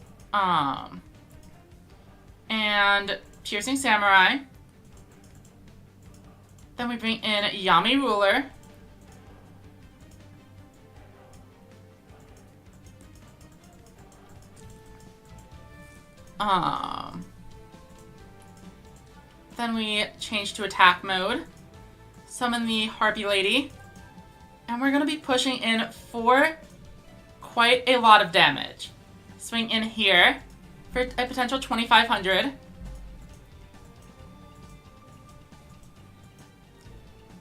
And Piercing Samurai. Then we bring in Yami Ruler. Then we change to attack mode. Summon the Harpy Lady. And we're going to be pushing in for quite a lot of damage. Swing in here for a potential 2,500.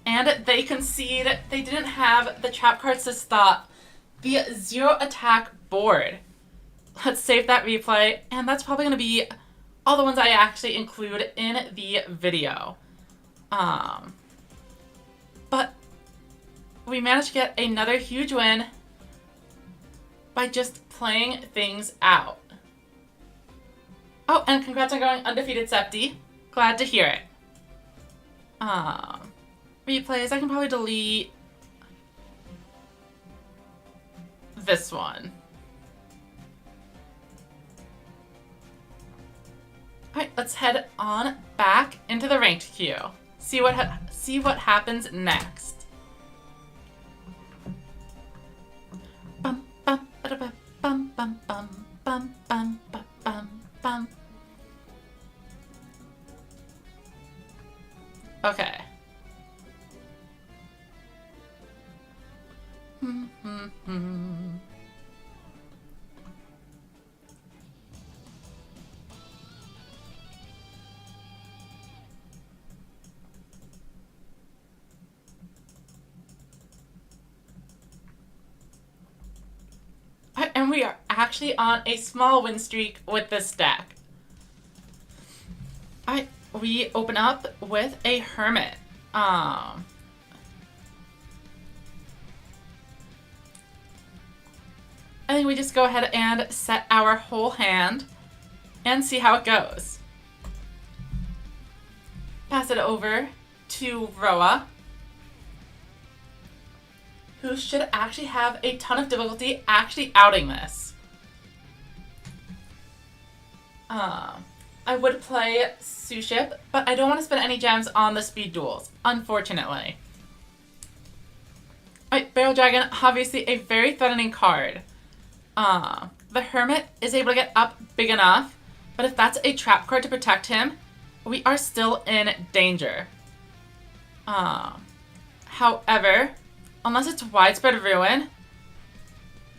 And they concede. They didn't have the trap cards to stop the 0 attack board. Let's save that replay, and that's probably going to be all the ones I actually include in the video. But we managed to get another huge win by just playing things out. Oh, and congrats on going undefeated, Septi. Glad to hear it. Replays, I can probably delete this one. Alright, let's head on back into the ranked queue. See what happens next. Bum bum ba bum bum bum bum bum bum bum. Okay. And we are actually on a small win streak with this deck. Alright, we open up with a Hermit. I think we just go ahead and set our whole hand and see how it goes. Pass it over to Roa, who should actually have a ton of difficulty actually outing this. I would play Suship, but I don't want to spend any gems on the speed duels, unfortunately. Alright, Barrel Dragon, obviously a very threatening card. The Hermit is able to get up big enough, but if that's a trap card to protect him, we are still in danger. However, unless it's Widespread Ruin,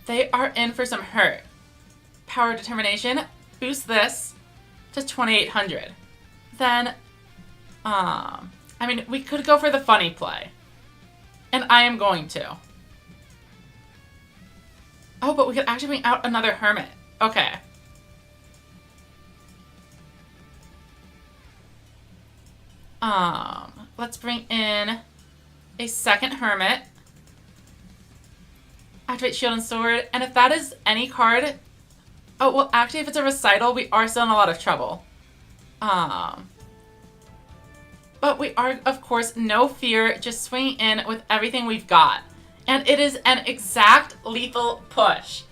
they are in for some hurt. Power Determination, boost this to 2,800. Then, I mean, we could go for the funny play. And I am going to. Oh, but we could actually bring out another Hermit. Okay. Let's bring in a second Hermit. Activate Shield and Sword. And if that is any card... Oh, well, actually, if it's a Recital, we are still in a lot of trouble. But we are, of course, no fear, just swinging in with everything we've got. And it is an exact lethal push.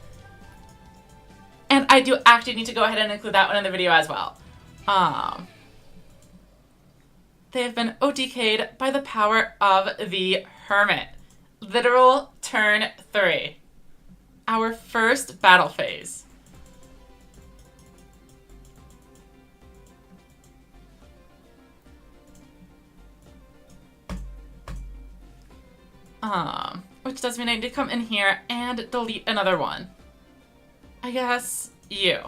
And I do actually need to go ahead and include that one in the video as well. They have been OTK'd by the power of the Hermit. Literal turn 3. Our first battle phase. Which does mean I need to come in here and delete another one. I guess you.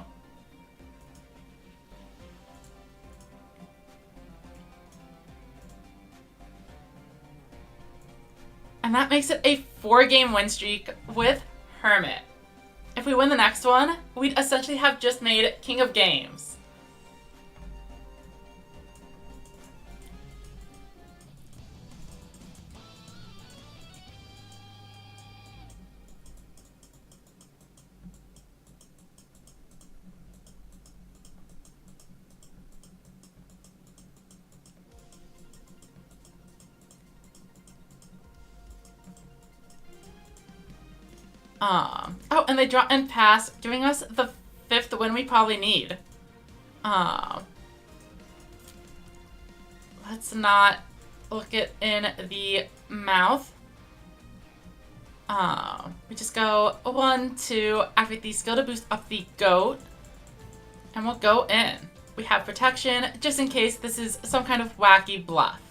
And that makes it a 4-game win streak with Hermit. If we win the next one, we'd essentially have just made King of Games. Oh, and they draw and pass, giving us the 5th win we probably need. Let's not look it in the mouth. We just go 1, 2, activate the skill to boost up the goat, and we'll go in. We have protection, just in case this is some kind of wacky bluff.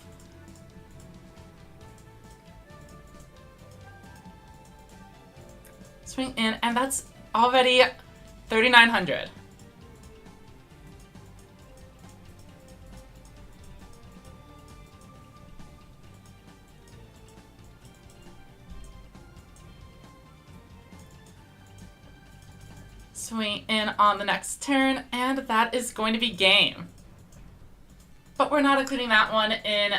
Swing in, and that's already 3,900. Swing in on the next turn, and that is going to be game. But we're not including that one in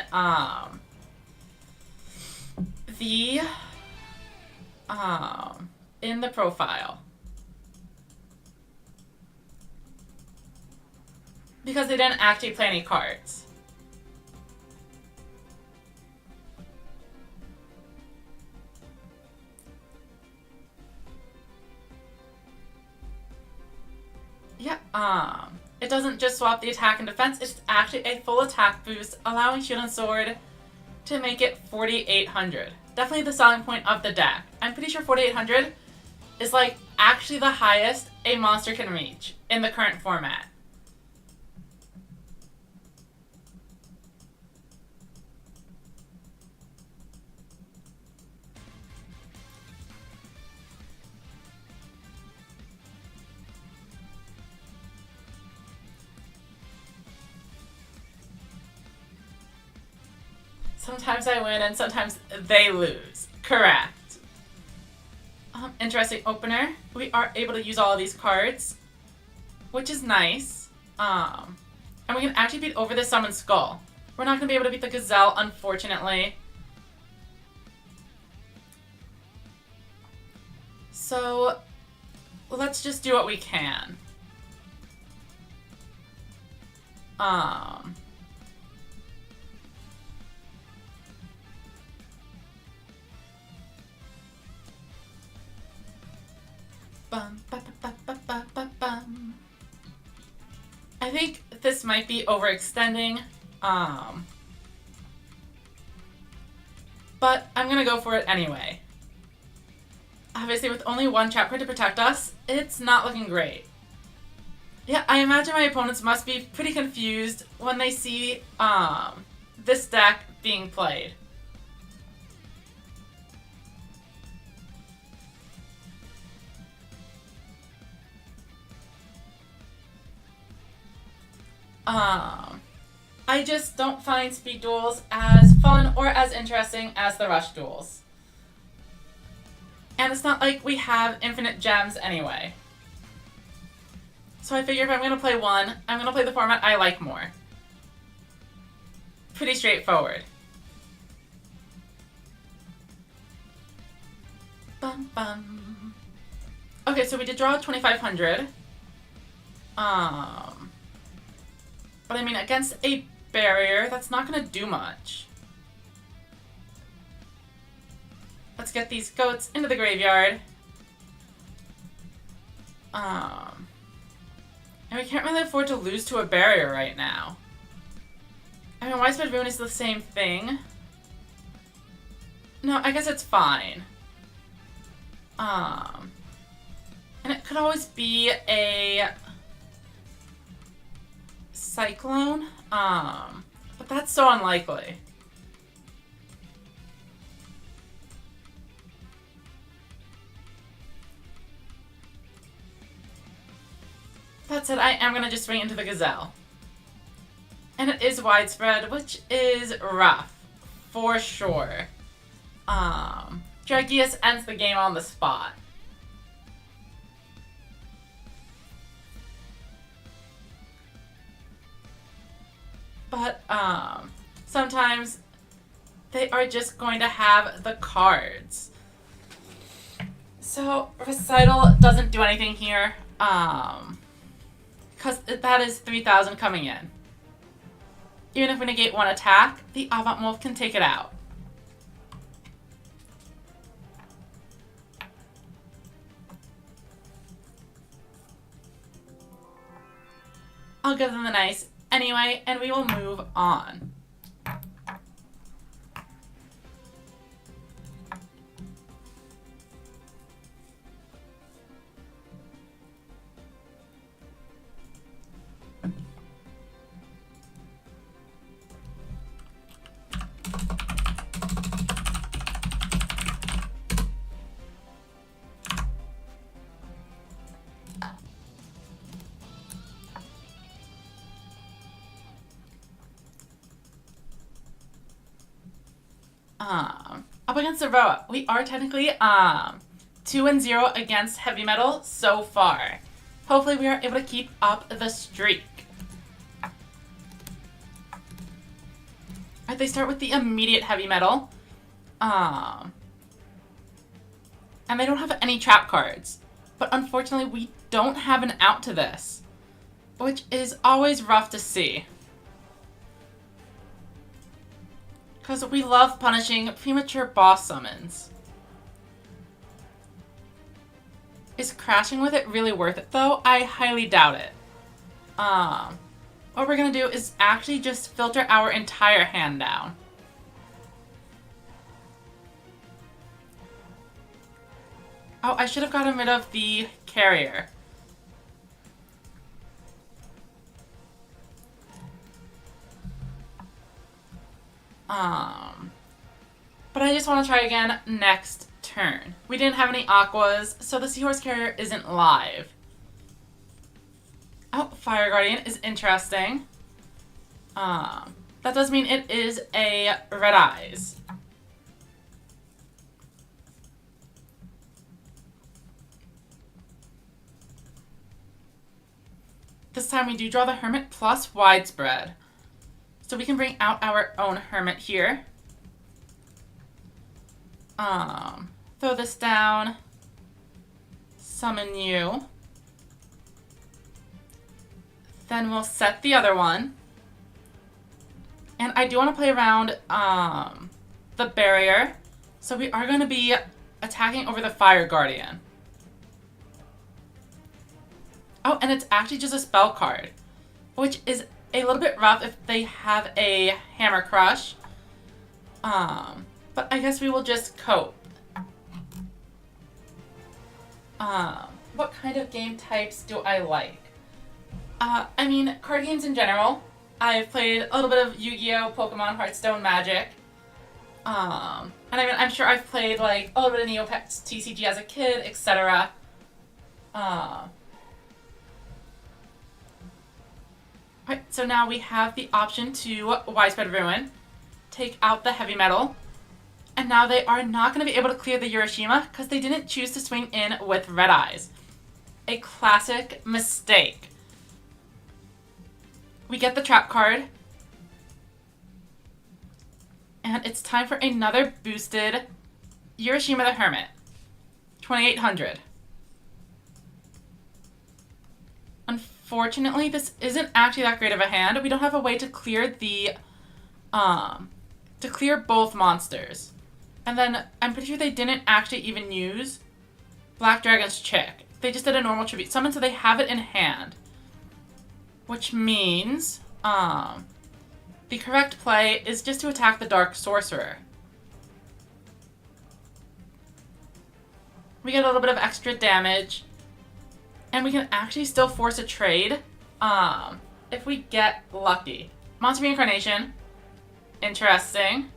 the profile. Because they didn't actually play any cards. Yeah, it doesn't just swap the attack and defense, it's actually a full attack boost, allowing Shield and Sword to make it 4,800. Definitely the selling point of the deck. I'm pretty sure 4,800 is like actually the highest a monster can reach in the current format. Sometimes I win and sometimes they lose. Correct. Interesting opener. We are able to use all of these cards, which is nice. And we can actually beat over the Summon Skull. We're not going to be able to beat the Gazelle, unfortunately. So let's just do what we can. Bum, ba, ba, ba, ba, ba, bum. I think this might be overextending, but I'm gonna go for it anyway. Obviously, with only one trap card to protect us, it's not looking great. Yeah, I imagine my opponents must be pretty confused when they see this deck being played. I just don't find speed duels as fun or as interesting as the rush duels. And it's not like we have infinite gems anyway. So I figure if I'm going to play one, I'm going to play the format I like more. pretty straightforward. Bum, bum. Okay, so we did draw 2,500. But I mean, against a barrier, that's not gonna do much. Let's get these goats into the graveyard. And we can't really afford to lose to a barrier right now. I mean, Widespread Ruin is the same thing. No, I guess it's fine. And it could always be a Cyclone. But that's so unlikely. That's it, I am gonna just swing into the Gazelle. And it is widespread, which is rough. For sure. Dragius ends the game on the spot. But, sometimes they are just going to have the cards. So, Recital doesn't do anything here, because that is 3,000 coming in. Even if we negate one attack, the Avant Wolf can take it out. I'll give them the nice anyway, and we will move on. Up against Aroa, we are technically 2-0 against Heavy Metal so far. Hopefully we are able to keep up the streak. Alright, they start with the immediate Heavy Metal. And they don't have any trap cards. But unfortunately we don't have an out to this, which is always rough to see. Because we love punishing premature boss summons. Is crashing with it really worth it though? I highly doubt it. What we're gonna do is actually just filter our entire hand down. Oh, I should have gotten rid of the carrier. But I just want to try again next turn. We didn't have any aquas, so the Seahorse Carrier isn't live. Oh, Fire Guardian is interesting. That does mean it is a Red Eyes. This time we do draw the Hermit plus Widespread. So we can bring out our own Hermit here. Throw this down. Summon you. Then we'll set the other one. And I do want to play around the barrier. So we are going to be attacking over the Fire Guardian. Oh, and it's actually just a spell card, which is a little bit rough if they have a Hammer Crush. But I guess we will just cope. What kind of game types do I like? I mean, card games in general. I've played a little bit of Yu-Gi-Oh!, Pokemon, Hearthstone, Magic. And I mean, I'm sure I've played like a little bit of Neopets TCG as a kid, etc. Right, so now we have the option to Widespread Ruin, take out the Heavy Metal, and now they are not going to be able to clear the Urashima because they didn't choose to swing in with Red Eyes. A classic mistake. We get the trap card. And it's time for another boosted Urashima the Hermit. 2800. Unfortunately, this isn't actually that great of a hand. We don't have a way to clear both monsters. And then I'm pretty sure they didn't actually even use Black Dragon's Chick. They just did a normal tribute summon, so they have it in hand. Which means the correct play is just to attack the Dark Sorcerer. We get a little bit of extra damage. And we can actually still force a trade if we get lucky. Monster Reincarnation. Interesting.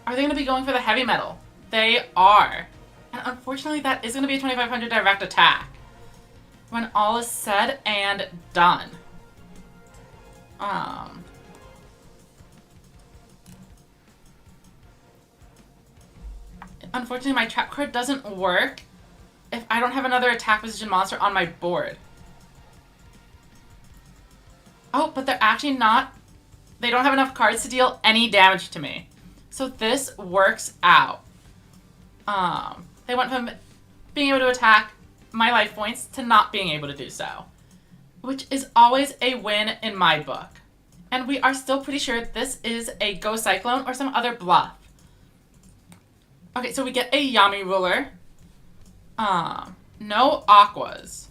Are they going to be going for the heavy metal? They are. And unfortunately, that is going to be a 2500 direct attack. When all is said and done. Unfortunately, my trap card doesn't work if I don't have another attack position monster on my board. Oh, but they're actually not... They don't have enough cards to deal any damage to me. So this works out. They went from being able to attack my life points to not being able to do so. Which is always a win in my book. And we are still pretty sure this is a Go Cyclone or some other bluff. Okay, so we get a Yami Ruler. No Aquas.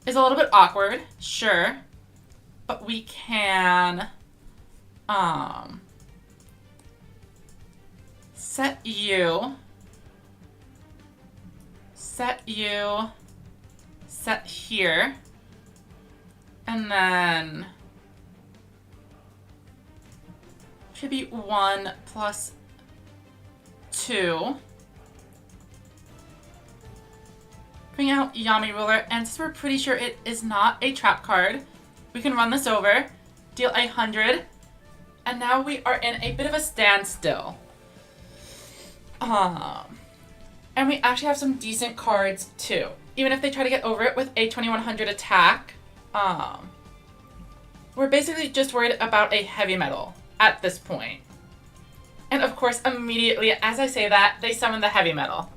Is a little bit awkward, sure. But we can, set you, set here, and then tribute 1 plus 2. Bring out Yami Ruler, and since we're pretty sure it is not a trap card, we can run this over, deal 100, and now we are in a bit of a standstill. And we actually have some decent cards too. Even if they try to get over it with a 2100 attack, we're basically just worried about a heavy metal at this point. And of course, immediately as I say that, they summon the heavy metal.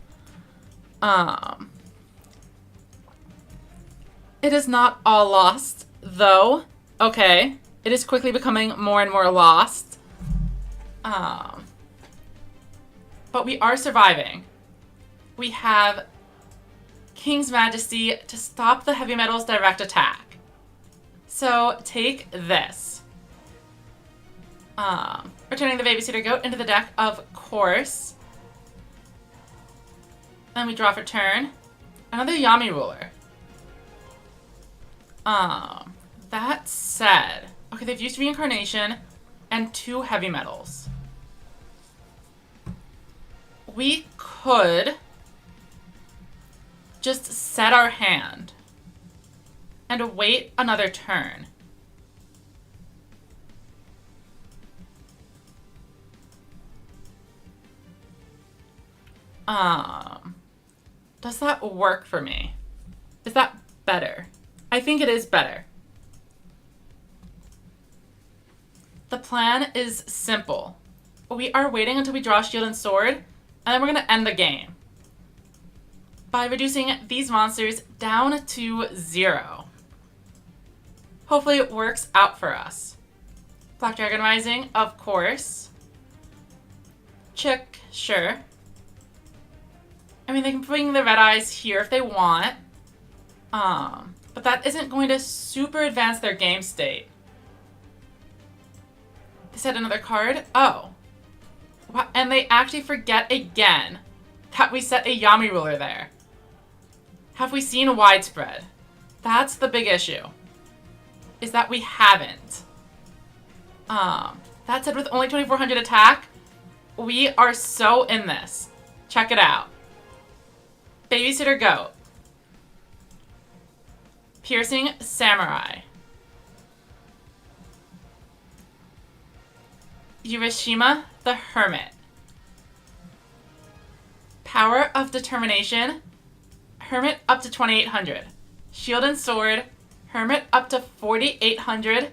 It is not all lost, though. Okay. It is quickly becoming more and more lost. But we are surviving. We have King's Majesty to stop the heavy metal's direct attack. So take this. Returning the Babysitter Goat into the deck, of course. Then we draw for turn. Another Yami Ruler. That said, okay, they've used Reincarnation and 2 heavy metals. We could just set our hand and wait another turn. Does that work for me? Is that better? I think it is better. The plan is simple. We are waiting until we draw Shield and Sword, and then we're going to end the game by reducing these monsters down to 0. Hopefully it works out for us. Black Dragon Rising, of course. Chick, sure. I mean, they can bring the red eyes here if they want. But that isn't going to super advance their game state. They set another card? Oh. Wow. And they actually forget again that we set a Yami Ruler there. Have we seen Widespread? That's the big issue. Is that we haven't. That said, with only 2400 attack, we are so in this. Check it out. Babysitter Goat. Piercing Samurai. Urashima the Hermit. Power of Determination. Hermit up to 2800. Shield and Sword. Hermit up to 4800.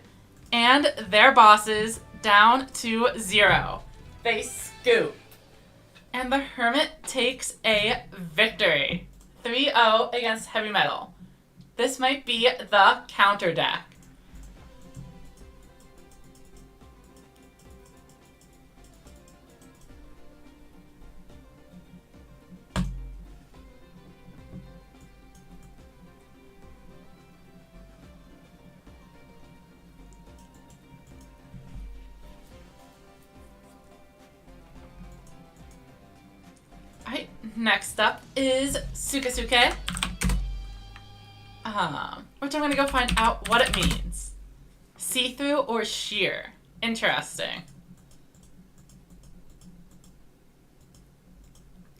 And their bosses, down to 0. They scoop. And the Hermit takes a victory. 3-0 against Heavy Metal. This might be the counter deck. Alright, next up is Sukasuke. Which I'm going to go find out what it means. See-through or sheer. Interesting.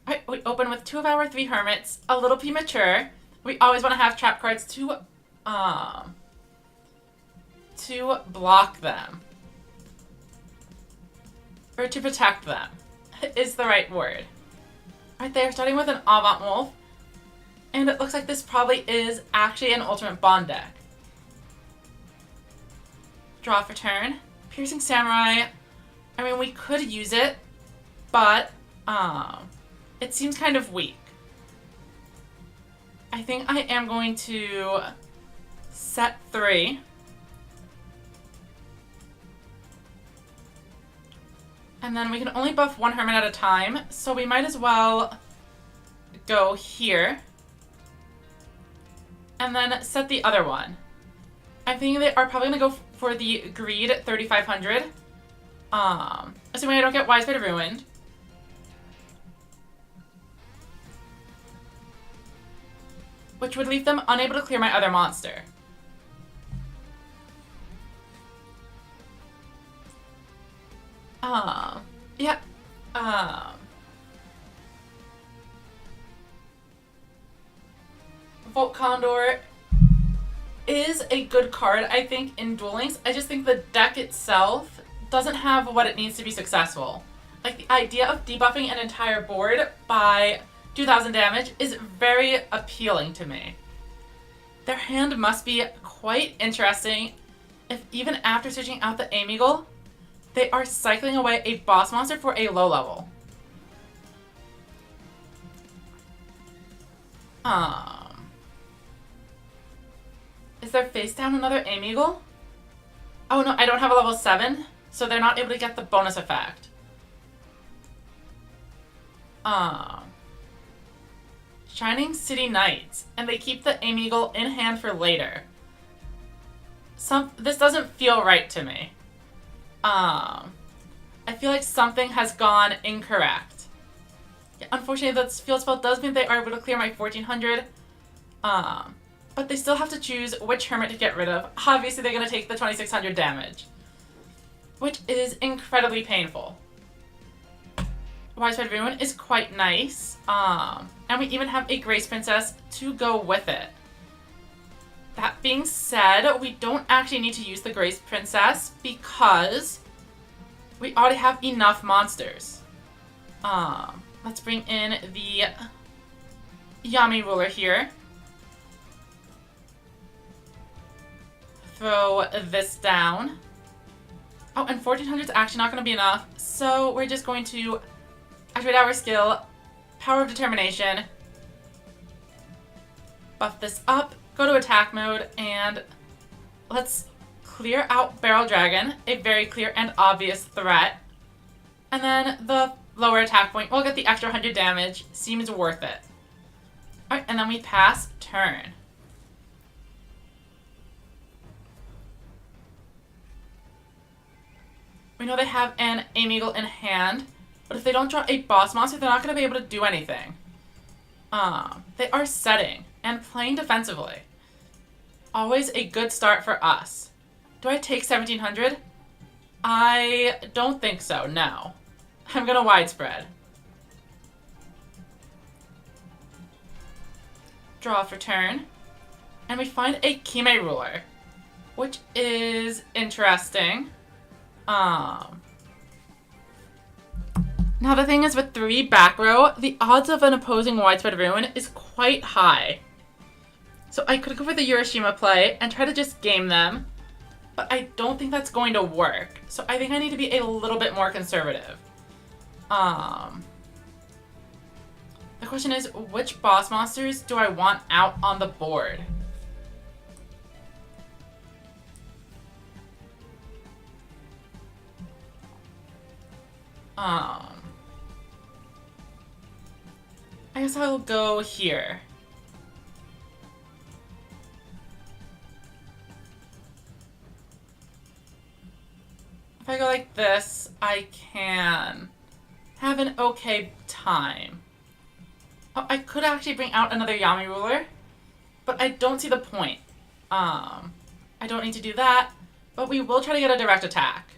Alright, we open with 2 of our 3 Hermits. A little premature. We always want to have trap cards to block them. Or to protect them, is the right word. Right there, starting with an Avant Wolf. And it looks like this probably is actually an Ultimate Bond deck. Draw for turn. Piercing Samurai. I mean, we could use it, but it seems kind of weak. I think I am going to set 3. And then we can only buff 1 Hermit at a time, so we might as well go here. And then set the other one. I'm thinking they are probably going to go for the Greed at 3,500. Assuming I don't get Widespread Ruined. Which would leave them unable to clear my other monster. Yeah. Volt Condor is a good card, I think, in Duel Links. I just think the deck itself doesn't have what it needs to be successful. Like, the idea of debuffing an entire board by 2,000 damage is very appealing to me. Their hand must be quite interesting if even after switching out the Aim Eagle, they are cycling away a boss monster for a low level. Is there face down another Aim Eagle? Oh no, I don't have a level 7, so they're not able to get the bonus effect. Shining City Knights, and they keep the Aim Eagle in hand for later. This doesn't feel right to me. I feel like something has gone incorrect. Yeah, unfortunately, the field spell does mean they are able to clear my 1,400. But they still have to choose which Hermit to get rid of. Obviously, they're going to take the 2,600 damage, which is incredibly painful. Widespread Ruin is quite nice. And we even have a Grace Princess to go with it. That being said, we don't actually need to use the Grace Princess because we already have enough monsters. Let's bring in the Yami Ruler here. Throw this down. Oh, and 1,400 is actually not going to be enough, so we're just going to activate our skill, Power of Determination, buff this up, go to attack mode, and let's clear out Barrel Dragon, a very clear and obvious threat. And then the lower attack point will get the extra 100 damage, seems worth it. Alright, and then we pass turn. We know they have an Aim Eagle in hand, but if they don't draw a boss monster, they're not going to be able to do anything. They are setting and playing defensively. Always a good start for us. Do I take 1,700? I don't think so, no. I'm going to widespread. Draw for turn. And we find a Kime Ruler, which is interesting. Now the thing is, with 3 back row, the odds of an opposing Widespread Ruin is quite high. So I could go for the Urashima play and try to just game them. but I don't think that's going to work. So I think I need to be a little bit more conservative. The question is, which boss monsters do I want out on the board? I guess I'll go here. If I go like this, I can have an okay time. Oh, I could actually bring out another Yami ruler, but I don't see the point. I don't need to do that, but we will try to get a direct attack.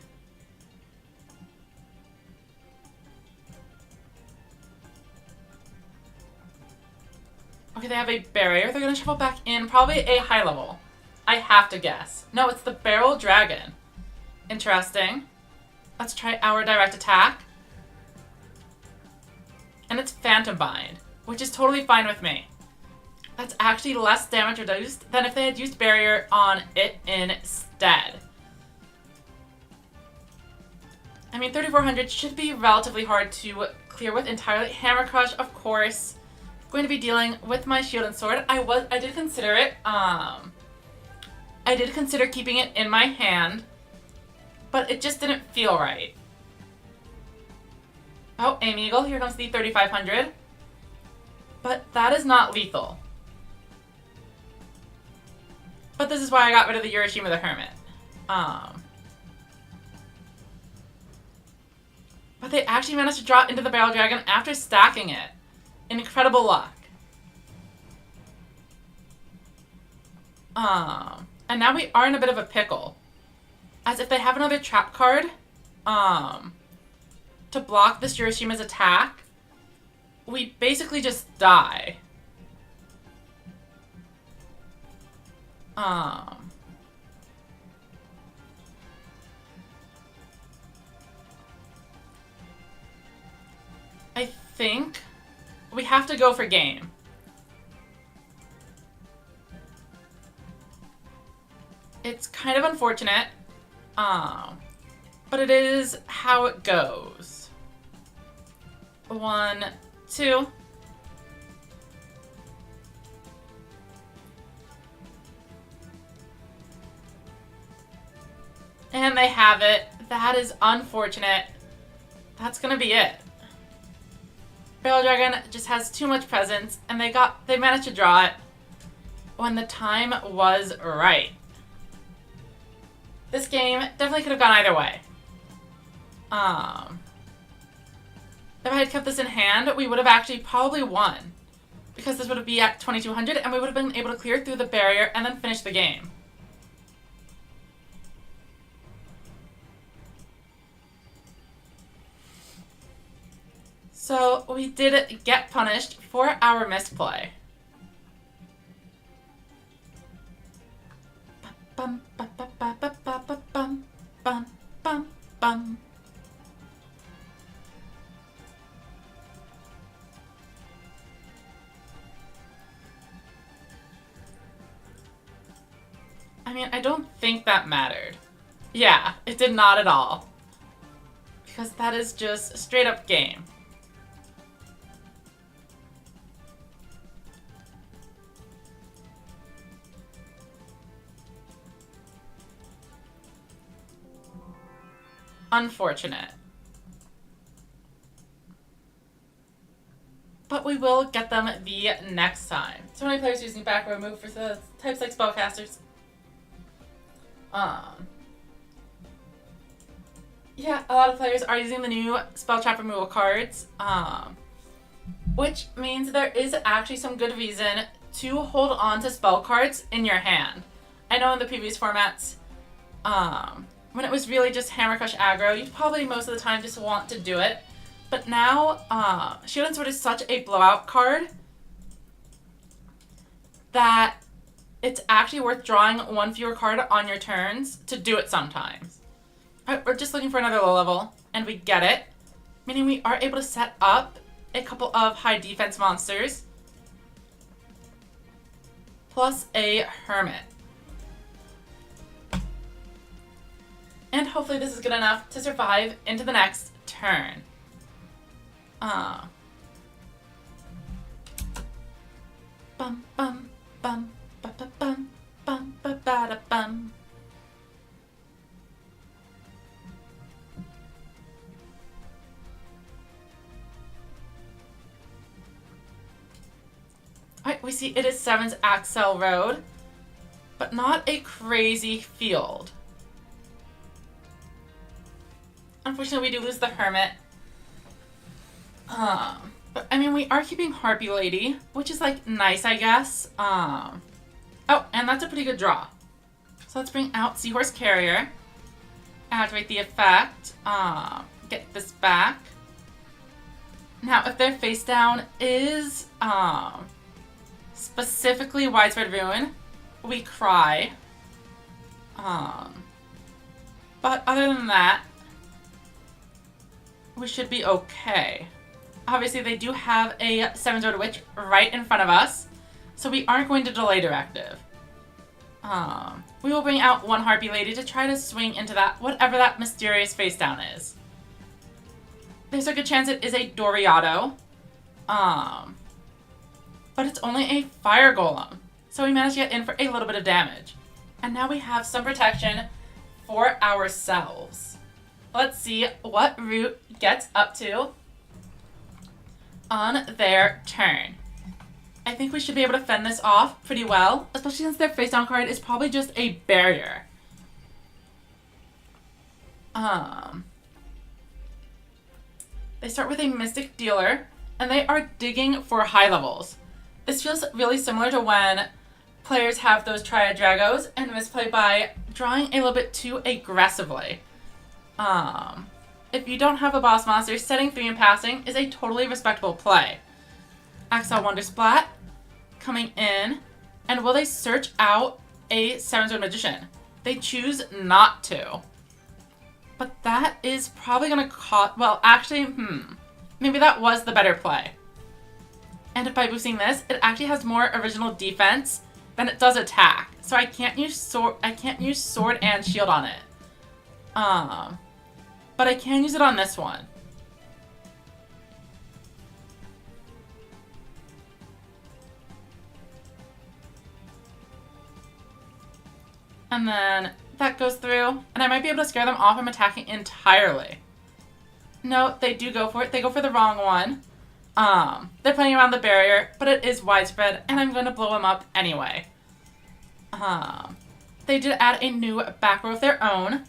Okay, they have a barrier. They're gonna shuffle back in probably a high level. I have to guess. No, it's the barrel dragon. Interesting. Let's try our direct attack. And it's Phantom Bind, which is totally fine with me. That's actually less damage reduced than if they had used barrier on it instead. I mean, 3400 should be relatively hard to clear with entirely. Hammer Crush, of course. Going to be dealing with my shield and sword. I did consider it. I did consider keeping it in my hand, but it just didn't feel right. Oh, Aim Eagle, here comes the 3500. But that is not lethal. But this is why I got rid of the Urashima the Hermit. But they actually managed to draw into the Barrel Dragon after stacking it. Incredible luck. And now we are in a bit of a pickle. As if they have another trap card, to block this Urashima's attack, we basically just die. I think we have to go for game. It's kind of unfortunate, but it is how it goes. 1, 2. And they have it. That is unfortunate. That's gonna be it. Barrel Dragon just has too much presence, and they managed to draw it when the time was right. This game definitely could have gone either way. If I had kept this in hand, we would have actually probably won, because this would be at 2200, and we would have been able to clear through the barrier and then finish the game. So we did get punished for our misplay. Bum, bum, bum, bum, bum, bum, bum, bum, bum, bum. I mean, I don't think that mattered. Yeah, it did not at all. Because that is just straight up game. Unfortunate. But we will get them the next time. So many players using back row move for the types like spellcasters. Yeah, a lot of players are using the new spell trap removal cards, which means there is actually some good reason to hold on to spell cards in your hand. I know in the previous formats, when it was really just Hammer Crush aggro, you'd probably most of the time just want to do it. But now, Shield and Sword is such a blowout card that it's actually worth drawing one fewer card on your turns to do it sometimes. Alright, we're just looking for another low level, and we get it. Meaning we are able to set up a couple of high defense monsters, plus a Hermit. hopefully this is good enough to survive into the next turn. Bum bum bum ba ba bum bum ba ba da bum. Alright, we see it is 7's Axel Road, but not a crazy field. Unfortunately, we do lose the Hermit. But I mean, we are keeping Harpy Lady, which is like nice, I guess. Oh, and that's a pretty good draw. So let's bring out Seahorse Carrier, activate the effect, get this back. Now, if their face down is specifically Widespread Ruin, we cry. But other than that, we should be okay. Obviously, they do have a 7-Sword Witch right in front of us, so we aren't going to delay directive. We will bring out one Harpy Lady to try to swing into that, whatever that mysterious face down is. There's a good chance it is a Doriado, but it's only a Fire Golem, so we managed to get in for a little bit of damage. And now we have some protection for ourselves. Let's see what Root gets up to on their turn. I think we should be able to fend this off pretty well, especially since their face down card is probably just a barrier. They start with a Mystic Dealer, and they are digging for high levels. This feels really similar to when players have those Triad Dragos and misplay by drawing a little bit too aggressively. If you don't have a boss monster, setting 3 and passing is a totally respectable play. Axel Wondersplat coming in, and will they search out a 7-Sword Magician? They choose not to. But that is probably going to cost... Well, actually, maybe that was the better play. And by boosting this, it actually has more original defense than it does attack. So I can't use sword and shield on it. But I can use it on this one. And then that goes through, and I might be able to scare them off from attacking entirely. No, they do go for it. They go for the wrong one. They're playing around the barrier, but it is widespread, and I'm going to blow them up anyway. They did add a new back row of their own,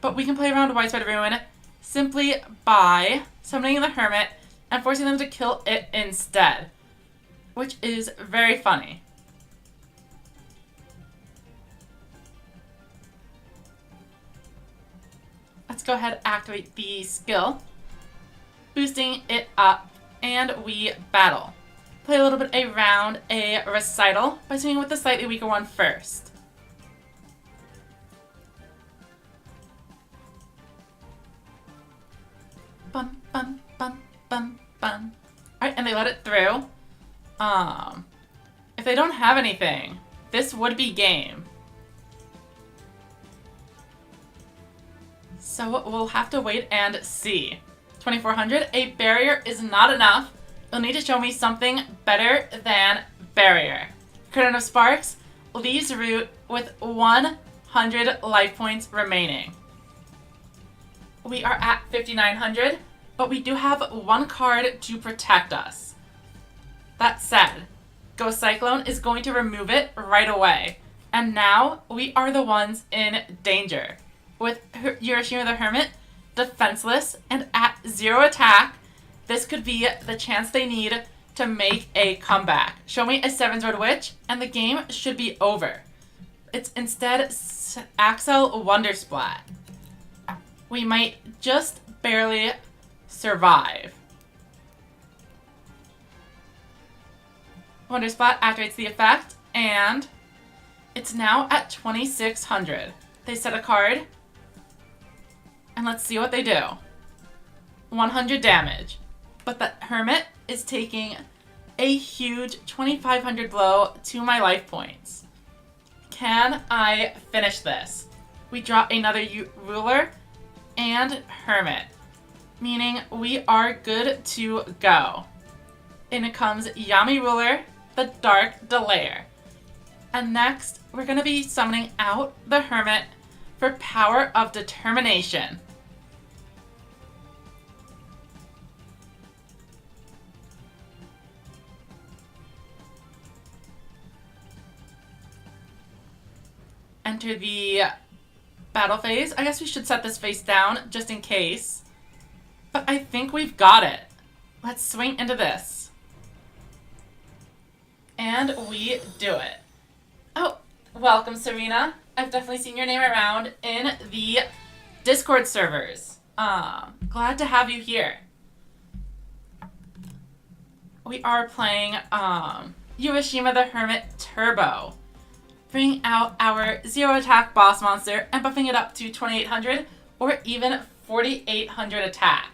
but we can play around Widespread Ruin simply by summoning the Hermit and forcing them to kill it instead, which is very funny. Let's go ahead and activate the skill, boosting it up, and we battle. Play a little bit around a Recital by swinging with the slightly weaker one first. Bum, bum, bum, bum, bum. Alright, and they let it through. If they don't have anything, this would be game. So we'll have to wait and see. 2400, a barrier is not enough. You'll need to show me something better than barrier. Curtain of Sparks leaves Root with 100 life points remaining. We are at 5900, but we do have one card to protect us. That said, Ghost Cyclone is going to remove it right away. And now we are the ones in danger. With Urashima the Hermit defenseless and at 0 attack, this could be the chance they need to make a comeback. Show me a 7-Sword Witch, and the game should be over. It's instead Axel Wondersplat. We might just barely survive. Wondersplat activates the effect, and it's now at 2600. They set a card, and let's see what they do. 100 damage. But the Hermit is taking a huge 2500 blow to my life points. Can I finish this? We draw another Ruler, and Hermit, meaning we are good to go. In it comes Yami Ruler, the Dark Delayer. And next, we're going to be summoning out the Hermit for Power of Determination. Enter the battle phase. I guess we should set this face down just in case. But I think we've got it. Let's swing into this. And we do it. Oh, welcome, Serena. I've definitely seen your name around in the Discord servers. Glad to have you here. We are playing Yuashima the Hermit Turbo. Bringing out our 0 attack boss monster and buffing it up to 2800 or even 4800 attack.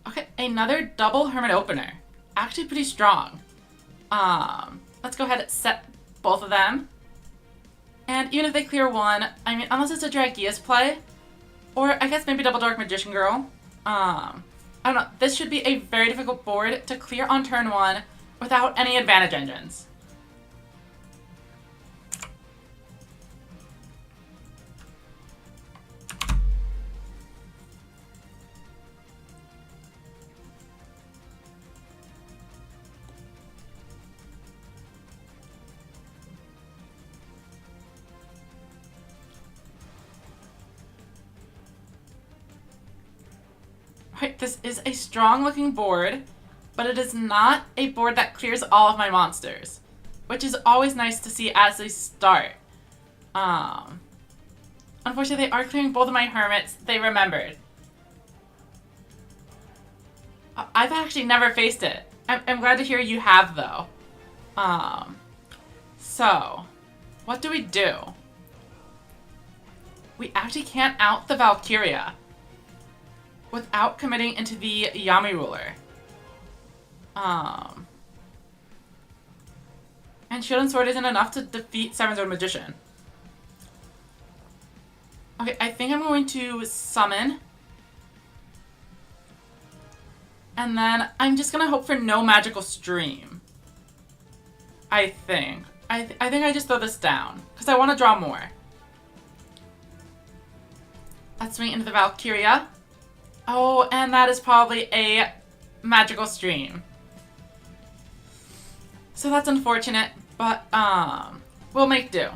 Okay, another double Hermit opener. Actually pretty strong. Let's go ahead and set both of them. And even if they clear one, I mean, unless it's a Dragia's play, or I guess maybe double Dark Magician Girl. I don't know. This should be a very difficult board to clear on turn 1 without any advantage engines. Right, this is a strong looking board, but it is not a board that clears all of my monsters, which is always nice to see as they start. Unfortunately, they are clearing both of my Hermits. They remembered. I've actually never faced it. I'm glad to hear you have, though. So, what do? We actually can't out the Valkyria without committing into the Yami Ruler. And Shield and Sword isn't enough to defeat Seven Sword Magician. Okay, I think I'm going to summon. And then I'm just gonna hope for no magical stream. I think. I think I just throw this down, because I want to draw more. Let's swing into the Valkyria. Oh, and that is probably a magical stream. So that's unfortunate, but we'll make do.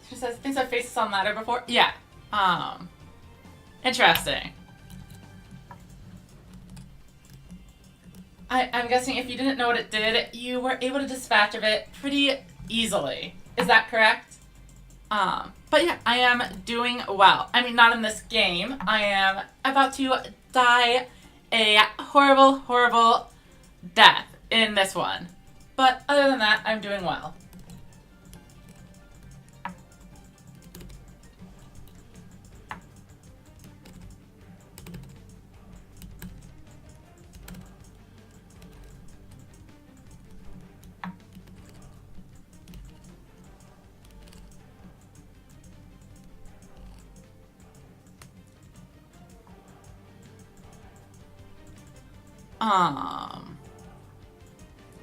She says, thinks I've faced some ladder before? Yeah. Interesting. I'm guessing if you didn't know what it did, you were able to dispatch of it pretty easily. Is that correct? But yeah, I am doing well. I mean, not in this game. I am about to die a horrible, horrible death in this one. But other than that, I'm doing well.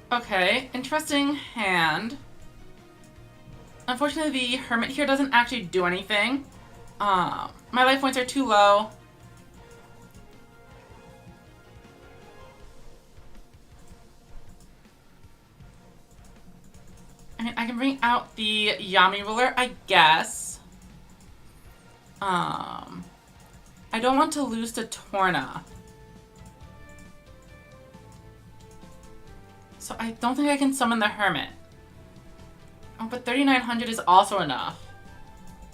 Okay, interesting hand. Unfortunately, the Hermit here doesn't actually do anything. My life points are too low. I mean, I can bring out the Yami Ruler, I guess. I don't want to lose to Torna. So I don't think I can summon the Hermit. Oh, but 3,900 is also enough.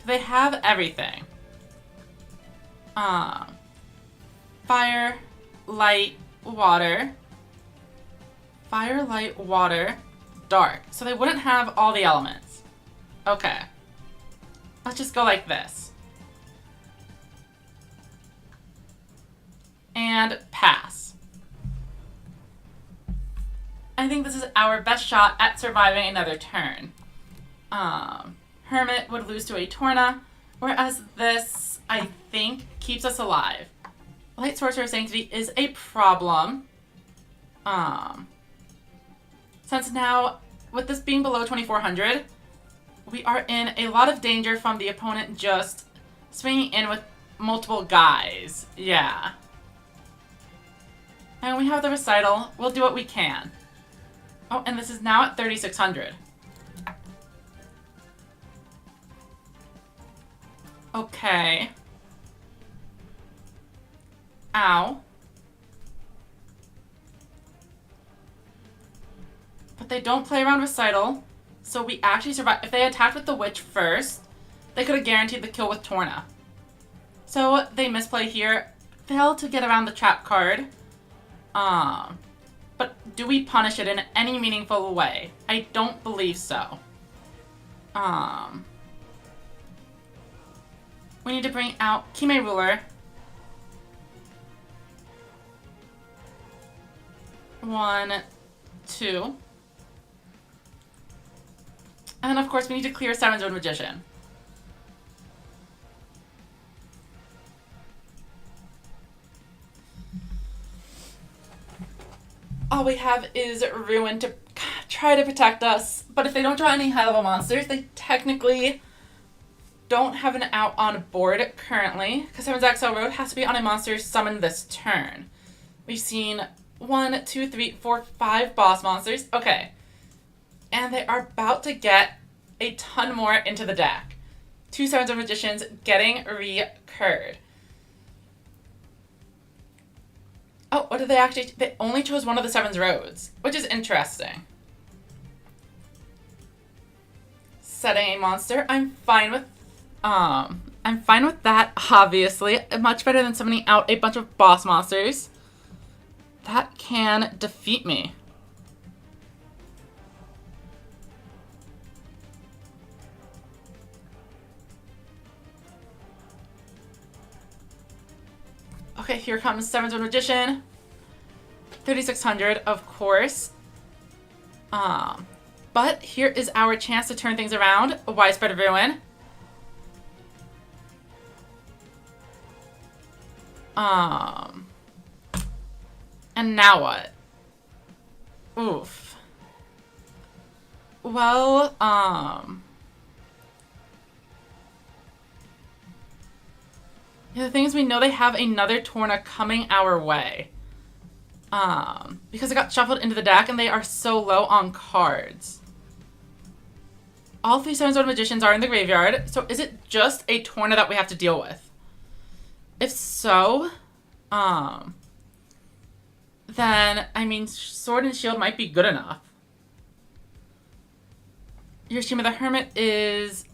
They have everything. Fire, light, water. Fire, light, water, dark. So they wouldn't have all the elements. Okay. Let's just go like this. And pass. I think this is our best shot at surviving another turn. Hermit would lose to a Torna, whereas this, I think, keeps us alive. Light Sorcerer Sanctity is a problem. Since now, with this being below 2,400, we are in a lot of danger from the opponent just swinging in with multiple guys. Yeah. And we have the Recital. We'll do what we can. Oh, and this is now at 3,600. Okay. Ow. But they don't play around Recital, so we actually survive. If they attacked with the Witch first, they could have guaranteed the kill with Torna. So they misplay here, fail to get around the trap card. But do we punish it in any meaningful way? I don't believe so. We need to bring out Kime Ruler. 1, 2. And of course we need to clear 7-Zone Magician. All we have is Ruin to try to protect us, but if they don't draw any high-level monsters, they technically don't have an out on board currently, because 7's Exile Road has to be on a monster summoned this turn. We've seen 1, 2, 3, 4, 5 boss monsters. Okay. And they are about to get a ton more into the deck. 2 7-Zone Magicians getting recurred. Oh, what did they actually... They only chose one of the 7's roads, which is interesting. Setting a monster. I'm fine with that, obviously. Much better than summoning out a bunch of boss monsters. That can defeat me. Okay, here comes 7-Zone Magician. 3,600, of course. But here is our chance to turn things around. A Widespread Ruin. And now what? Oof. Well, yeah, the thing is, we know they have another Torna coming our way. Because it got shuffled into the deck and they are so low on cards. All 3 7-Zone Magicians are in the graveyard, so is it just a Torna that we have to deal with? If so, then, I mean, Sword and Shield might be good enough. Yoshima the Hermit is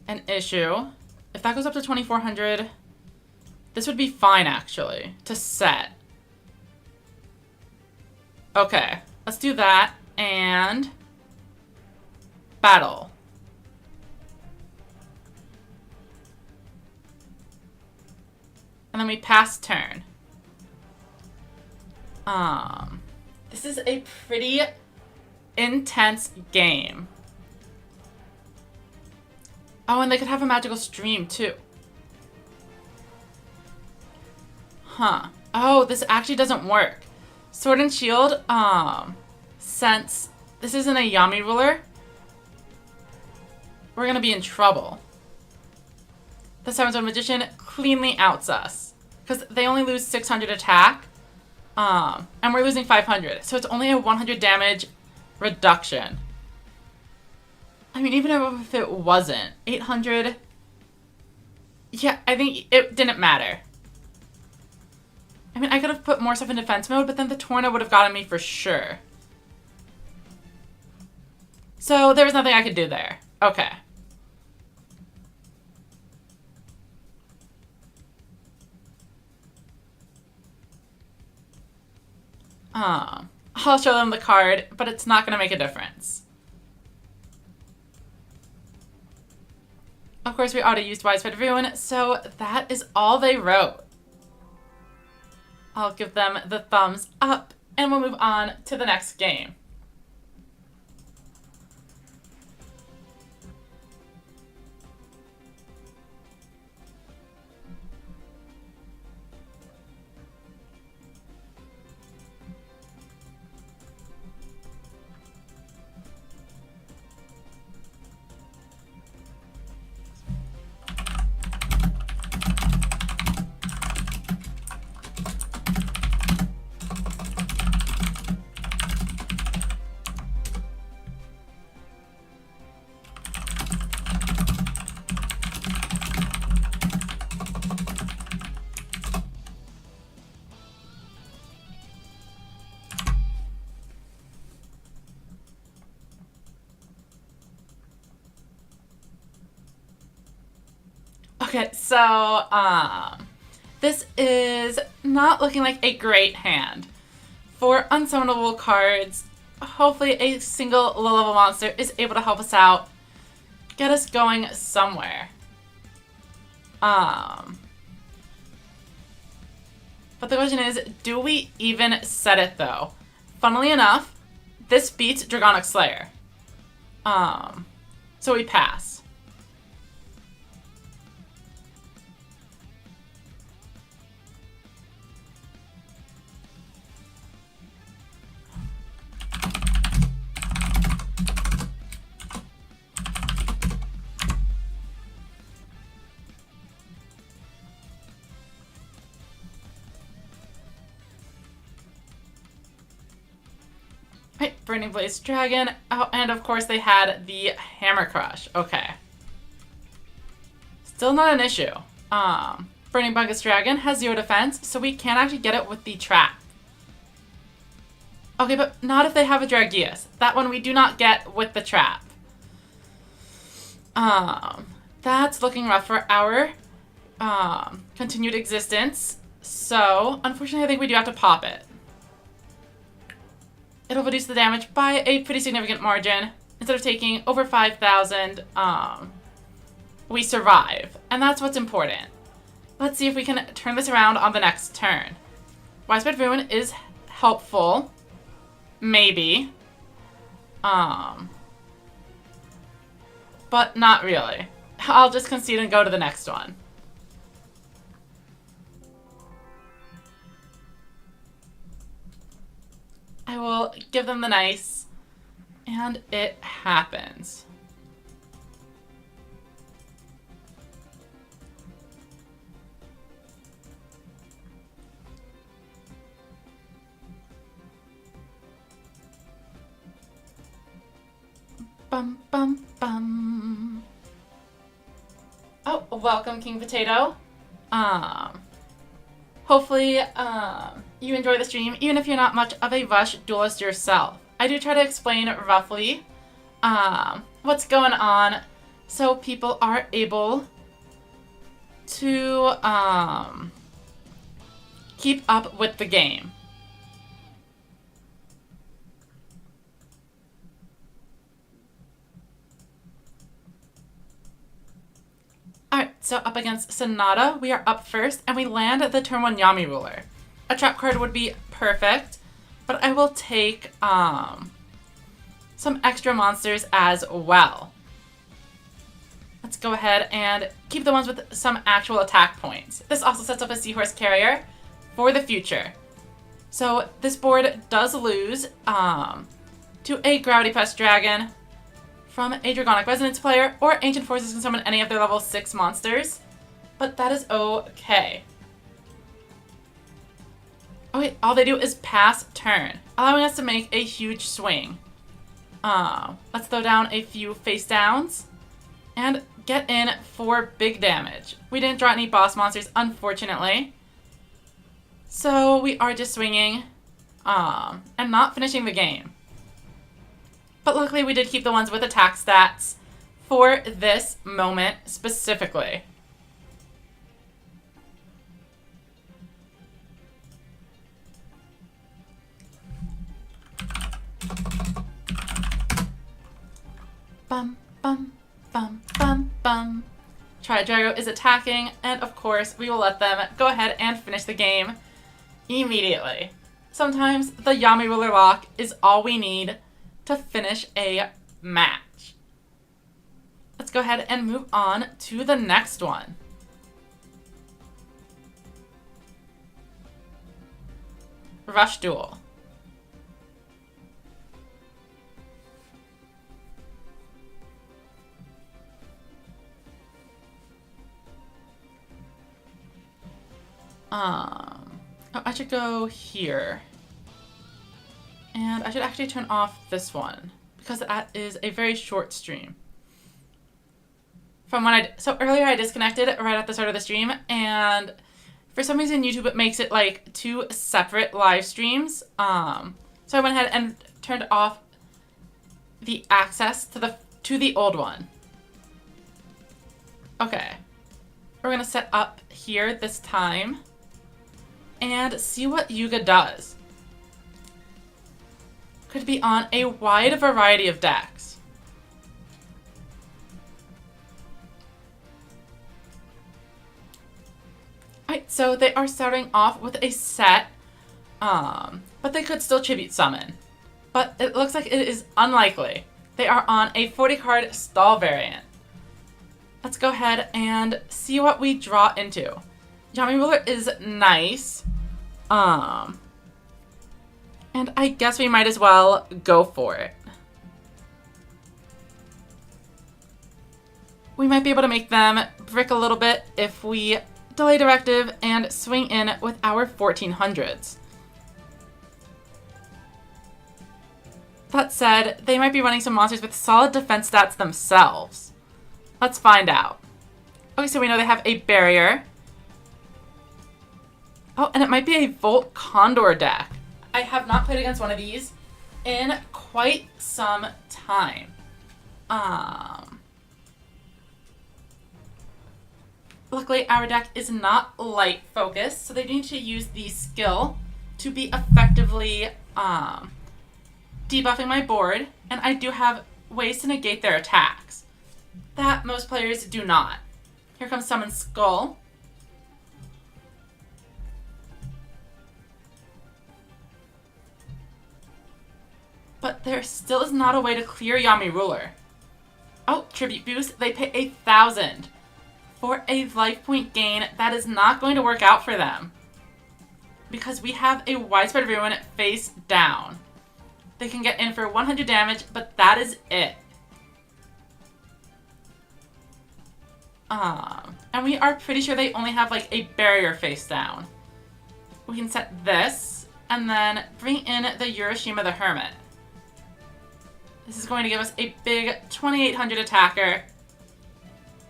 an issue. If that goes up to 2,400, this would be fine, actually, to set. Okay, let's do that, and battle. And then we pass turn. This is a pretty intense game. Oh, and they could have a magical stream, too. Huh. Oh, this actually doesn't work. Sword and Shield, since this isn't a Yami ruler, we're gonna be in trouble. The 7-Zone Magician cleanly outs us, because they only lose 600 attack, and we're losing 500, so it's only a 100 damage reduction. I mean, even if it wasn't, 800, yeah, I think it didn't matter. I mean, I could have put more stuff in defense mode, but then the Torna would have gotten me for sure. So there was nothing I could do there. Okay. I'll show them the card, but it's not going to make a difference. Of course, we auto-used Widespread Ruin, so that is all they wrote. I'll give them the thumbs up, and we'll move on to the next game. Okay, so, this is not looking like a great hand. For unsummonable cards, hopefully a single low-level monster is able to help us out, get us going somewhere. But the question is, do we even set it, though? Funnily enough, this beats Dragonic Slayer. So we pass. Burning Blaze Dragon. Oh, and of course they had the Hammer Crush. Okay. Still not an issue. Burning Bungus Dragon has 0 defense, so we can actually get it with the trap. Okay, but not if they have a Dragius. That one we do not get with the trap. That's looking rough for our continued existence. So, unfortunately, I think we do have to pop it. It'll reduce the damage by a pretty significant margin. Instead of taking over 5,000, we survive. And that's what's important. Let's see if we can turn this around on the next turn. Widespread Ruin is helpful. Maybe. But not really. I'll just concede and go to the next one. I will give them the nice, and it happens. Bum, bum, bum. Oh, welcome, King Potato. Hopefully, you enjoy the stream, even if you're not much of a Rush duelist yourself. I do try to explain roughly what's going on so people are able to keep up with the game. Alright, so up against Sonata, we are up first, and we land the turn 1 Yami Ruler. A trap card would be perfect, but I will take some extra monsters as well. Let's go ahead and keep the ones with some actual attack points. This also sets up a Seahorse Carrier for the future. So this board does lose to a Gravity Pest Dragon from a Dragonic Resonance player, or Ancient Forces can summon any of their level 6 monsters, but that is okay. Oh wait, all they do is pass turn, allowing us to make a huge swing. Let's throw down a few face downs and get in for big damage. We didn't draw any boss monsters, unfortunately. So we are just swinging and not finishing the game. But luckily we did keep the ones with attack stats for this moment specifically. Bum, bum, bum, bum, bum. Tri-Drago is attacking, and of course, we will let them go ahead and finish the game immediately. Sometimes the Yami Ruler lock is all we need to finish a match. Let's go ahead and move on to the next one. Rush Duel. Oh, I should go here. And I should actually turn off this one because that is a very short stream. So earlier I disconnected right at the start of the stream, and for some reason YouTube makes it like 2 separate live streams. So I went ahead and turned off the access to the old one. Okay. We're gonna set up here this time and see what Yuga does. Could be on a wide variety of decks. Alright, so they are starting off with a set, but they could still tribute summon. But it looks like it is unlikely. They are on a 40 card stall variant. Let's go ahead and see what we draw into. Yami Ruler is nice. And I guess we might as well go for it. We might be able to make them brick a little bit if we delay directive and swing in with our 1400s. That said, they might be running some monsters with solid defense stats themselves. Let's find out. Okay, so we know they have a barrier. Oh, and it might be a Volt Condor deck. I have not played against one of these in quite some time. Luckily, our deck is not light focused, so they need to use the skill to be effectively debuffing my board, and I do have ways to negate their attacks that most players do not. Here comes Summon Skull. But there still is not a way to clear Yami Ruler. Oh, Tribute Boost. They pay 1,000 for a life point gain. That is not going to work out for them, because we have a Widespread Ruin face down. They can get in for 100 damage, but that is it. And we are pretty sure they only have like a barrier face down. We can set this, and then bring in the Urashima the Hermit. This is going to give us a big 2800 attacker,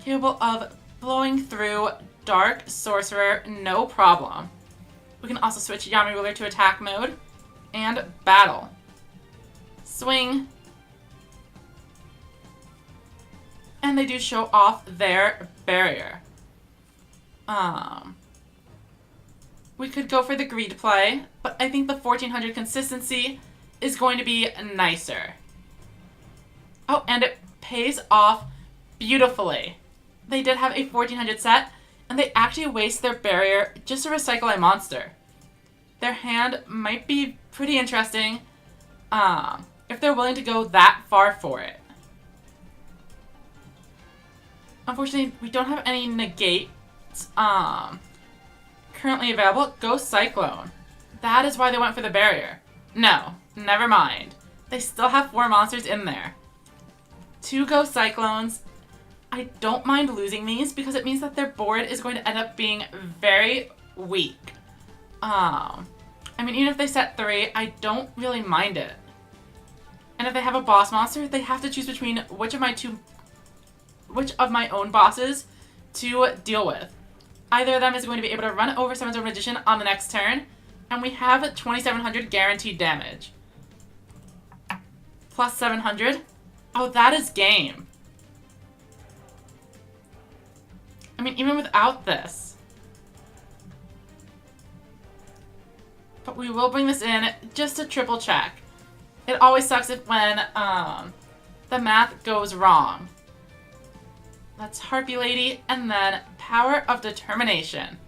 capable of blowing through Dark Sorcerer, no problem. We can also switch Yami Ruler to attack mode, and battle. Swing. And they do show off their barrier. We could go for the greed play, but I think the 1400 consistency is going to be nicer. Oh, and it pays off beautifully. They did have a 1400 set, and they actually waste their barrier just to recycle a monster. Their hand might be pretty interesting if they're willing to go that far for it. Unfortunately, we don't have any negates currently available. Go Cyclone. That is why they went for the barrier. No, never mind. They still have 4 monsters in there. 2 Go Cyclones. I don't mind losing these because it means that their board is going to end up being very weak. I mean, even if they set 3, I don't really mind it. And if they have a boss monster, they have to choose between which of my own bosses to deal with. Either of them is going to be able to run over Seven's Magician on the next turn, And we have 2,700 guaranteed damage. Plus 700. Oh, that is game. I mean, even without this. But we will bring this in just to triple check. It always sucks if when the math goes wrong. That's Harpy Lady, and then Power of Determination.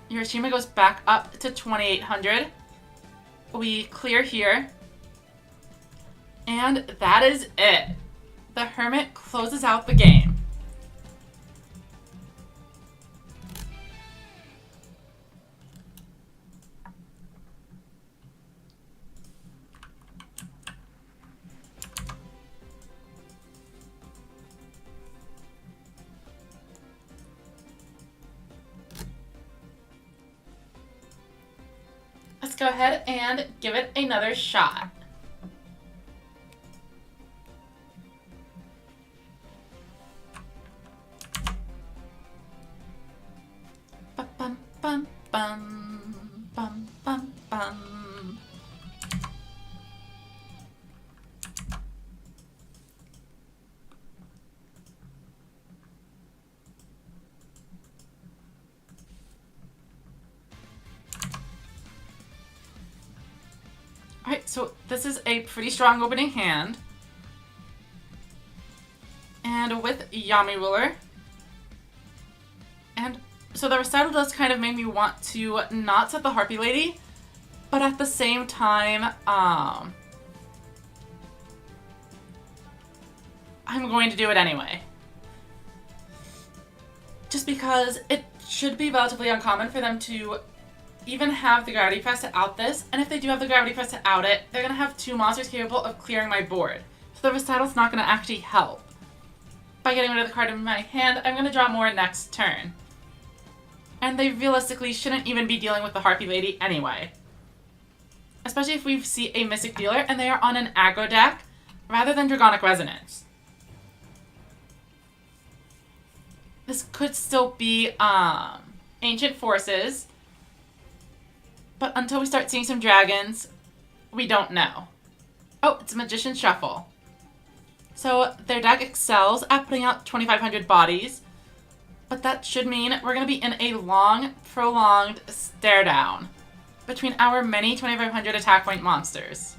Hiroshima goes back up to 2,800. We clear here. And that is it. The Hermit closes out the game. Let's go ahead and give it another shot. Bum bum bum bum bum bum. Alright, so this is a pretty strong opening hand. And with Yami Ruler. And so the recital does kind of make me want to not set the Harpy Lady, but at the same time, I'm going to do it anyway. Just because it should be relatively uncommon for them to even have the Gravity Press to out this, and if they do have the Gravity Press to out it, they're going to have two monsters capable of clearing my board. So the recital's not going to actually help. By getting rid of the card in my hand, I'm going to draw more next turn. And they realistically shouldn't even be dealing with the Harpy Lady anyway. Especially if we see a Mystic Dealer and they are on an aggro deck rather than Dragonic Resonance. This could still be Ancient Forces. But until we start seeing some dragons, we don't know. Oh, it's a Magician Shuffle. So their deck excels at putting out 2,500 bodies. But that should mean we're going to be in a long, prolonged stare down between our many 2,500 attack point monsters.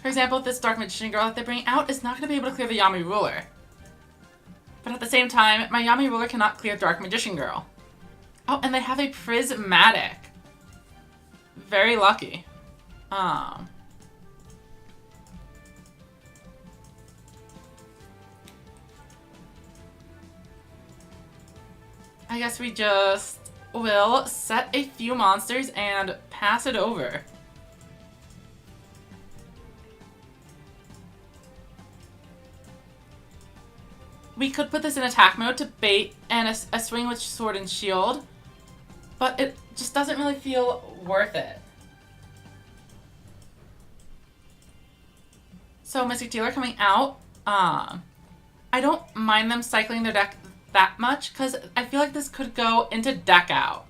For example, this Dark Magician Girl that they're bringing out is not going to be able to clear the Yami Ruler. But at the same time, my Yami Ruler cannot clear Dark Magician Girl. Oh, and they have a Prismatic. Very lucky. I guess we just will set a few monsters and pass it over. We could put this in attack mode to bait and a swing with Sword and Shield, but it just doesn't really feel worth it. So Mystic Dealer coming out, I don't mind them cycling their deck that much because I feel like this could go into deck out.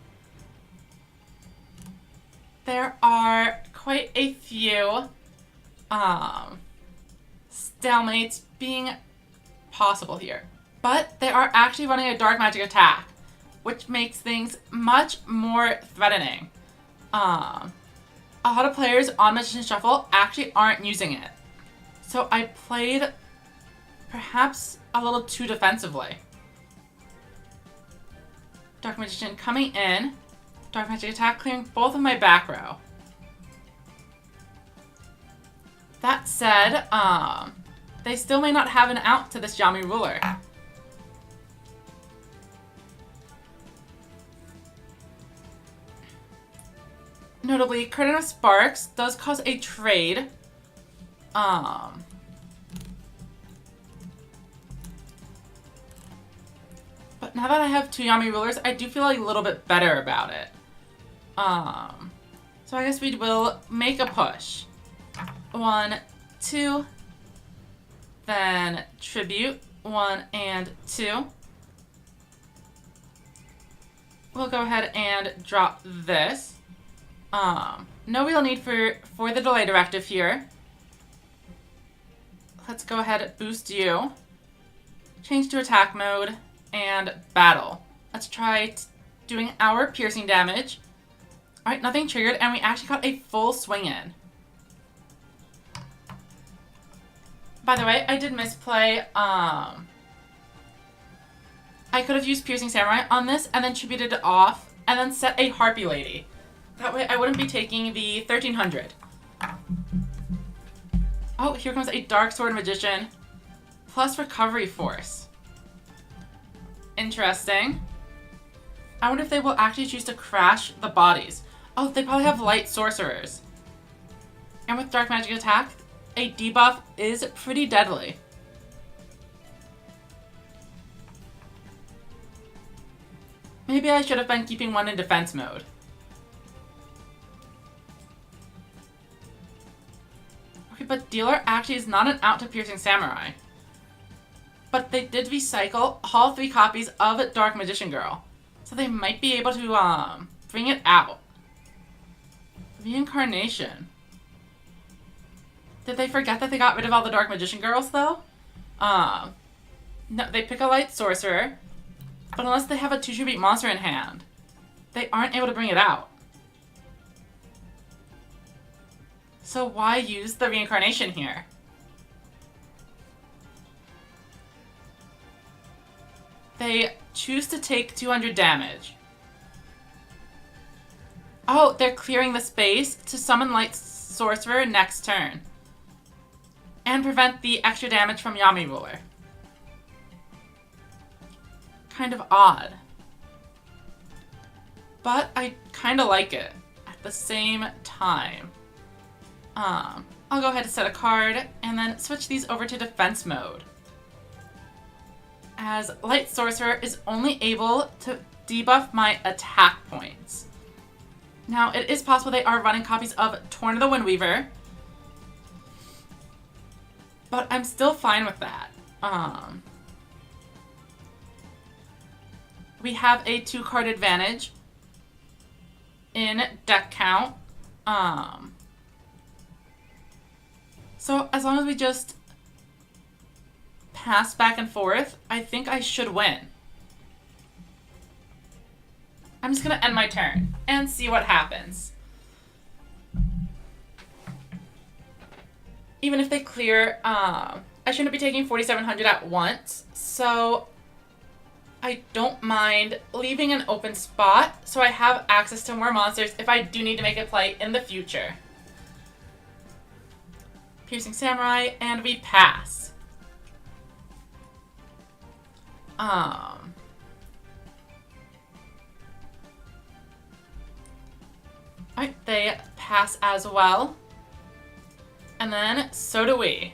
There are quite a few stalemates being possible here, but they are actually running a dark magic attack, which makes things much more threatening. A lot of players on Magician Shuffle actually aren't using it, so I played perhaps a little too defensively. Dark Magician coming in, dark magic attack clearing both of my back row. That said, they still may not have an out to this Yami Ruler. Notably, Curtain of Sparks does cause a trade. But now that I have two Yami Rulers, I do feel a little bit better about it. So I guess we will make a push. 1, 2... Then Tribute, 1 and 2. we'll go ahead and drop this. No real need for the delay directive here. Let's go ahead and boost you. Change to attack mode and battle. Let's try doing our piercing damage. Alright, nothing triggered, and we actually got a full swing in. By the way, I did misplay. I could have used Piercing Samurai on this and then tributed it off and then set a Harpy Lady. That way I wouldn't be taking the 1300. Oh, here comes a Dark Sword Magician plus Recovery Force. Interesting. I wonder if they will actually choose to crash the bodies. Oh, they probably have Light Sorcerers. And with Dark Magic Attack, a debuff is pretty deadly. Maybe I should have been keeping one in defense mode. Okay, but Dealer actually is not an out to Piercing Samurai. But they did recycle all 3 copies of Dark Magician Girl. So they might be able to bring it out. Reincarnation. Did they forget that they got rid of all the Dark Magician Girls, though? No, they pick a Light Sorcerer. But unless they have a 2-tribute monster in hand, they aren't able to bring it out. So why use the reincarnation here? They choose to take 200 damage. Oh, they're clearing the space to summon Light Sorcerer next turn. And prevent the extra damage from Yami Ruler. Kind of odd. But I kind of like it at the same time. I'll go ahead and set a card and then switch these over to defense mode. As Light Sorcerer is only able to debuff my attack points. Now, it is possible they are running copies of Torn of the Windweaver. But I'm still fine with that. We have a 2-card advantage in deck count. So as long as we just pass back and forth, I think I should win. I'm just gonna end my turn and see what happens. Even if they clear, I shouldn't be taking 4,700 at once, so I don't mind leaving an open spot so I have access to more monsters if I do need to make a play in the future. Piercing Samurai, and we pass. Alright, they pass as well. And then, so do we.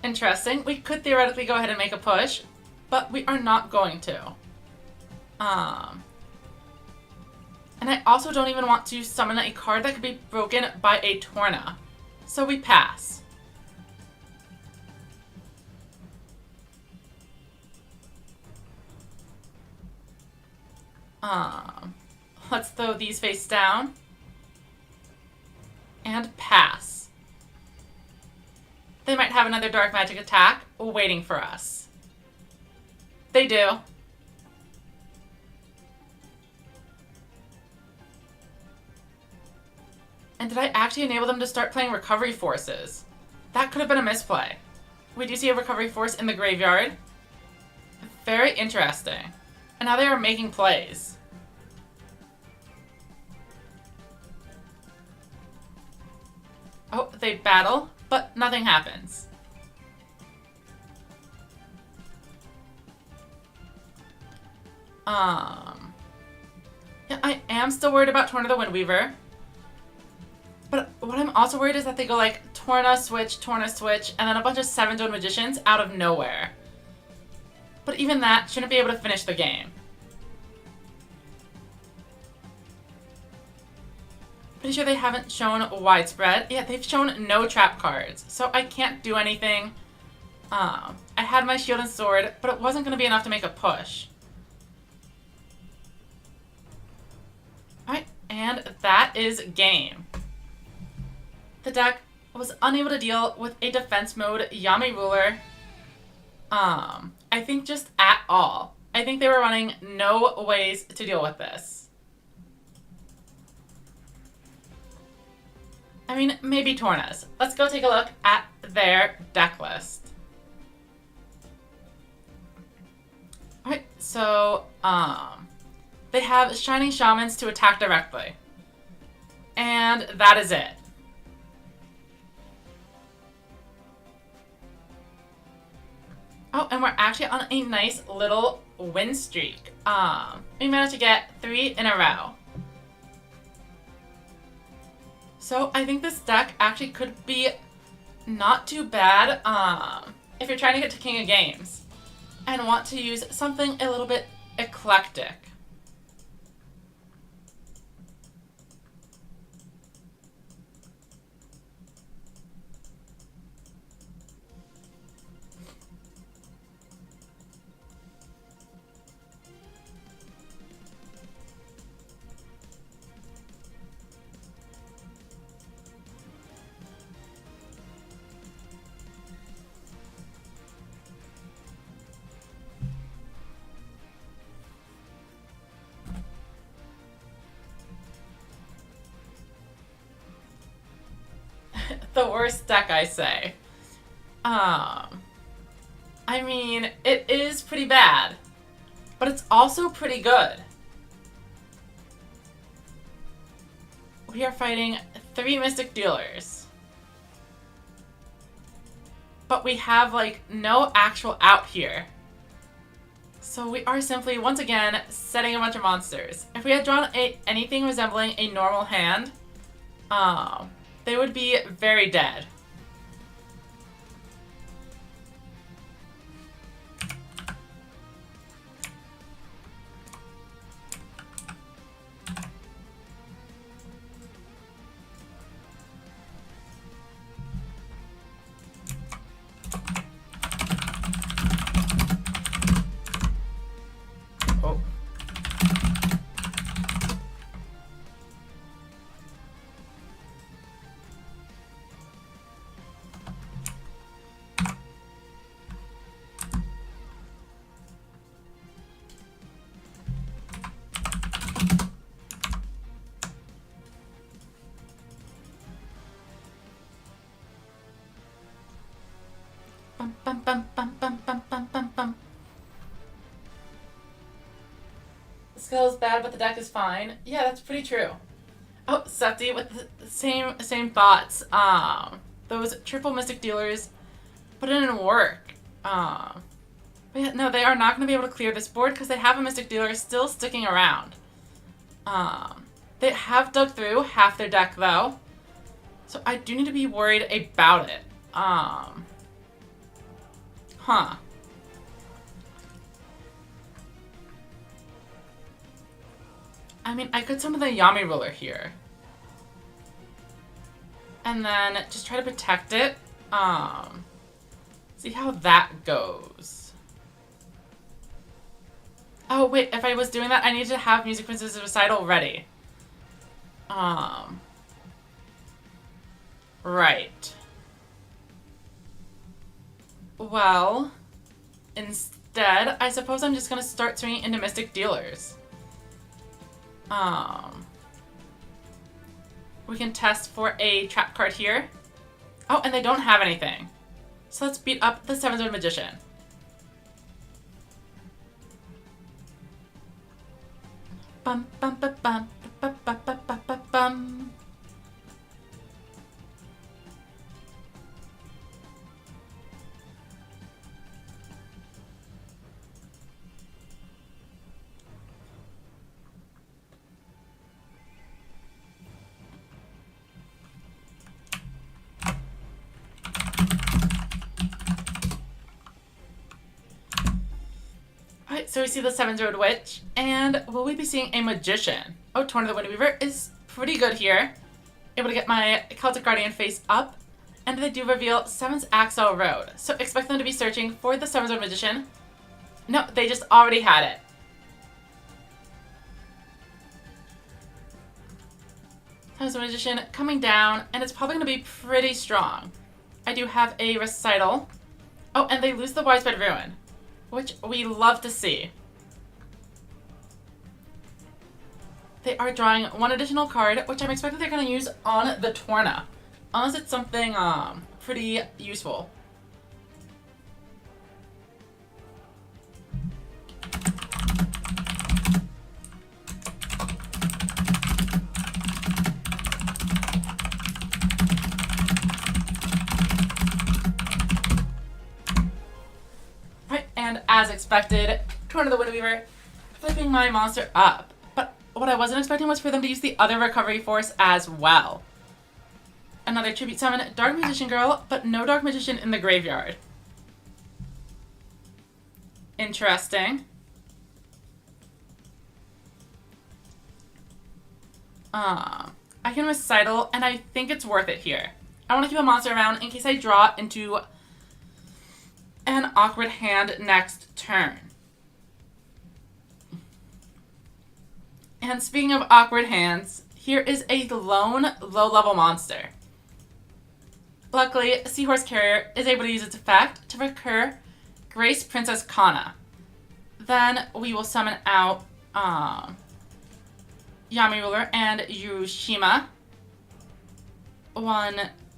Interesting. We could theoretically go ahead and make a push, but we are not going to. And I also don't even want to summon a card that could be broken by a Torna. So we pass. Let's throw these face down. And pass. They might have another Dark Magic attack waiting for us. They do. And did I actually enable them to start playing Recovery Forces? That could have been a misplay. We do see a Recovery Force in the graveyard. Very interesting. And now they are making plays. Oh, they battle, but nothing happens. Yeah, I am still worried about Torn of the Windweaver. But what I'm also worried is that they go like Torna switch, and then a bunch of 7-tone Magicians out of nowhere. But even that shouldn't be able to finish the game. Pretty sure they haven't shown widespread. Yeah, they've shown no trap cards, so I can't do anything. I had my shield and sword, but it wasn't going to be enough to make a push. Alright, and that is game. The deck was unable to deal with a defense mode Yami Ruler. I think just at all. I think they were running no ways to deal with this. I mean, maybe Tornas. Let's go take a look at their deck list. Alright, so, they have Shining Shamans to attack directly. And that is it. Oh, and we're actually on a nice little win streak. We managed to get 3 in a row. So I think this deck actually could be not too bad if you're trying to get to King of Games and want to use something a little bit eclectic. The worst deck, I say. I mean, it is pretty bad, but it's also pretty good. We are fighting 3 Mystic Dealers. But we have, like, no actual out here. So we are simply, once again, setting a bunch of monsters. If we had drawn anything resembling a normal hand, they would be very dead. Oh. Bum, bum, bum, bum, bum, bum, bum, bum, bum. The skill is bad, but the deck is fine. Yeah, that's pretty true. Oh, Septi with the same thoughts. Those triple Mystic Dealers, but it didn't work. But yeah, no, they are not going to be able to clear this board because they have a Mystic Dealer still sticking around. They have dug through half their deck though, so I do need to be worried about it. Huh. I mean, I could summon the Yami Ruler here. And then just try to protect it. See how that goes. Oh, wait, if I was doing that, I need to have Music Princess Recital ready. Right. Well, instead, I suppose I'm just gonna start swinging into Mystic Dealers. We can test for a trap card here. Oh, and they don't have anything. So let's beat up the 7-Zone Magician. Bum bum bum bum bum bum bum bum bum bum. Alright, so we see the 7-Zone Witch, and will we be seeing a Magician? Oh, Torn of the Windy Weaver is pretty good here. able to get my Celtic Guardian face up, and they do reveal 7's Axel Road. So expect them to be searching for the 7-Zone Magician. No, they just already had it. There's a Magician coming down, and it's probably going to be pretty strong. I do have a Recital. Oh, and they lose the Widespread Ruin, which we love to see. They are drawing one additional card, which I'm expecting they're going to use on the Torna, unless it's something pretty useful. And as expected, Torna the Windweaver flipping my monster up. But what I wasn't expecting was for them to use the other Recovery Force as well. Another Tribute Summon, Dark Magician Girl, but no Dark Magician in the graveyard. Interesting. I can Recital, and I think it's worth it here. I want to keep a monster around in case I draw into an awkward hand next turn. And speaking of awkward hands, here is a lone low-level monster. Luckily, Seahorse Carrier is able to use its effect to recur Grace Princess Kana. Then we will summon out Yami Ruler and Yushima. 1,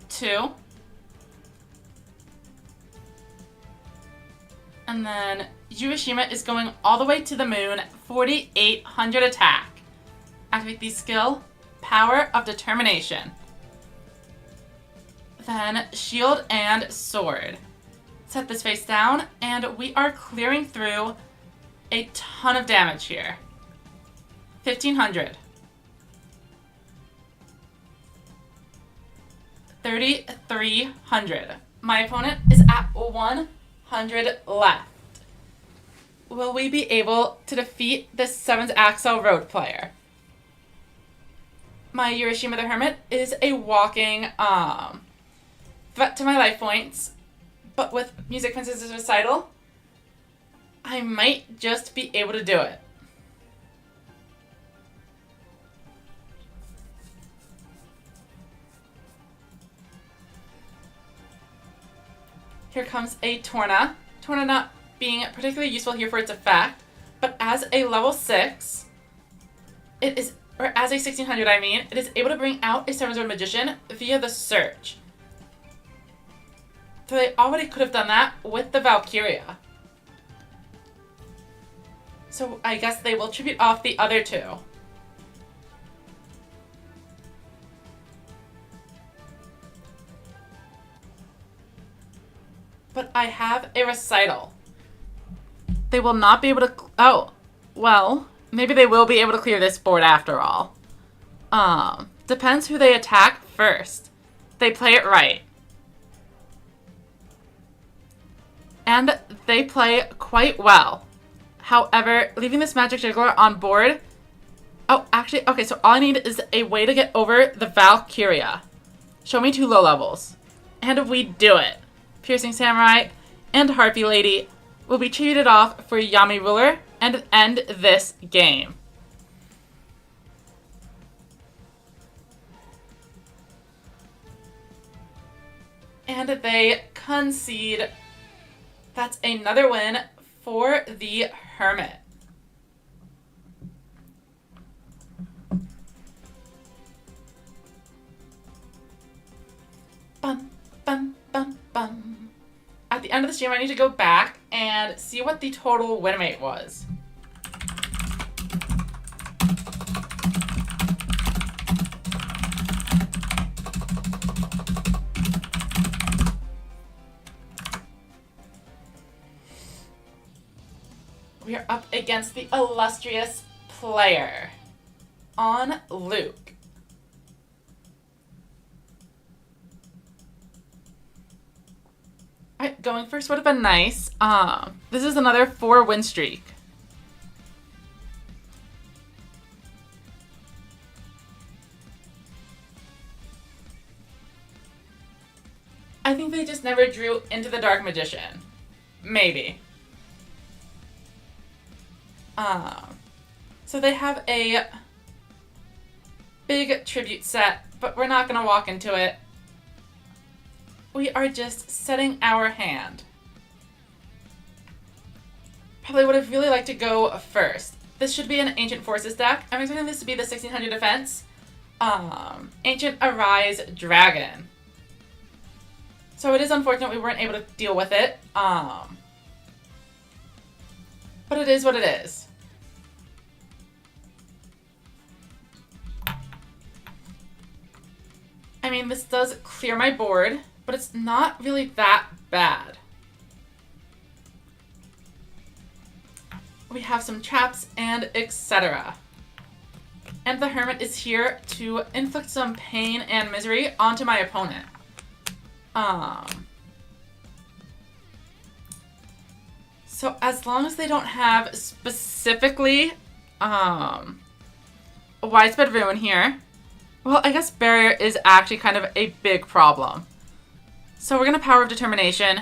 2. And then Yushima is going all the way to the moon, 4,800 attack. Activate the skill, Power of Determination. Then Shield and Sword. Set this face down, and we are clearing through a ton of damage here. 1,500. 3,300. My opponent is at 100 left. Will we be able to defeat this 7's Axel Road player? My Urashima the Hermit is a walking threat to my life points, but with Music Princess's Recital, I might just be able to do it. Here comes a Torna. Torna not being particularly useful here for its effect, but as a level 6, it is, or as a 1600 I mean, it is able to bring out a 7-Zone Magician via the search. So they already could have done that with the Valkyria. So I guess they will tribute off the other two. But I have a Recital. They will not be able to... Oh, well, maybe they will be able to clear this board after all. Depends who they attack first. They play it right. And they play quite well. However, leaving this Magic Jiggler on board... Oh, actually, okay, so all I need is a way to get over the Valkyria. Show me 2 low levels. And we do it. Piercing Samurai and Harpy Lady will be treated off for Yami Ruler and end this game. And they concede. That's another win for the Hermit. Bum, bum, bum, bum. At the end of the stream, I need to go back and see what the total win rate was. We are up against the illustrious player on Luke. Alright, going first would have been nice. This is another 4-win streak. I think they just never drew into the Dark Magician. Maybe. So they have a big tribute set, but we're not going to walk into it. We are just setting our hand. Probably would have really liked to go first. This should be an Ancient Forces deck. I'm expecting this to be the 1600 defense. Ancient Arise Dragon. So it is unfortunate we weren't able to deal with it. But it is what it is. I mean, this does clear my board, but it's not really that bad. We have some traps and etc. And the Hermit is here to inflict some pain and misery onto my opponent. So as long as they don't have specifically a widespread ruin here, well, I guess barrier is actually kind of a big problem. So we're gonna Power of Determination,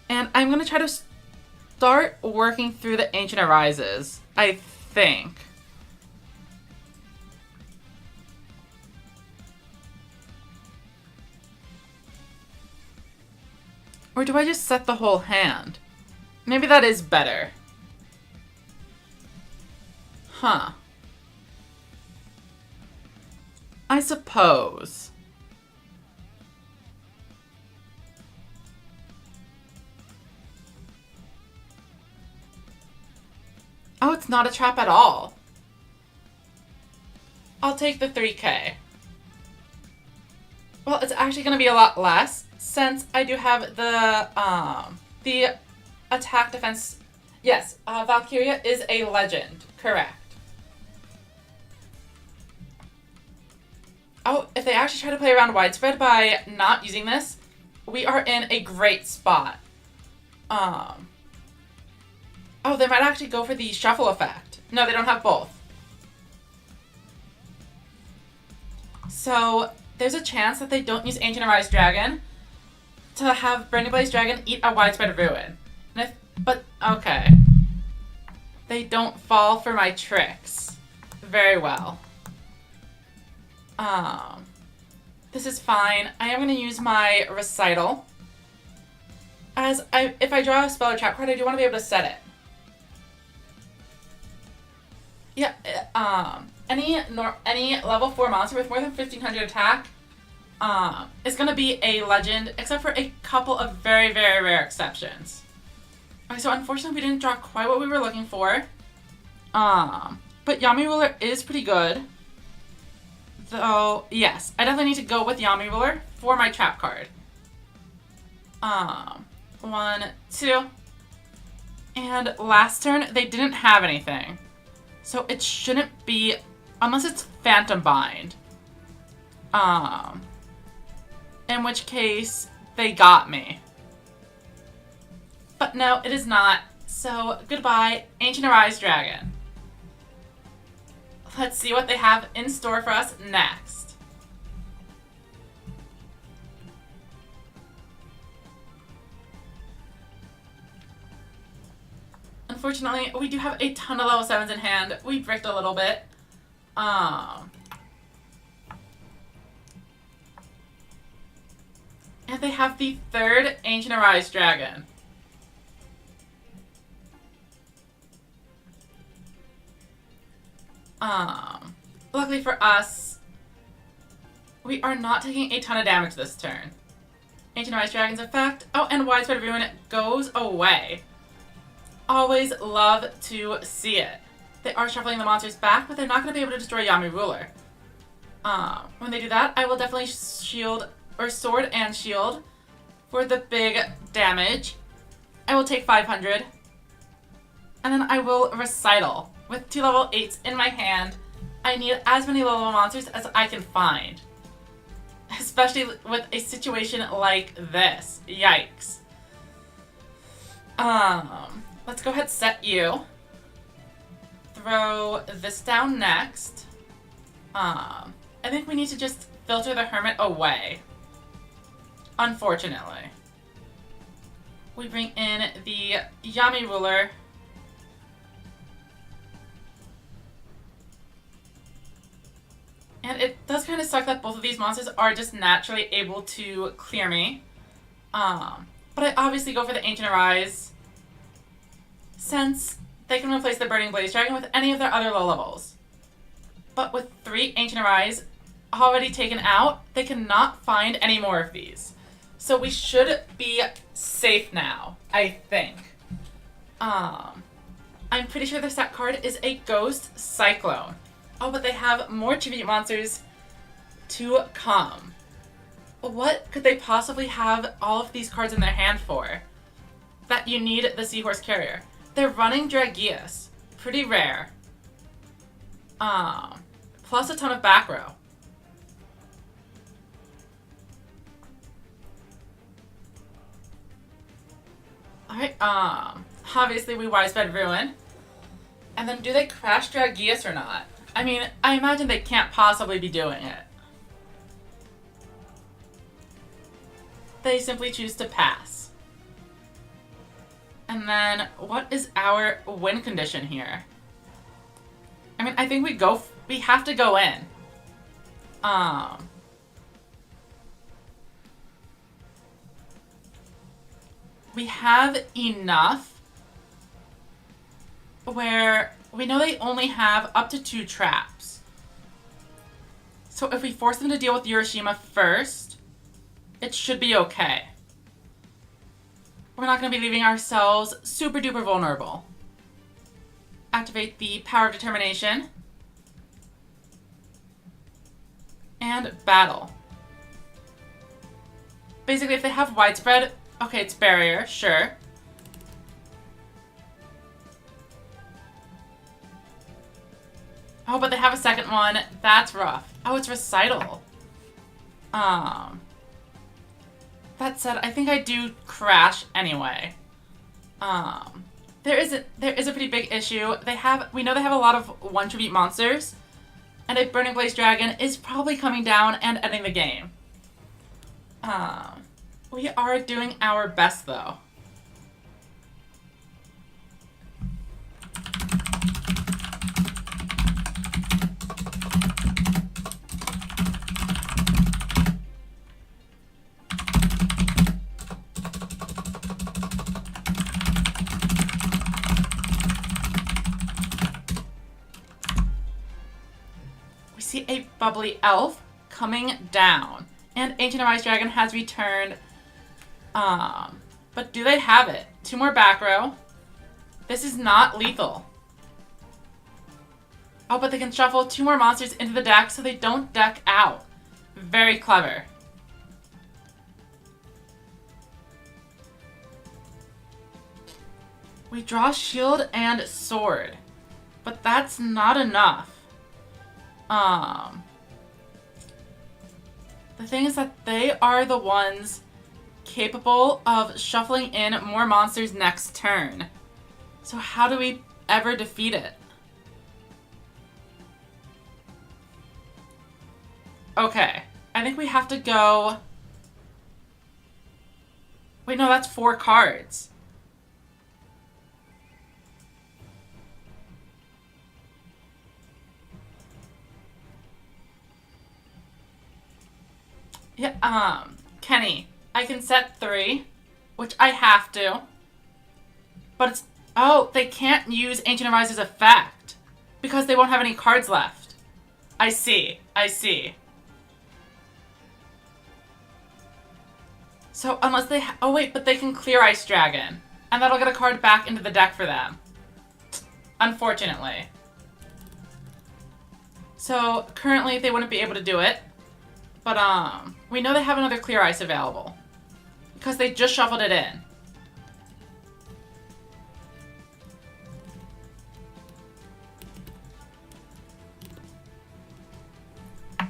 and I'm gonna try to start working through the Ancient Arises, I think. Or do I just set the whole hand? Maybe that is better. Huh. I suppose. Oh, it's not a trap at all. I'll take the 3K. Well, it's actually going to be a lot less since I do have the attack defense. Yes, Valkyria is a legend. Correct. Oh, if they actually try to play around widespread by not using this, we are in a great spot. Oh, they might actually go for the shuffle effect. No, they don't have both. So there's a chance that they don't use Ancient Arise Dragon to have Burning Blaze Dragon eat a widespread ruin. But okay. They don't fall for my tricks very well. This is fine. I am going to use my Recital. If I draw a spell or trap card, I do want to be able to set it. Yeah, any level 4 monster with more than 1500 attack is going to be a legend, except for a couple of very, very rare exceptions. Okay, so unfortunately we didn't draw quite what we were looking for. But Yami Ruler is pretty good. Though, yes, I definitely need to go with Yami Ruler for my trap card. 1, 2. And last turn, they didn't have anything. So it shouldn't be, unless it's Phantom Bind. In which case, they got me. But no, it is not. So, goodbye, Ancient Arise Dragon. Let's see what they have in store for us next. Unfortunately, we do have a ton of level 7s in hand. We bricked a little bit. And they have the third Ancient Arise Dragon. Luckily for us, we are not taking a ton of damage this turn. Ancient Arise Dragon's effect. Oh, and Widespread Ruin goes away. Always love to see it. They are shuffling the monsters back, but they're not going to be able to destroy Yami Ruler. When they do that, I will definitely shield, or sword and shield, for the big damage. I will take 500. And then I will Recital. With 2 level 8s in my hand, I need as many level monsters as I can find. Especially with a situation like this. Yikes. Let's go ahead and set you. Throw this down next. I think we need to just filter the Hermit away. Unfortunately. We bring in the Yami Ruler. And it does kind of suck that both of these monsters are just naturally able to clear me. But I obviously go for the Ancient Arise, since they can replace the Burning Blaze Dragon with any of their other low levels. But with 3 Ancient Arise already taken out, they cannot find any more of these. So we should be safe now, I think. I'm pretty sure their set card is a Ghost Cyclone. Oh, but they have more tribute monsters to come. What could they possibly have all of these cards in their hand for? That you need the Seahorse Carrier. They're running Dragius. Pretty rare. Plus a ton of back row. Alright, obviously we Wisebed Ruin. And then do they crash Dragius or not? I mean, I imagine they can't possibly be doing it. They simply choose to pass. And then, what is our win condition here? I mean, I think we have to go in. We have enough where we know they only have up to 2 traps. So if we force them to deal with Urashima first, it should be okay. We're not going to be leaving ourselves super duper vulnerable. Activate the Power of Determination. And battle. Basically, if they have Widespread, okay, it's Barrier, sure. Oh, but they have a second one. That's rough. Oh, it's Recital. That said, I think I do crash anyway. There is a pretty big issue. We know they have a lot of 1 tribute monsters, and a Burning Blaze Dragon is probably coming down and ending the game. We are doing our best though. We see a Bubbly Elf coming down. And Ancient Arise Dragon has returned. But do they have it? 2 more back row. This is not lethal. Oh, but they can shuffle 2 more monsters into the deck so they don't deck out. Very clever. We draw Shield and Sword. But that's not enough. The thing is that they are the ones capable of shuffling in more monsters next turn. So how do we ever defeat it? Okay, I think we have to go... Wait, no, that's 4 cards. Yeah, Kenny, I can set 3, which I have to. But it's... Oh, they can't use Ancient Arise's effect because they won't have any cards left. I see. I see. So, unless they... Oh, wait, but they can clear Ice Dragon. And that'll get a card back into the deck for them. Unfortunately. So, currently, they wouldn't be able to do it. But, we know they have another Clear Ice available. Because they just shuffled it in.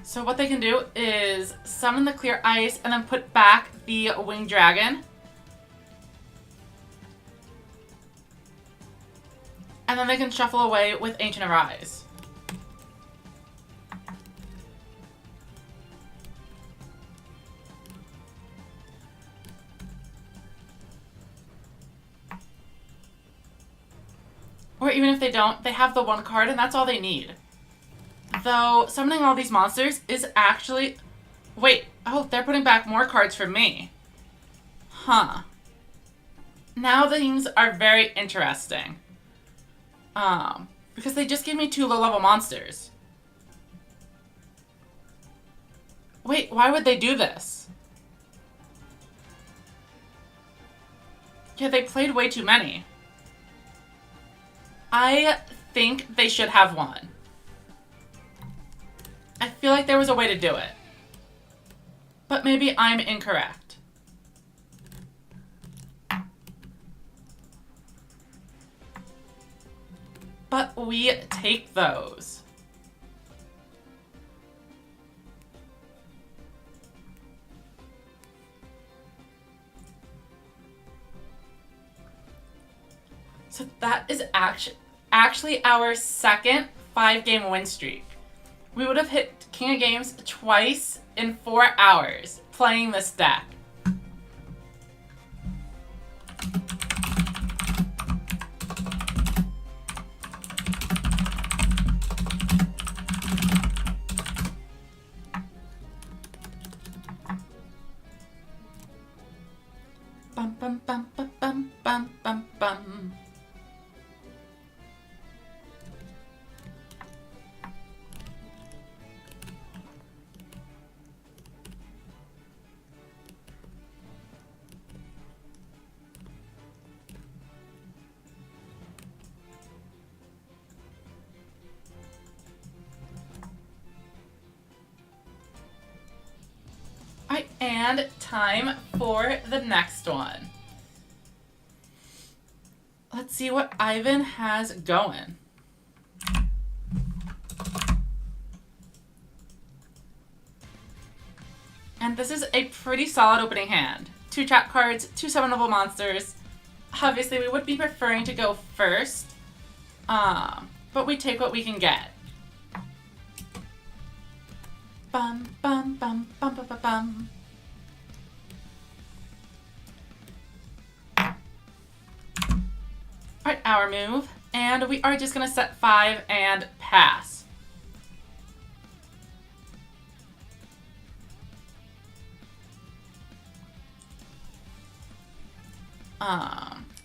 So what they can do is summon the Clear Ice and then put back the Winged Dragon. And then they can shuffle away with Ancient Arise. Or even if they don't, they have the one card and that's all they need. Though, summoning all these monsters is actually... Wait, oh, they're putting back more cards for me. Huh. Now things are very interesting. Because they just gave me 2 low-level monsters. Wait, why would they do this? Yeah, they played way too many. I think they should have one. I feel like there was a way to do it. But maybe I'm incorrect. But we take those. So that is actually our second 5-game win streak. We would have hit King of Games twice in 4 hours playing this deck. Bum bum bum bum bum bum bum bum. Alright, and time for the next one. Let's see what Ivan has going. And this is a pretty solid opening hand. 2 trap cards, 2 summonable monsters. Obviously, we would be preferring to go first, but we take what we can get. Bum, bum, bum, bum, bum, bum, bum. Alright, our move. And we are just going to set 5 and pass.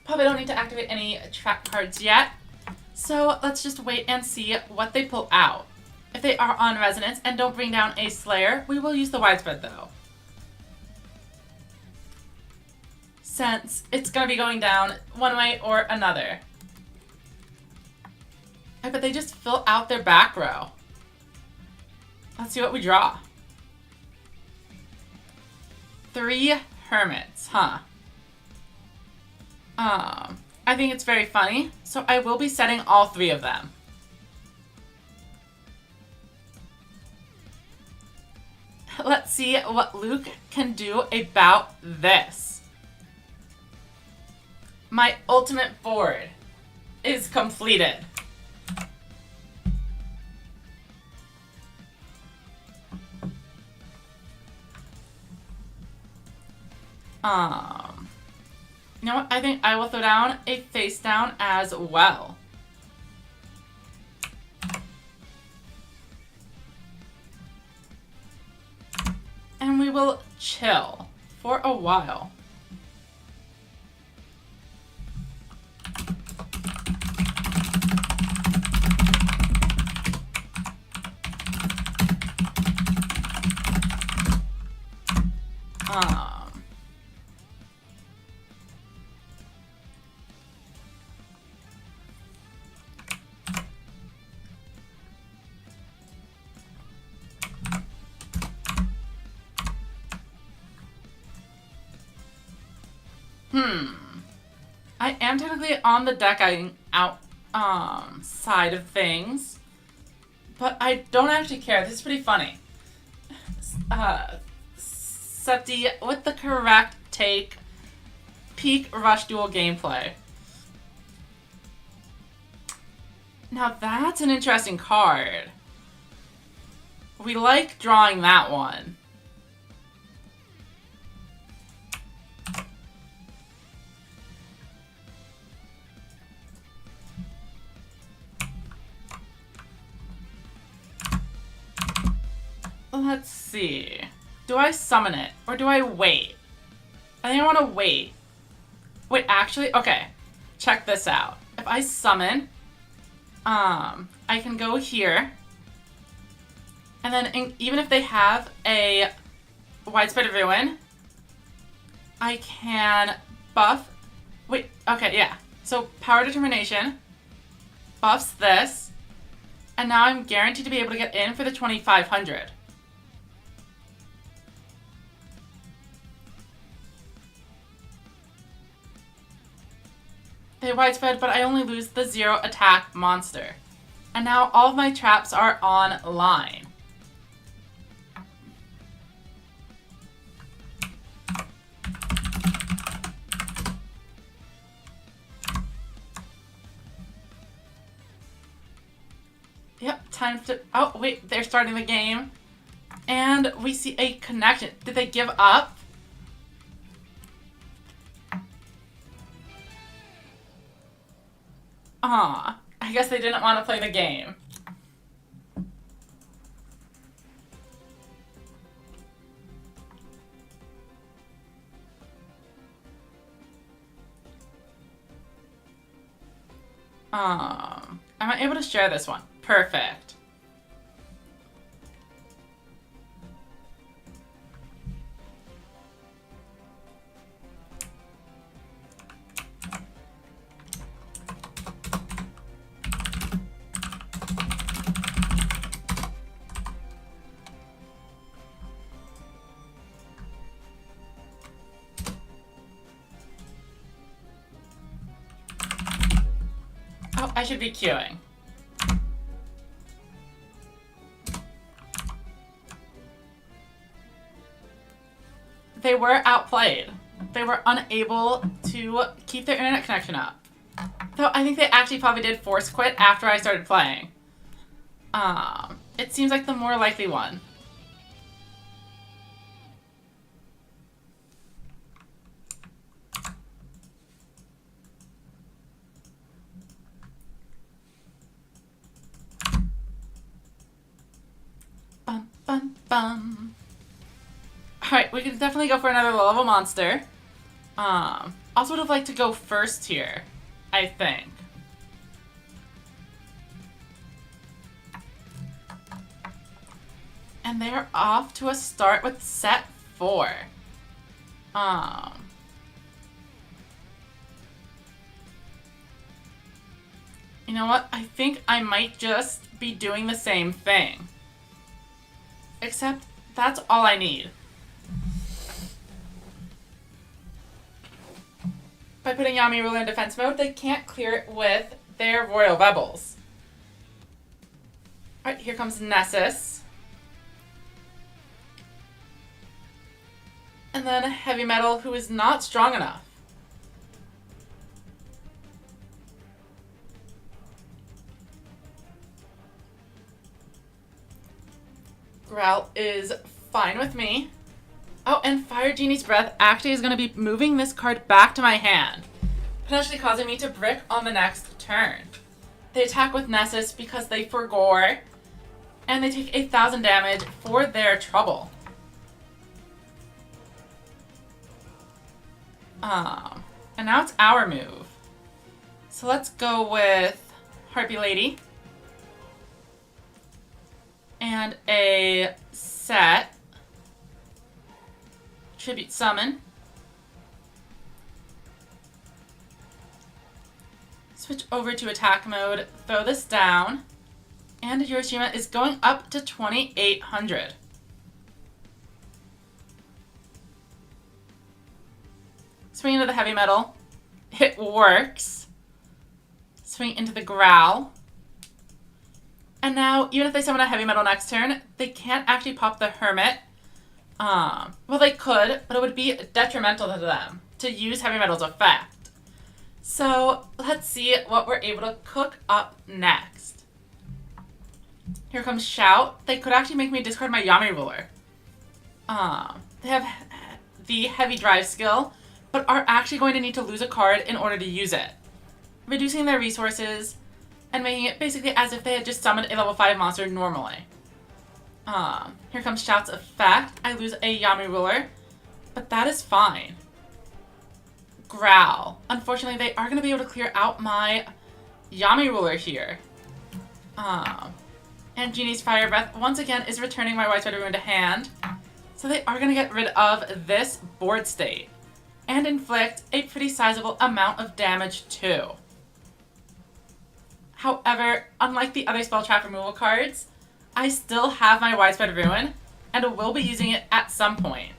Probably don't need to activate any trap cards yet. So let's just wait and see what they pull out. If they are on Resonance and don't bring down a Slayer, we will use the Widespread though. Since it's going to be going down one way or another. I bet they just fill out their back row. Let's see what we draw. 3 Hermits, huh? I think it's very funny, so I will be setting all 3 of them. Let's see what Luke can do about this. My ultimate board is completed. You know what? I think I will throw down a face down as well. And we will chill for a while. I am technically on the decking out side of things, but I don't actually care. This is pretty funny. Septi with the correct take. Peak Rush Duel gameplay. Now that's an interesting card. We like drawing that one. Let's see. Do I summon it or do I wait? I think I want to wait. Wait, actually, okay. Check this out. If I summon, I can go here. And then even if they have a widespread ruin, I can buff. Wait, okay, yeah. So power determination buffs this. And now I'm guaranteed to be able to get in for the 2,500. They widespread, but I only lose the 0 attack monster. And now all of my traps are online. Yep, time to... Oh, wait, they're starting the game. And we see a connection. Did they give up? Aw, I guess they didn't want to play the game. Am I able to share this one? Perfect. Oh, I should be queuing. They were outplayed. They were unable to keep their internet connection up. Though I think they actually probably did force quit after I started playing. It seems like the more likely one. Bum, bum, bum. Alright, we could definitely go for another low-level monster. Also would have liked to go first here, I think. And they're off to a start with set 4. You know what? I think I might just be doing the same thing. Except that's all I need. By putting Yami Ruler in defense mode, they can't clear it with their Royal Rebels. Alright, here comes Nessus. And then Heavy Metal, who is not strong enough. Growl is fine with me. Oh, and Fire Genie's Breath actually is going to be moving this card back to my hand, potentially causing me to brick on the next turn. They attack with Nessus because they forgore, and they take 1,000 damage for their trouble. And now it's our move. So let's go with Harpy Lady. And a set. Tribute Summon. Switch over to attack mode, throw this down, and Hiroshima is going up to 2,800. Swing into the Heavy Metal. It works. Swing into the Growl. And now, even if they summon a Heavy Metal next turn, they can't actually pop the Hermit. Well, they could, but it would be detrimental to them to use Heavy Metal's effect. So, let's see what we're able to cook up next. Here comes Shout. They could actually make me discard my Yami Ruler. They have the Heavy Drive skill, but are actually going to need to lose a card in order to use it, reducing their resources and making it basically as if they had just summoned a level 5 monster normally. Here comes Shout's effect. I lose a Yami ruler, but that is fine. Growl. Unfortunately, they are going to be able to clear out my Yami ruler here. And Genie's Fire Breath once again is returning my Widespread Ruin to hand. So they are going to get rid of this board state and inflict a pretty sizable amount of damage too. However, unlike the other spell trap removal cards, I still have my Widespread Ruin and will be using it at some point.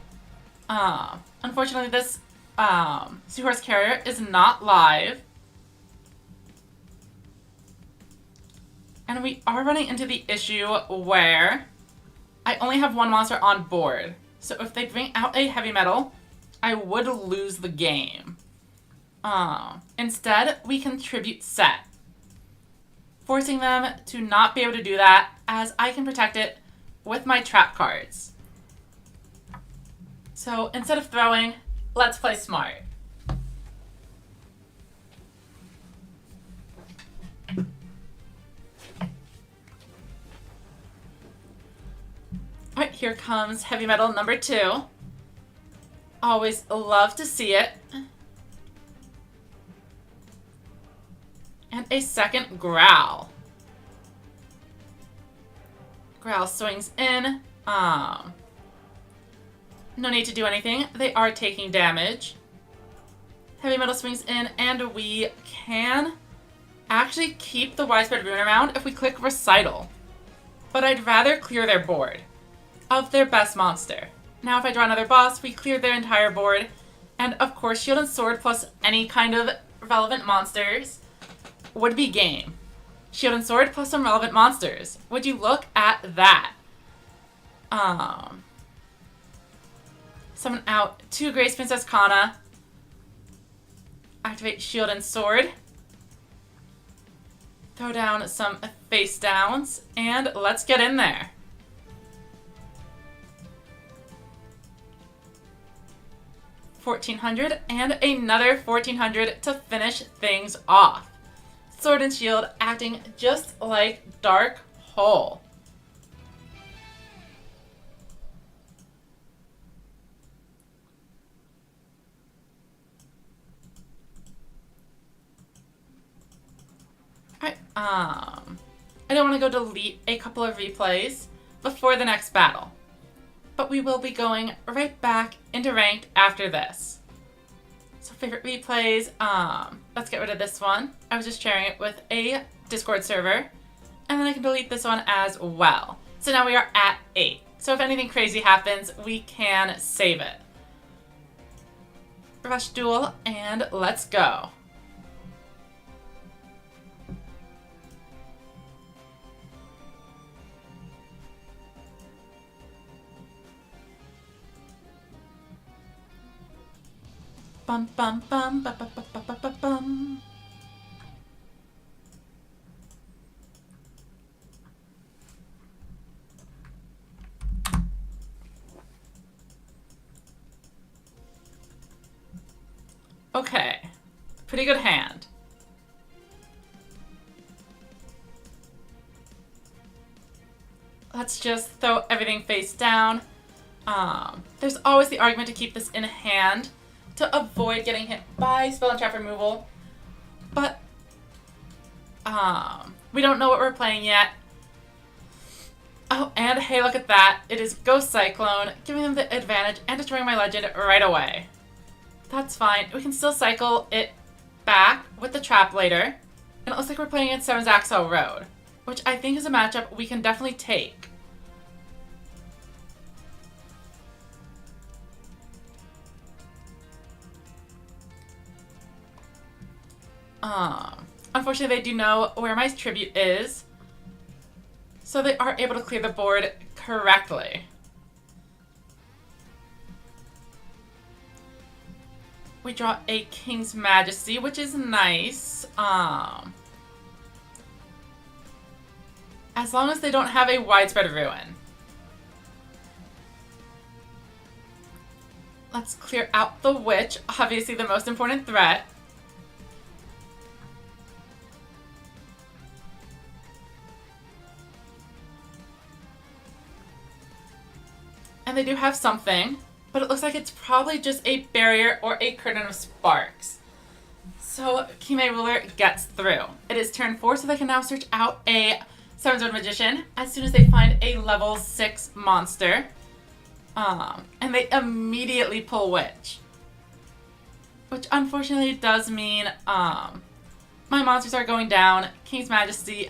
Unfortunately, this Seahorse Carrier is not live. And we are running into the issue where I only have one monster on board. So if they bring out a heavy metal, I would lose the game. Instead, we contribute set, forcing them to not be able to do that, as I can protect it with my trap cards. So instead of throwing, let's play smart. Alright, here comes heavy metal number 2. Always love to see it. And a second Growl. Growl swings in. No need to do anything. They are taking damage. Heavy metal swings in, and we can actually keep the Widespread Ruin around if we click Recital. But I'd rather clear their board of their best monster. Now if I draw another boss, we clear their entire board. And of course, Shield and Sword plus any kind of relevant monsters would be game. Shield and Sword plus some relevant monsters. Would you look at that? Summon out 2 Grace Princess Kana. Activate Shield and Sword. Throw down some face downs, and let's get in there. $1,400 and another $1,400 to finish things off. Sword and Shield acting just like Dark Hole. Alright, I don't want to go delete a couple of replays before the next battle, but we will be going right back into ranked after this. So favorite replays, let's get rid of this one. I was just sharing it with a Discord server, and then I can delete this one as well. So now we are at 8. So if anything crazy happens, we can save it. Rush Duel, and let's go. Bum bum bum bum bum bum bum bum bum. Okay, pretty good hand. Let's just throw everything face down. There's always the argument to keep this in hand to avoid getting hit by spell and trap removal, but we don't know what we're playing yet. Oh, and hey, look at that. It is Ghost Cyclone, giving them the advantage and destroying my legend right away. That's fine. We can still cycle it back with the trap later. And it looks like we're playing against Seven's Axel Road, which I think is a matchup we can definitely take. Unfortunately, they do know where my tribute is, so they are able to clear the board correctly. We draw a King's Majesty, which is nice. As long as they don't have a Widespread Ruin. Let's clear out the Witch, obviously the most important threat. And they do have something, but it looks like it's probably just a barrier or a curtain of sparks. So Kime Ruler gets through. It is turn 4, so they can now search out a 7-zone magician as soon as they find a level 6 monster. And they immediately pull Witch. Which unfortunately does mean my monsters are going down. King's Majesty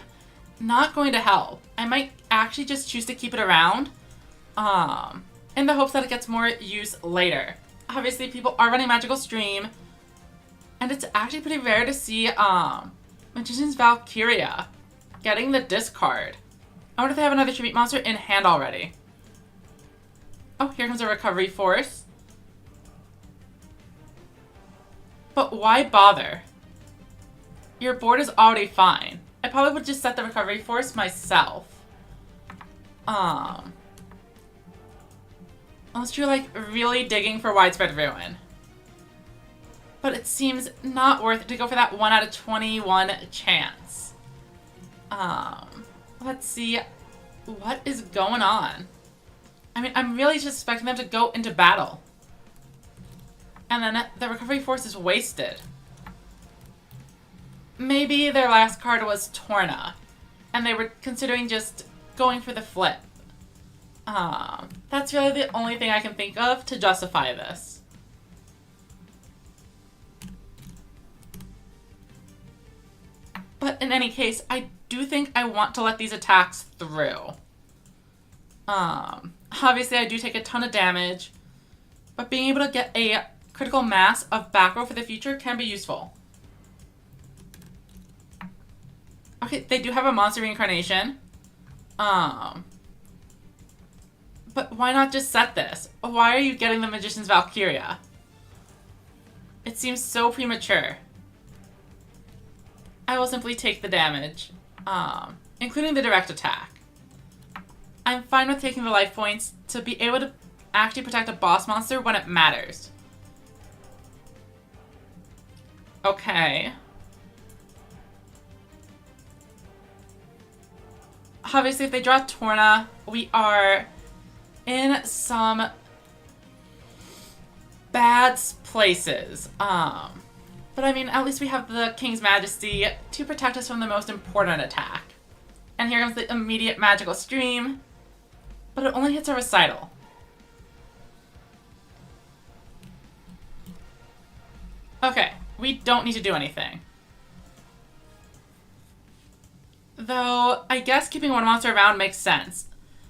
not going to help. I might actually just choose to keep it around in the hopes that it gets more use later. Obviously, people are running Magical Stream, and it's actually pretty rare to see Magician's Valkyria getting the discard. I wonder if they have another tribute monster in hand already. Oh, here comes a Recovery Force. But why bother? Your board is already fine. I probably would just set the Recovery Force myself. Unless you're like really digging for Widespread Ruin. But it seems not worth it to go for that 1 out of 21 chance. Let's see what is going on. I mean, I'm really just expecting them to go into battle. And then the Recovery Force is wasted. Maybe their last card was Torna, and they were considering just going for the flip. That's really the only thing I can think of to justify this. But in any case, I do think I want to let these attacks through. Obviously, I do take a ton of damage, but being able to get a critical mass of back row for the future can be useful. Okay, they do have a monster reincarnation. But why not just set this? Why are you getting the Magician's Valkyria? It seems so premature. I will simply take the damage, including the direct attack. I'm fine with taking the life points to be able to actually protect a boss monster when it matters. Okay. Obviously, if they draw Torna, we are in some bad places. But I mean, at least we have the King's Majesty to protect us from the most important attack. And here comes the immediate Magical Stream, but it only hits a recital. Okay, we don't need to do anything. Though, I guess keeping one monster around makes sense.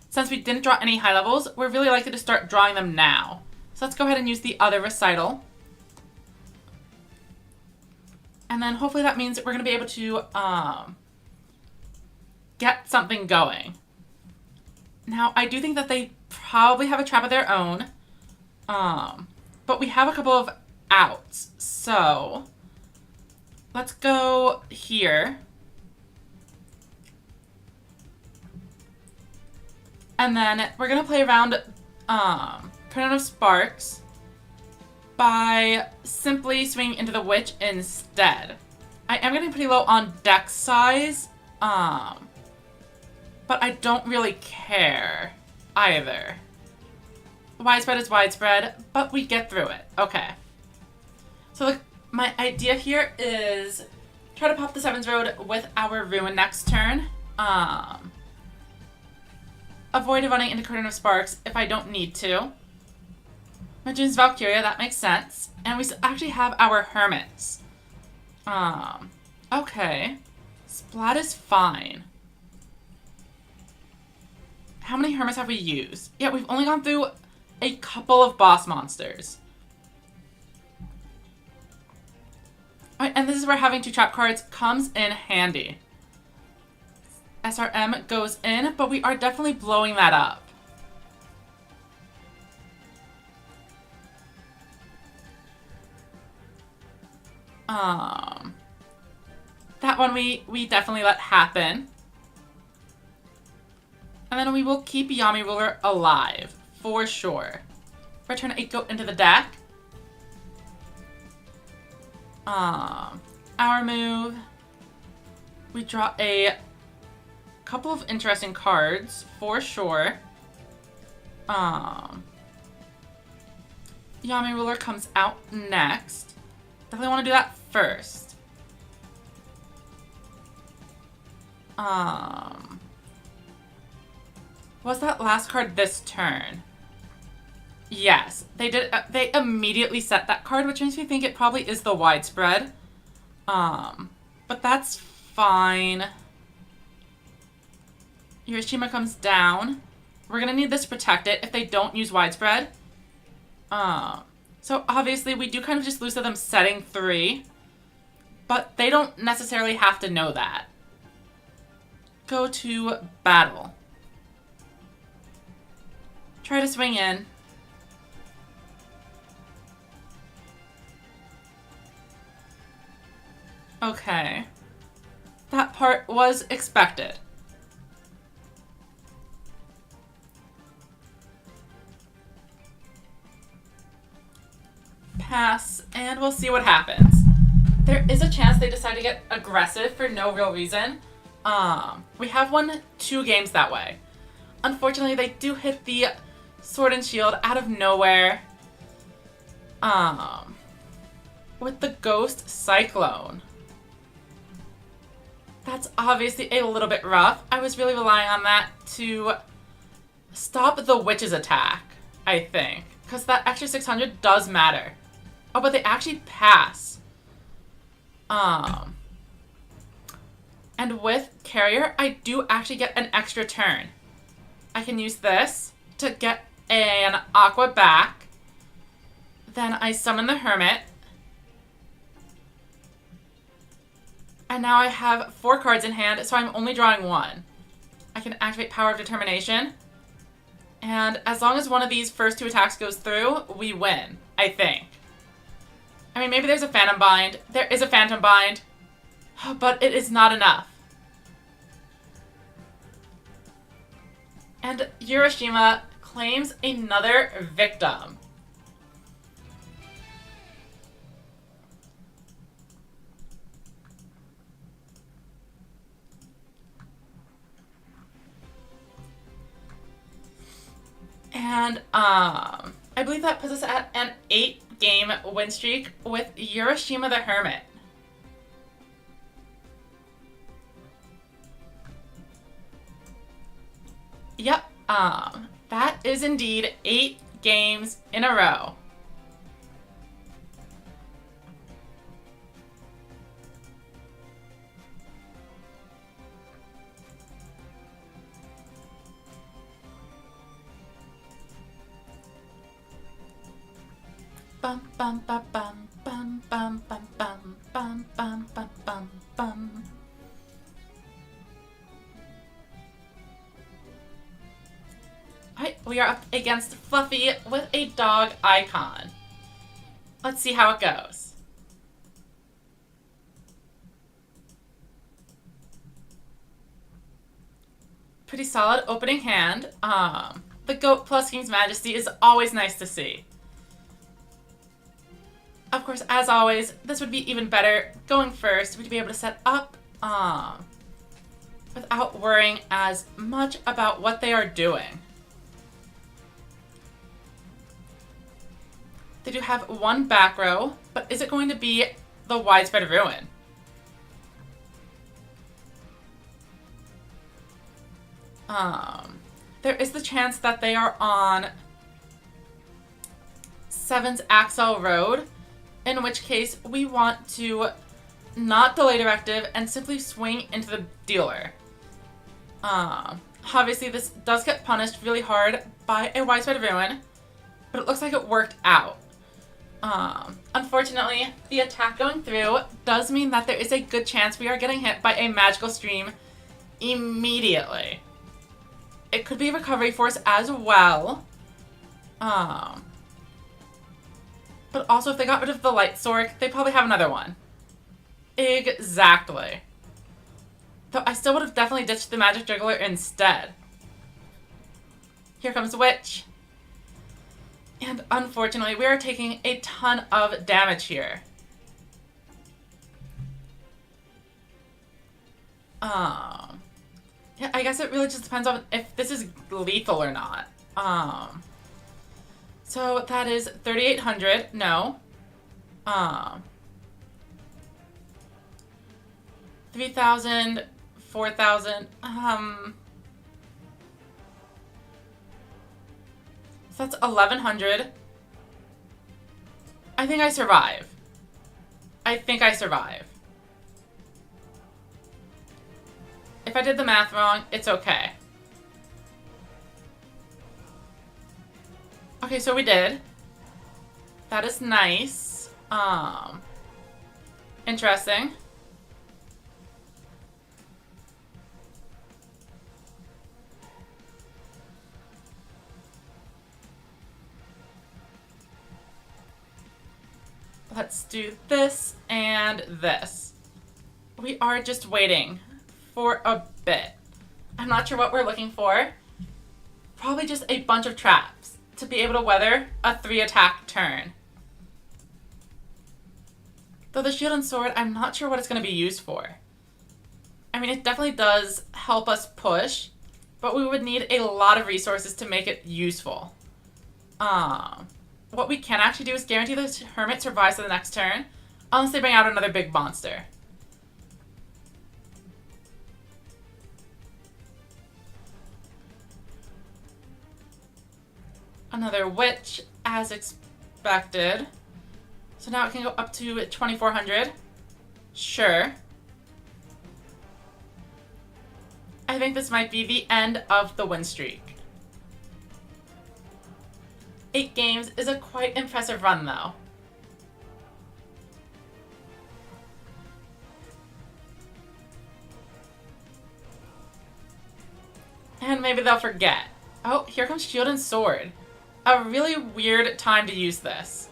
Since we didn't draw any high levels, we're really likely to start drawing them now. So let's go ahead and use the other recital. And then hopefully that means we're going to be able to get something going. Now, I do think that they probably have a trap of their own. But we have a couple of outs. So let's go here. And then we're going to play around Curtain of Sparks by simply swinging into the Witch instead. I am getting pretty low on deck size, but I don't really care either. Widespread is widespread, but we get through it. Okay. So my idea here is try to pop the 7's Road with our Ruin next turn. Avoid running into Curtain of Sparks if I don't need to. Magician's Valkyria, that makes sense. And we actually have our Hermits. Okay. Splat is fine. How many Hermits have we used? Yeah, we've only gone through a couple of boss monsters. Alright, and this is where having 2 trap cards comes in handy. SRM goes in, but we are definitely blowing that up. That one we definitely let happen. And then we will keep Yami Ruler alive, for sure. For turn 8, go into the deck. Our move. We draw a couple of interesting cards, for sure. Yami Ruler comes out next. Definitely want to do that first. Was that last card this turn? Yes, they did. They immediately set that card, which makes me think it probably is the widespread. But that's fine. Hiroshima comes down. We're gonna need this to protect it if they don't use widespread. So obviously we do kind of just lose to them setting 3. But they don't necessarily have to know that. Go to battle. Try to swing in. Okay. That part was expected. Pass, and we'll see what happens. There is a chance they decide to get aggressive for no real reason. We have won 2 games that way. Unfortunately, they do hit the Sword and Shield out of nowhere. With the Ghost Cyclone. That's obviously a little bit rough. I was really relying on that to stop the Witch's attack, I think. Because that extra 600 does matter. Oh, but they actually pass. And with Carrier, I do actually get an extra turn. I can use this to get an Aqua back. Then I summon the Hermit. And now I have 4 cards in hand, so I'm only drawing 1. I can activate Power of Determination. And as long as one of these first 2 attacks goes through, we win, I think. I mean, maybe there's a Phantom Bind. There is a Phantom Bind. But it is not enough. And Hiroshima claims another victim. And I believe that puts us at an 8-game win streak with Hiroshima the Hermit. Yep, that is indeed 8 games in a row. Bum bum bum bum bum bum bum bum bum bum bum bum bum. Alright, we are up against Fluffy with a dog icon. Let's see how it goes. Pretty solid opening hand. The Goat plus King's Majesty is always nice to see. Of course, as always, this would be even better going first. We'd be able to set up without worrying as much about what they are doing. They do have 1 back row, but is it going to be the Widespread Ruin? There is the chance that they are on 7's Axel Road, in which case we want to not delay directive and simply swing into the dealer. Obviously this does get punished really hard by a Widespread Ruin, but it looks like it worked out. Unfortunately, the attack going through does mean that there is a good chance we are getting hit by a Magical Stream immediately. It could be Recovery Force as well. But also if they got rid of the Light Sork, they probably have another one. Exactly. Though I still would have definitely ditched the Magic Juggler instead. Here comes Witch. And unfortunately, we are taking a ton of damage here. Yeah, I guess it really just depends on if this is lethal or not. So that is 3,800. No. 3,000, 4,000. So that's 1,100. I think I survive. I think I survive. If I did the math wrong, it's okay. Okay, so we did. That is nice. Interesting. Let's do this and this. We are just waiting for a bit. I'm not sure what we're looking for. Probably just a bunch of traps to be able to weather a 3-attack turn. Though the shield and sword, I'm not sure what it's going to be used for. I mean, it definitely does help us push, but we would need a lot of resources to make it useful. What we can actually do is guarantee the hermit survives to the next turn, unless they bring out another big monster. Another witch, as expected. So now it can go up to 2,400. Sure. I think this might be the end of the win streak. 8 games is a quite impressive run, though. And maybe they'll forget. Oh, here comes Shield and Sword. A really weird time to use this.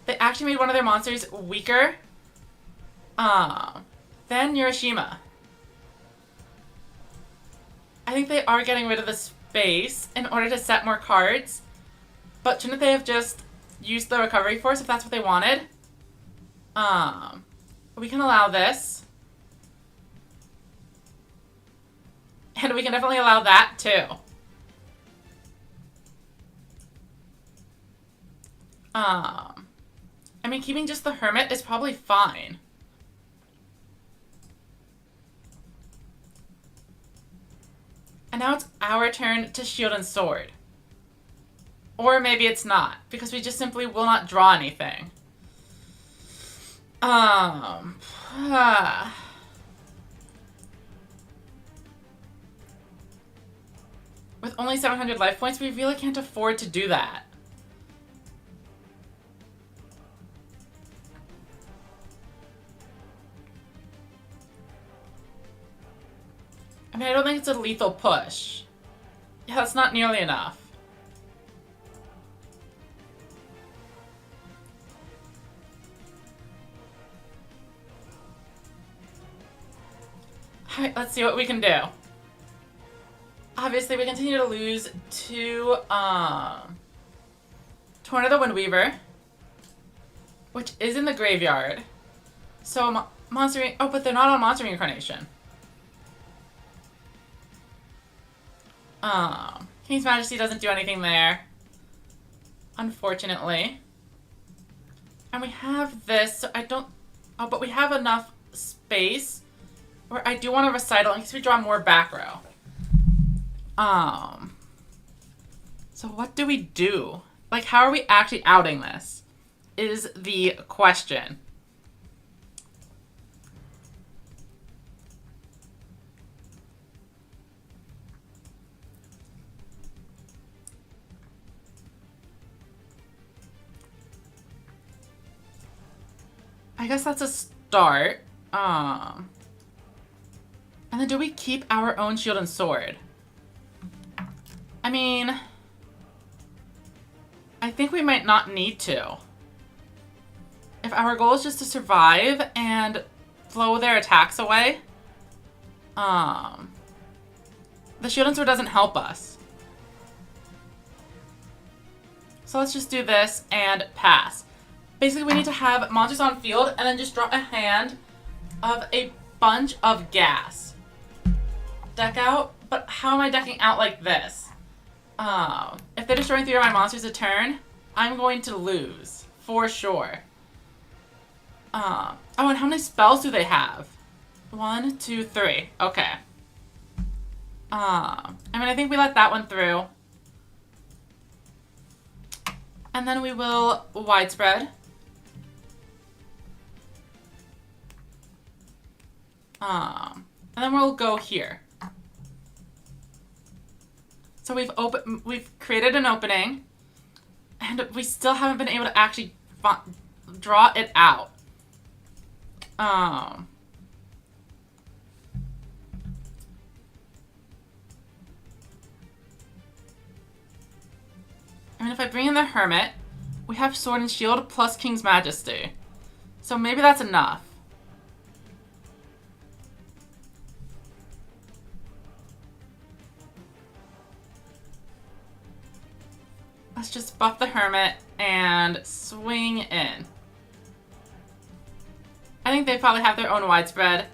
They actually made one of their monsters weaker than Urashima. I think they are getting rid of the space in order to set more cards. But shouldn't they have just used the recovery force if that's what they wanted? We can allow this. And we can definitely allow that too. I mean, keeping just the hermit is probably fine. And now it's our turn to shield and sword. Or maybe it's not, because we just simply will not draw anything. With only 700 life points, we really can't afford to do that. I mean, I don't think it's a lethal push. Yeah, that's not nearly enough. Alright, let's see what we can do. Obviously, we continue to lose to Torn of the Windweaver, which is in the graveyard. So, Monster... Oh, but they're not on Monster Reincarnation. King's Majesty doesn't do anything there, unfortunately. And we have this, so I don't... Oh, but we have enough space where I do want a recital in case we draw more back row. So what do we do? Like, how are we actually outing this? Is the question. I guess that's a start. And then do we keep our own shield and sword? I mean, I think we might not need to. If our goal is just to survive and blow their attacks away, the shield and sword doesn't help us. So let's just do this and pass. Basically, we need to have monsters on field and then just draw a hand of a bunch of gas. Deck out, but how am I decking out like this? If they're destroying 3 of my monsters a turn, I'm going to lose. For sure. Oh, and how many spells do they have? 1, 2, 3. Okay. I mean, I think we let that one through. And then we will widespread. And then we'll go here. So we've created an opening, and we still haven't been able to actually draw it out. I mean, if I bring in the Hermit, we have Sword and Shield plus King's Majesty. So maybe that's enough. Let's just buff the Hermit and swing in. I think they probably have their own widespread.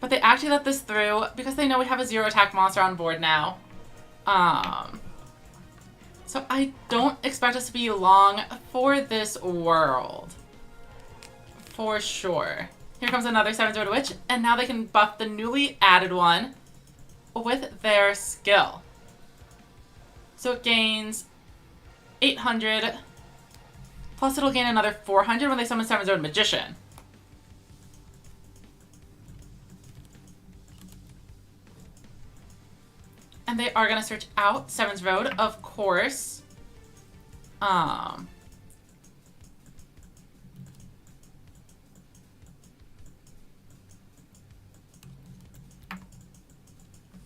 But they actually let this through because they know we have a 0 attack monster on board now. So I don't expect us to be long for this world. For sure. Here comes another 7-sword witch, and now they can buff the newly added one with their skill. So it gains 800, plus it'll gain another 400 when they summon 7-sword magician. And they are going to search out Seven's Road, of course. Oh,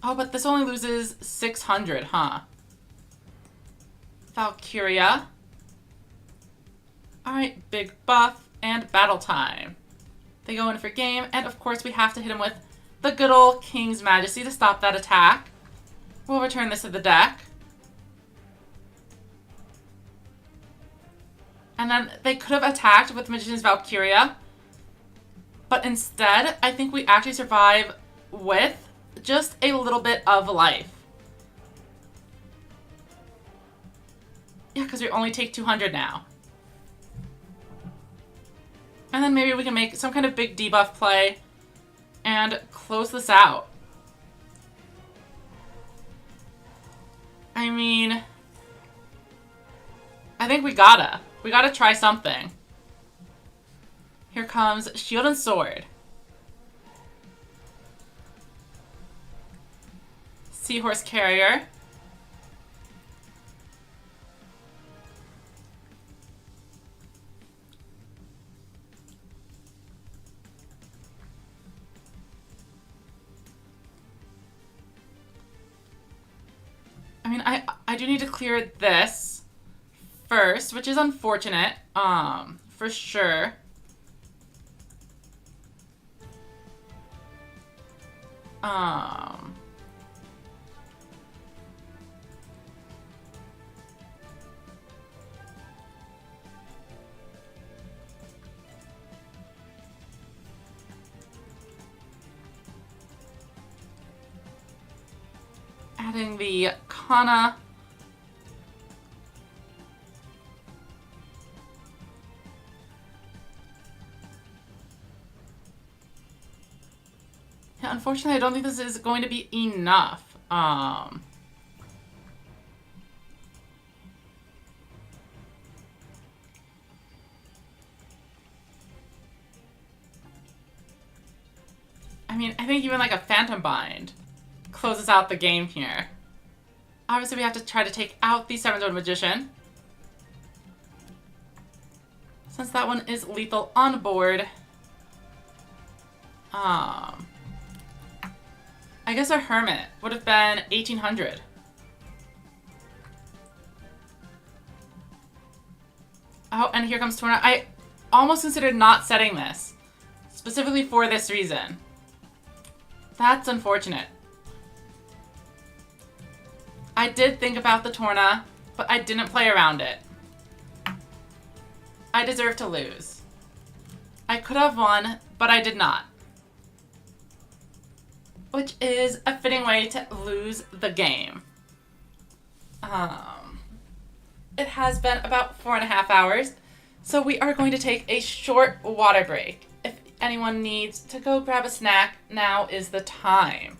but this only loses 600, huh? Valkyria. Alright, big buff and battle time. They go in for game, and of course we have to hit him with the good old King's Majesty to stop that attack. We'll return this to the deck. And then they could have attacked with Magician's Valkyria. But instead, I think we actually survive with just a little bit of life. Yeah, because we only take 200 now. And then maybe we can make some kind of big debuff play and close this out. I mean, I think we gotta try something. Here comes Shield and Sword. Seahorse Carrier. I mean, I do need to clear this first, which is unfortunate, for sure. Adding the Kana. Yeah, unfortunately, I don't think this is going to be enough. I mean, I think even like a Phantom Bind closes out the game here. Obviously, we have to try to take out the 7-sword magician, since that one is lethal on board. I guess a Hermit would have been 1800. Oh, and here comes Torna. I almost considered not setting this, specifically for this reason. That's unfortunate. I did think about the Torna, but I didn't play around it. I deserve to lose. I could have won, but I did not. Which is a fitting way to lose the game. Um, it has been about 4.5 hours, so we are going to take a short water break. If anyone needs to go grab a snack, now is the time.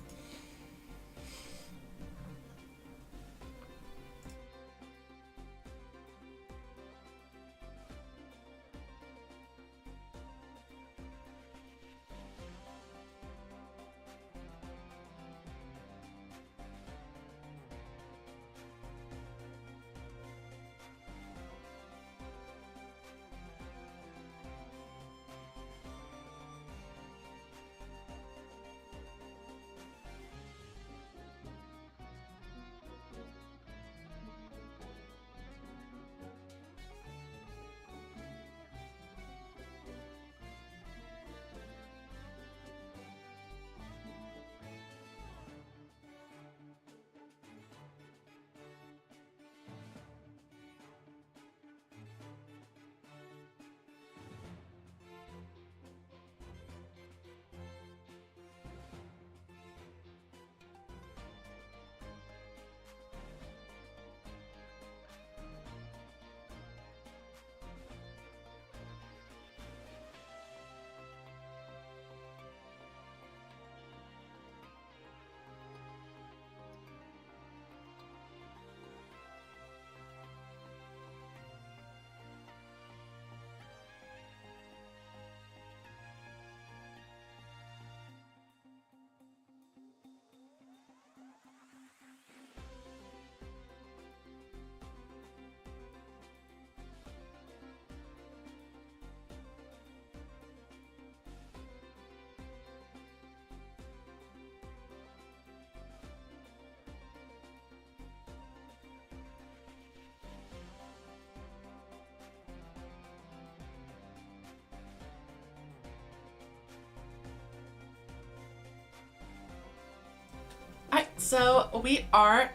Alright, so we are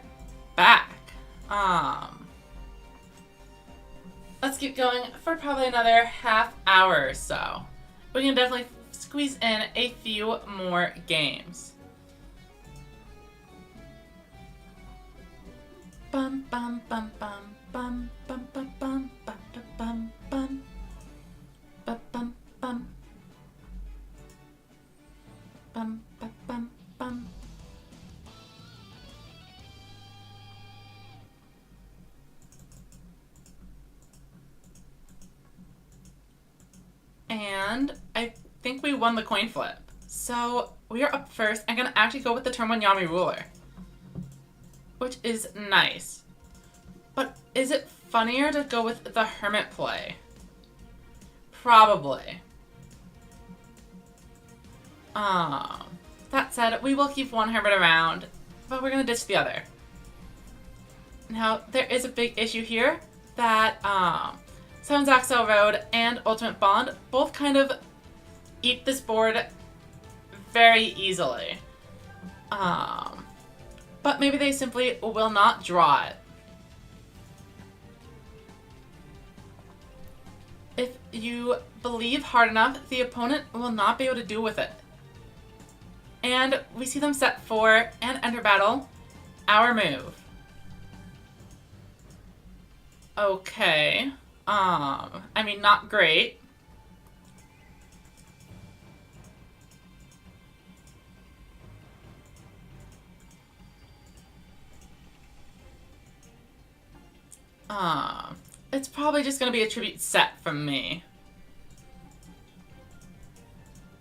back. Let's keep going for probably another half hour or so. We can definitely squeeze in a few more games. Bum bum bum bum bum bum bum bum bum bum bum bum bum bum bum bum bum bum. And I think we won the coin flip. So we are up first. I'm going to actually go with the turn 1 Yami ruler, which is nice. But is it funnier to go with the hermit play? Probably. That said, we will keep one hermit around, but we're going to ditch the other. Now, there is a big issue here that Seven's Axel Road and Ultimate Bond both kind of eat this board very easily. But maybe they simply will not draw it. If you believe hard enough, the opponent will not be able to do with it. And we see them set 4 and enter battle. Our move. Okay. I mean, not great. It's probably just gonna be a tribute set from me.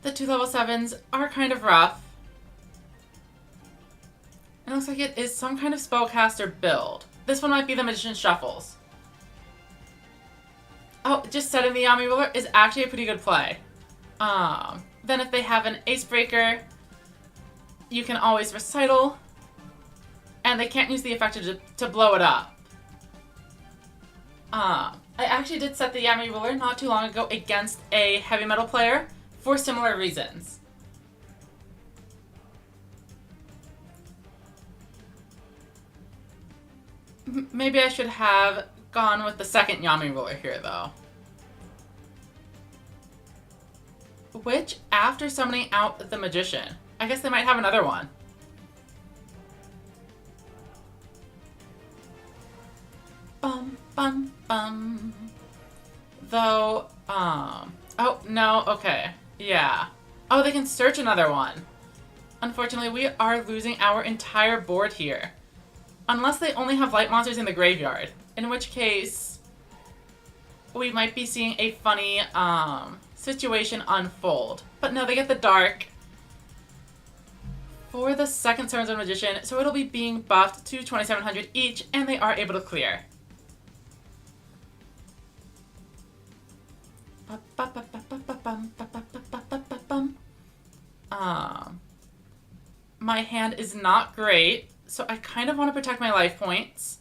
The 2 level 7s are kind of rough. It looks like it is some kind of spellcaster build. This one might be the Magician Shuffles. Oh, just setting the Yami Ruler is actually a pretty good play. Then if they have an Ace Breaker, you can always Recital. And they can't use the effect to blow it up. I actually did set the Yami Ruler not too long ago against a heavy metal player for similar reasons. Maybe I should have gone with the second Yami Ruler here, though. Which, after summoning out the Magician, I guess they might have another one. Bum, bum. Though, oh, no, okay. Yeah. Oh, they can search another one. Unfortunately, we are losing our entire board here. Unless they only have light monsters in the graveyard. In which case, we might be seeing a funny, situation unfold. But no, they get the dark for the second Servants of Magician, so it'll be being buffed to 2700 each, and they are able to clear. My hand is not great, so I kind of want to protect my life points.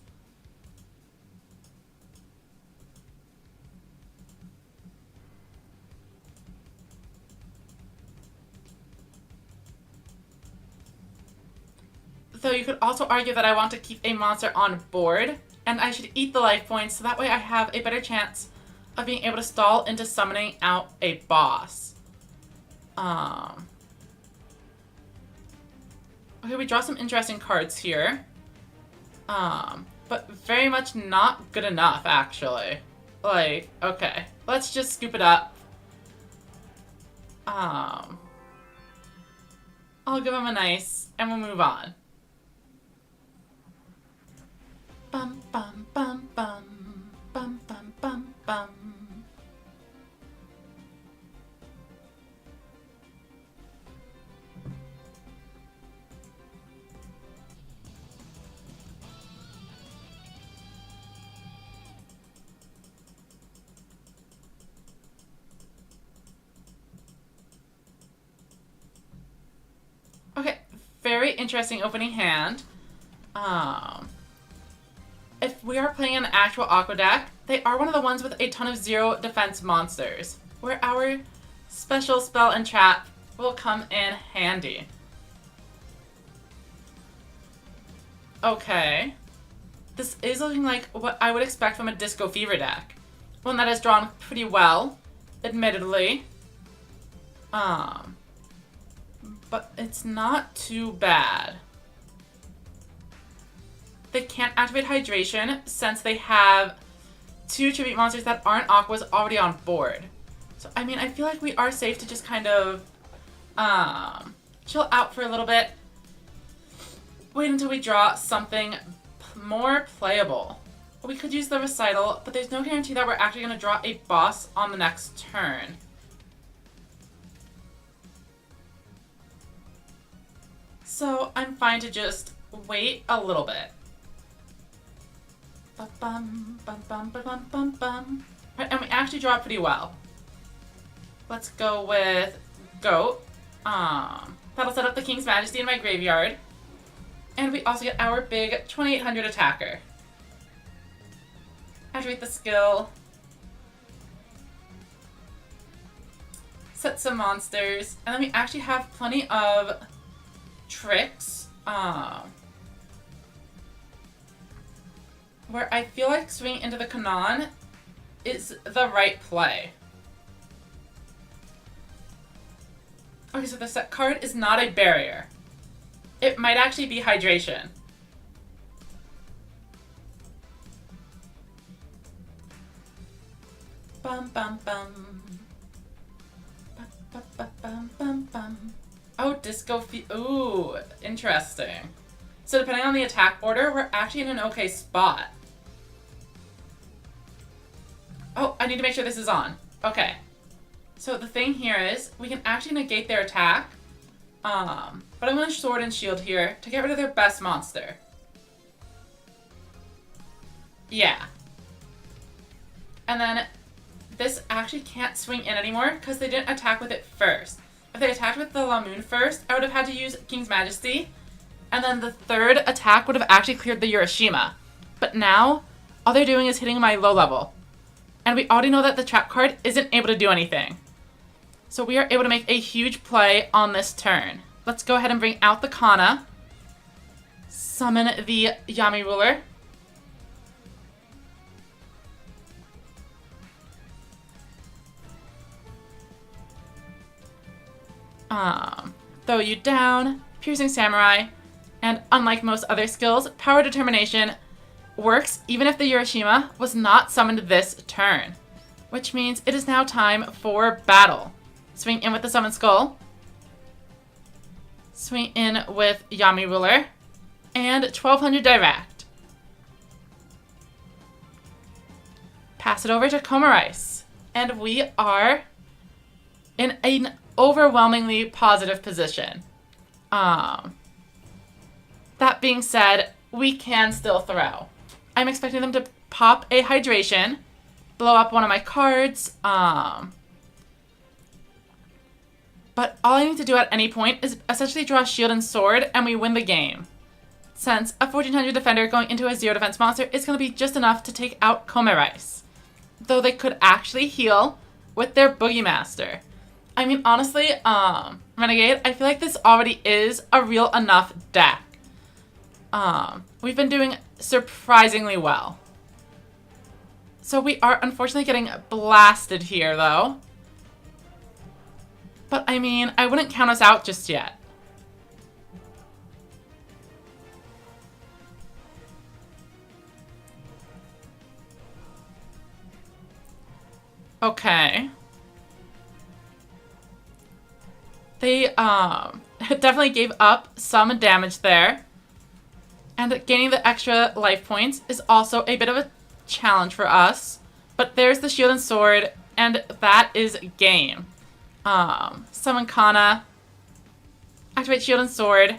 Though you could also argue that I want to keep a monster on board, and I should eat the life points so that way I have a better chance of being able to stall into summoning out a boss. Okay, we draw some interesting cards here. But very much not good enough, actually. Like, okay, let's just scoop it up. I'll give him a nice, and we'll move on. Bum, bum, bum, bum. Bum, bum, bum, bum. Okay, very interesting opening hand. If we are playing an actual Aqua deck, they are one of the ones with a ton of 0 defense monsters, where our special spell and trap will come in handy. Okay. This is looking like what I would expect from a Disco Fever deck. One that is drawn pretty well, admittedly. But it's not too bad. They can't activate Hydration since they have 2 tribute monsters that aren't Aquas already on board. So, I mean, I feel like we are safe to just kind of chill out for a little bit. Wait until we draw something more playable. We could use the Recital, but there's no guarantee that we're actually going to draw a boss on the next turn. So I'm fine to just wait a little bit. Bum, bum, bum, bum, bum, bum. Right, and we actually draw pretty well. Let's go with Goat. That'll set up the King's Majesty in my graveyard. And we also get our big 2800 attacker. Activate the skill. Set some monsters. And then we actually have plenty of tricks. Where I feel like swinging into the Kanon is the right play. Okay, so the set card is not a barrier. It might actually be Hydration. Bum bum bum. Bum bum bum bum bum bum. Oh, ooh, interesting. So depending on the attack order, we're actually in an okay spot. Oh, I need to make sure this is on. Okay. So the thing here is, we can actually negate their attack. But I'm going to Sword and Shield here to get rid of their best monster. Yeah. And then this actually can't swing in anymore because they didn't attack with it first. If they attacked with the Lamoon first, I would have had to use King's Majesty. And then the third attack would have actually cleared the Urashima. But now, all they're doing is hitting my low level. And we already know that the trap card isn't able to do anything. So we are able to make a huge play on this turn. Let's go ahead and bring out the Kana. Summon the Yami Ruler. Throw you down, Piercing Samurai, and unlike most other skills, Power Determination works even if the Urashima was not summoned this turn, which means it is now time for battle. Swing in with the Summon Skull. Swing in with Yami Ruler. And 1200 direct. Pass it over to Komarice. And we are in an overwhelmingly positive position. That being said, we can still throw. I'm expecting them to pop a Hydration, blow up one of my cards, but all I need to do at any point is essentially draw Shield and Sword, and we win the game. Since a 1400 defender going into a 0 defense monster is going to be just enough to take out Komarice. Though they could actually heal with their Boogie Master. I mean, honestly, Renegade, I feel like this already is a real enough deck. We've been doing surprisingly well. So we are unfortunately getting blasted here, though. But, I mean, I wouldn't count us out just yet. Okay. They, definitely gave up some damage there. And gaining the extra life points is also a bit of a challenge for us. But there's the Shield and Sword, and that is game. Summon Kana. Activate Shield and Sword.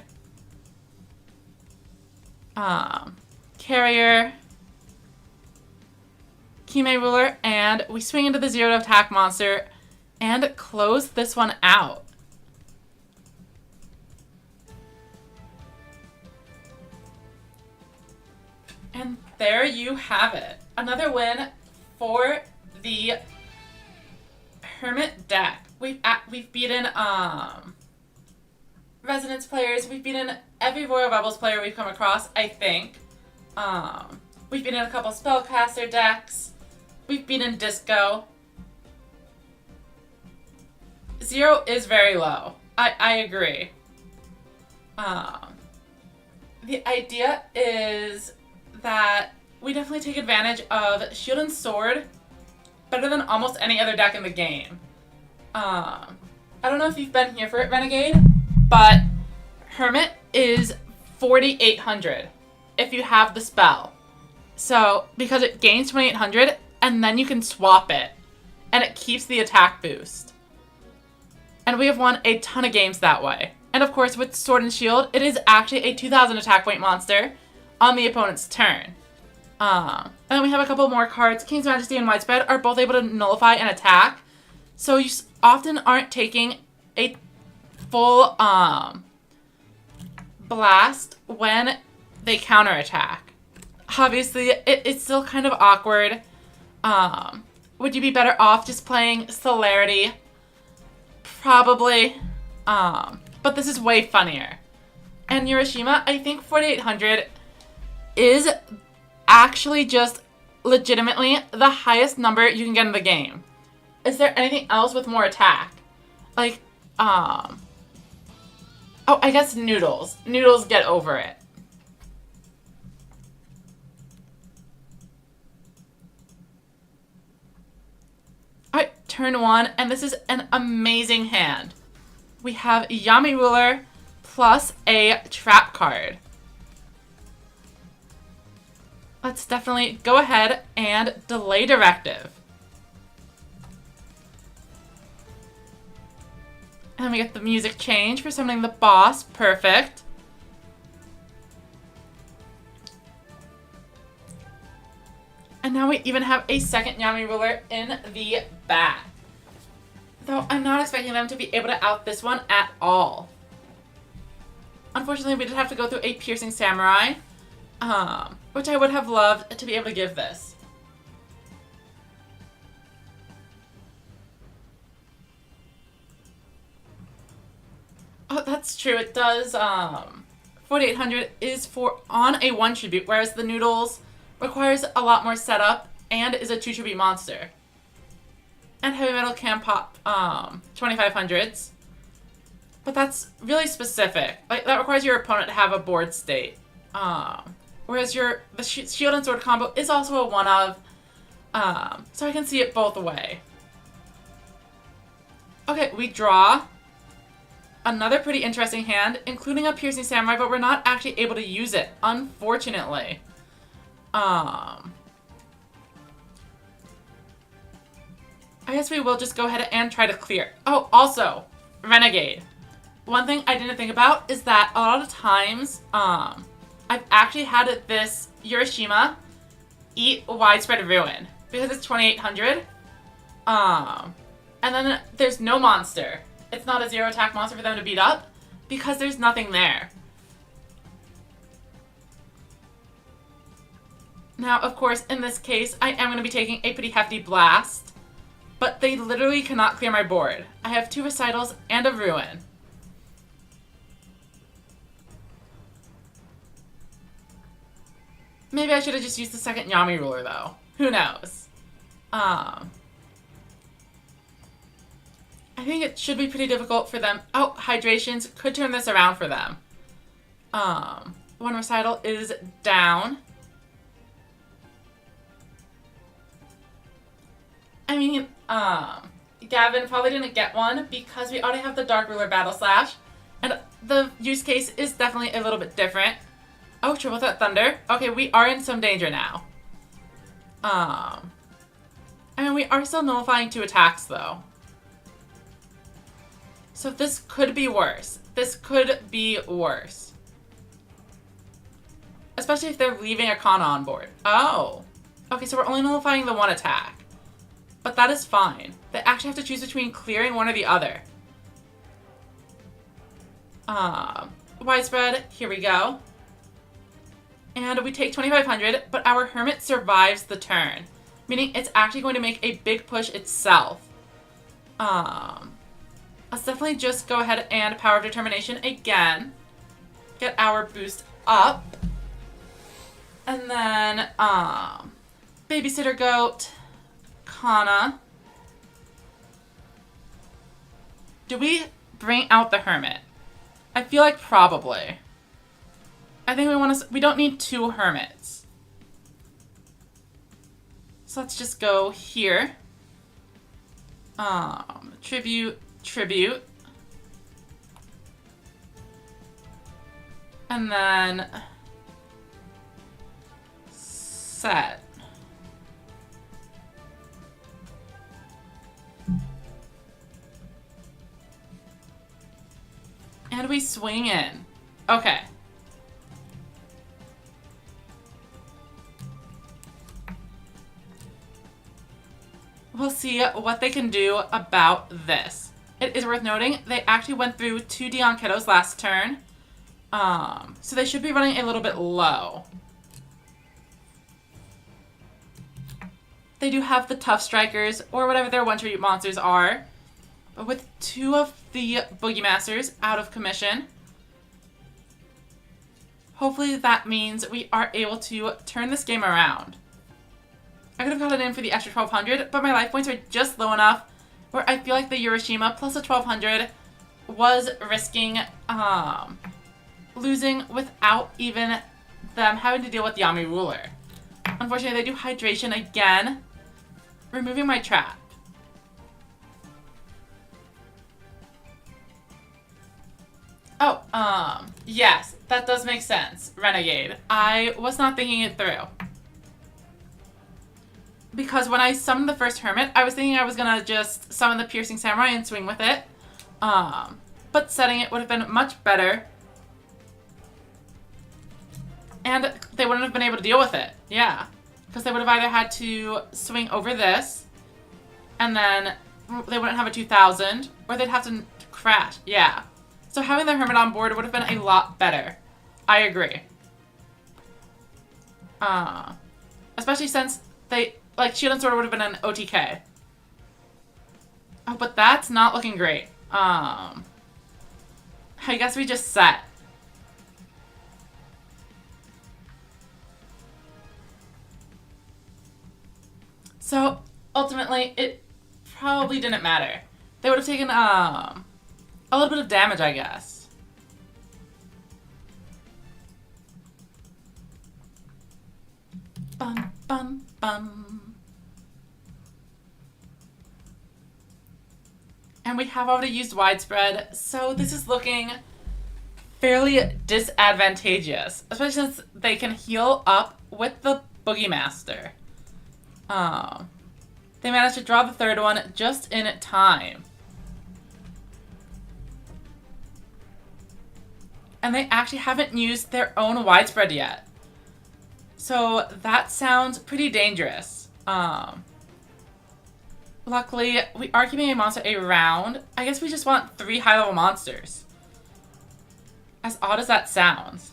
Carrier. Kime Ruler, and we swing into the 0 attack monster and close this one out. And there you have it. Another win for the Hermit deck. We've beaten Resonance players. We've beaten every Royal Rebels player we've come across, I think. We've beaten a couple Spellcaster decks. We've beaten Disco. 0 is very low. I agree. The idea is that we definitely take advantage of Shield and Sword better than almost any other deck in the game. I don't know if you've been here for it, Renegade, but Hermit is 4,800 if you have the spell. So, because it gains 2,800, and then you can swap it, and it keeps the attack boost. And we have won a ton of games that way. And of course, with Sword and Shield, it is actually a 2,000 attack point monster on the opponent's turn. And then we have a couple more cards. King's Majesty and Widespread are both able to nullify an attack. So you often aren't taking a full blast when they counterattack. Obviously, it's still kind of awkward. Would you be better off just playing Celerity? Probably. But this is way funnier. And Urashima, I think 4,800 is actually just legitimately the highest number you can get in the game. Is there anything else with more attack? Like, oh, I guess Noodles. Noodles get over it. Alright, turn 1, and this is an amazing hand. We have Yami Ruler plus a trap card. Let's definitely go ahead and delay Directive. And we get the music change for summoning the boss. Perfect. And now we even have a second Yami Ruler in the back. Though I'm not expecting them to be able to out this one at all. Unfortunately, we did have to go through a Piercing Samurai, which I would have loved to be able to give this. Oh, that's true. It does, 4,800 is for on a 1 tribute, whereas the Noodles requires a lot more setup and is a 2 tribute monster. And Heavy Metal can pop 2,500s. But that's really specific. Like, that requires your opponent to have a board state. Whereas the shield and sword combo is also a one of. So I can see it both way. Okay, we draw another pretty interesting hand, including a Piercing Samurai, but we're not actually able to use it, unfortunately. I guess we will just go ahead and try to clear. Oh, also, Renegade. One thing I didn't think about is that a lot of times, I've actually had this Urashima eat Widespread Ruin because it's 2800. And then there's no monster. It's not a 0 attack monster for them to beat up because there's nothing there. Now, of course, in this case, I am going to be taking a pretty hefty blast, but they literally cannot clear my board. I have 2 recitals and a ruin. Maybe I should have just used the second Yami ruler, though. Who knows? I think it should be pretty difficult for them. Oh, Hydrations could turn this around for them. One recital is down. I mean, Gavin probably didn't get one because we already have the Dark Ruler Battle Slash. And the use case is definitely a little bit different. Oh, Triple Threat Thunder. Okay, we are in some danger now. I mean, we are still nullifying 2 attacks, though. So this could be worse. This could be worse. Especially if they're leaving a Kana on board. Oh. Okay, so we're only nullifying the 1 attack. But that is fine. They actually have to choose between clearing one or the other. Widespread, here we go. And we take 2500, but our Hermit survives the turn. Meaning it's actually going to make a big push itself. Let's definitely just go ahead and Power of Determination again. Get our boost up. And then, Babysitter Goat, Kana. Do we bring out the Hermit? I feel like probably. I think we don't need 2 Hermits. So let's just go here. Tribute. And then set. And we swing in. Okay. We'll see what they can do about this. It is worth noting, they actually went through 2 Dion Kiddos last turn. So they should be running a little bit low. They do have the Tough Strikers, or whatever their one-tribute monsters are. But with 2 of the Boogie Masters out of commission, hopefully that means we are able to turn this game around. I could have got it in for the extra 1200, but my life points are just low enough where I feel like the Urashima plus the 1200 was risking losing without even them having to deal with Yami Ruler. Unfortunately, they do Hydration again, removing my trap. Oh, yes, that does make sense, Renegade. I was not thinking it through. Because when I summoned the first Hermit, I was thinking I was going to just summon the Piercing Samurai and swing with it. But setting it would have been much better. And they wouldn't have been able to deal with it. Yeah. Because they would have either had to swing over this, and then they wouldn't have a 2000, or they'd have to crash. Yeah. So having the Hermit on board would have been a lot better. I agree. Especially since they... Like, Shield and Sword would have been an OTK. Oh, but that's not looking great. I guess we just set. So, ultimately, it probably didn't matter. They would have taken, a little bit of damage, I guess. Bum, bum. And we have already used widespread, so this is looking fairly disadvantageous, especially since they can heal up with the Boogie Master. They managed to draw the third one just in time. And they actually haven't used their own widespread yet. So that sounds pretty dangerous. Luckily, we are keeping a monster around. I guess we just want 3 high-level monsters. As odd as that sounds.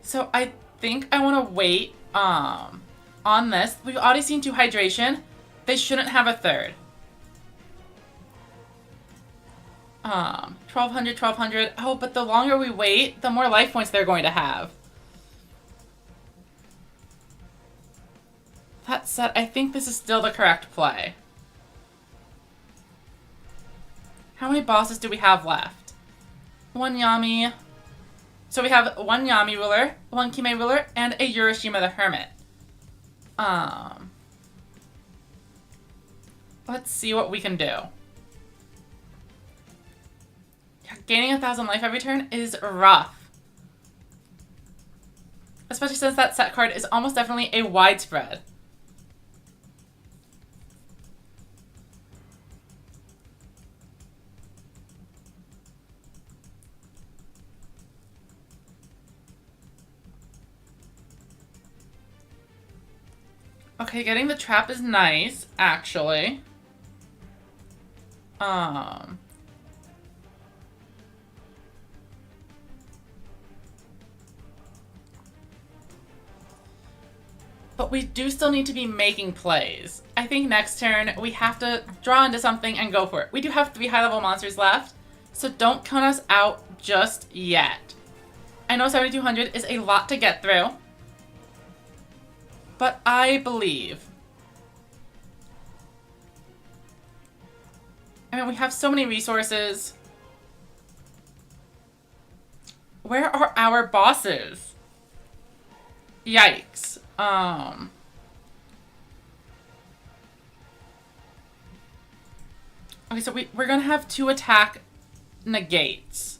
So I think I want to wait on this. We've already seen 2 hydration. They shouldn't have a third. 1200, 1200. Oh, but the longer we wait, the more life points they're going to have. That said, I think this is still the correct play. How many bosses do we have left? 1 Yami. So we have 1 Yami ruler, 1 Kime ruler, and a Urashima the Hermit. Let's see what we can do. Gaining 1,000 life every turn is rough. Especially since that set card is almost definitely a widespread. Okay, getting the trap is nice, actually. But we do still need to be making plays. I think next turn we have to draw into something and go for it. We do have 3 high-level monsters left, so don't count us out just yet. I know 7,200 is a lot to get through, but I believe. I mean, we have so many resources. Where are our bosses? Yikes. Okay, so we're gonna have 2 attack negates.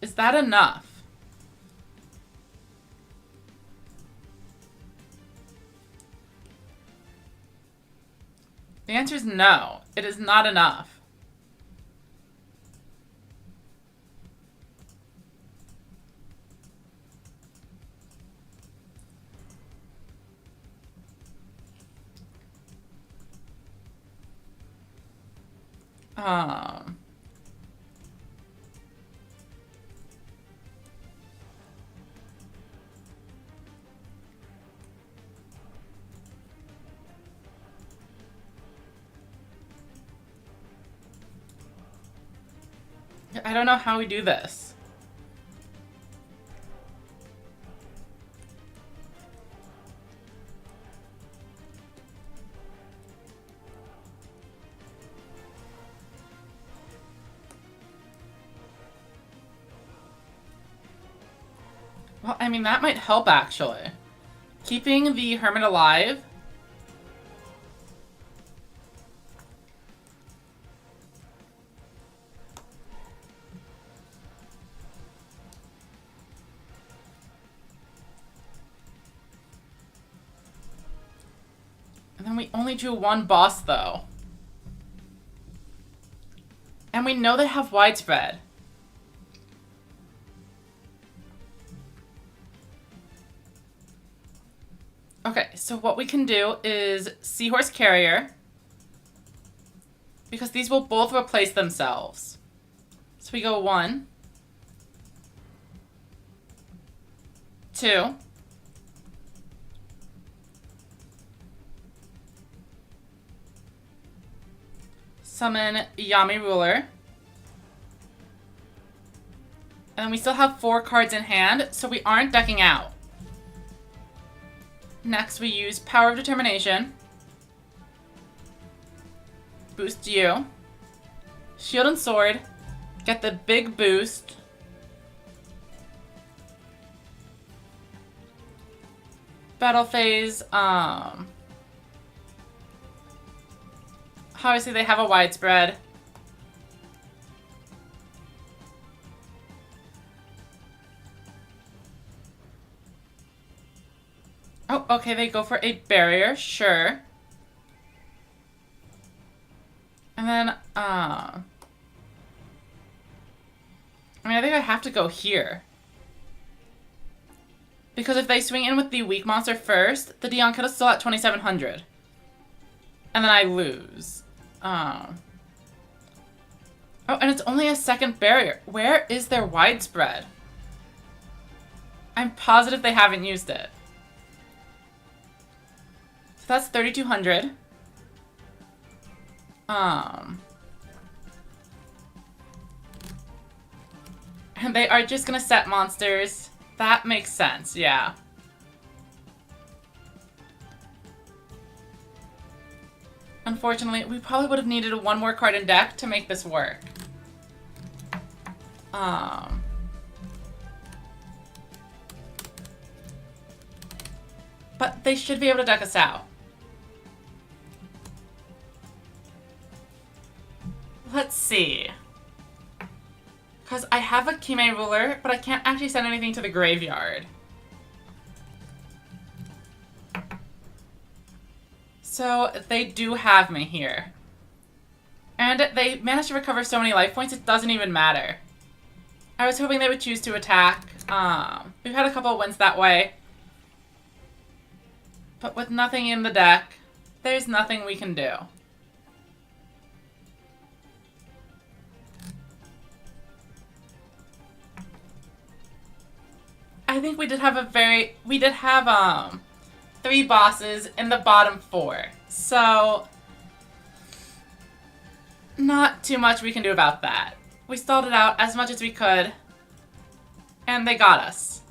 Is that enough? The answer is no. It is not enough. I don't know how we do this. Well, I mean, that might help, actually. Keeping the Hermit alive. And then we only drew 1 boss, though. And we know they have widespread. Okay, so what we can do is Seahorse Carrier, because these will both replace themselves. So we go 1, 2, summon Yami Ruler, and then we still have 4 cards in hand, so we aren't decking out. Next, we use Power of Determination. Boost you. Shield and Sword. Get the big boost. Battle phase, obviously they have a widespread. Oh, okay, they go for a barrier, sure. And then, I mean, I think I have to go here. Because if they swing in with the weak monster first, the Dion is still at 2,700. And then I lose. Oh, and it's only a second barrier. Where is their widespread? I'm positive they haven't used it. So that's 3,200. And they are just gonna set monsters. That makes sense, yeah. Unfortunately, we probably would have needed one more card in deck to make this work. But they should be able to deck us out. Let's see. Because I have a Kime ruler, but I can't actually send anything to the graveyard. So they do have me here. And they managed to recover so many life points, it doesn't even matter. I was hoping they would choose to attack. We've had a couple of wins that way. But with nothing in the deck, there's nothing we can do. I think we did have three bosses in the bottom four. So, not too much we can do about that. We stalled it out as much as we could, and they got us.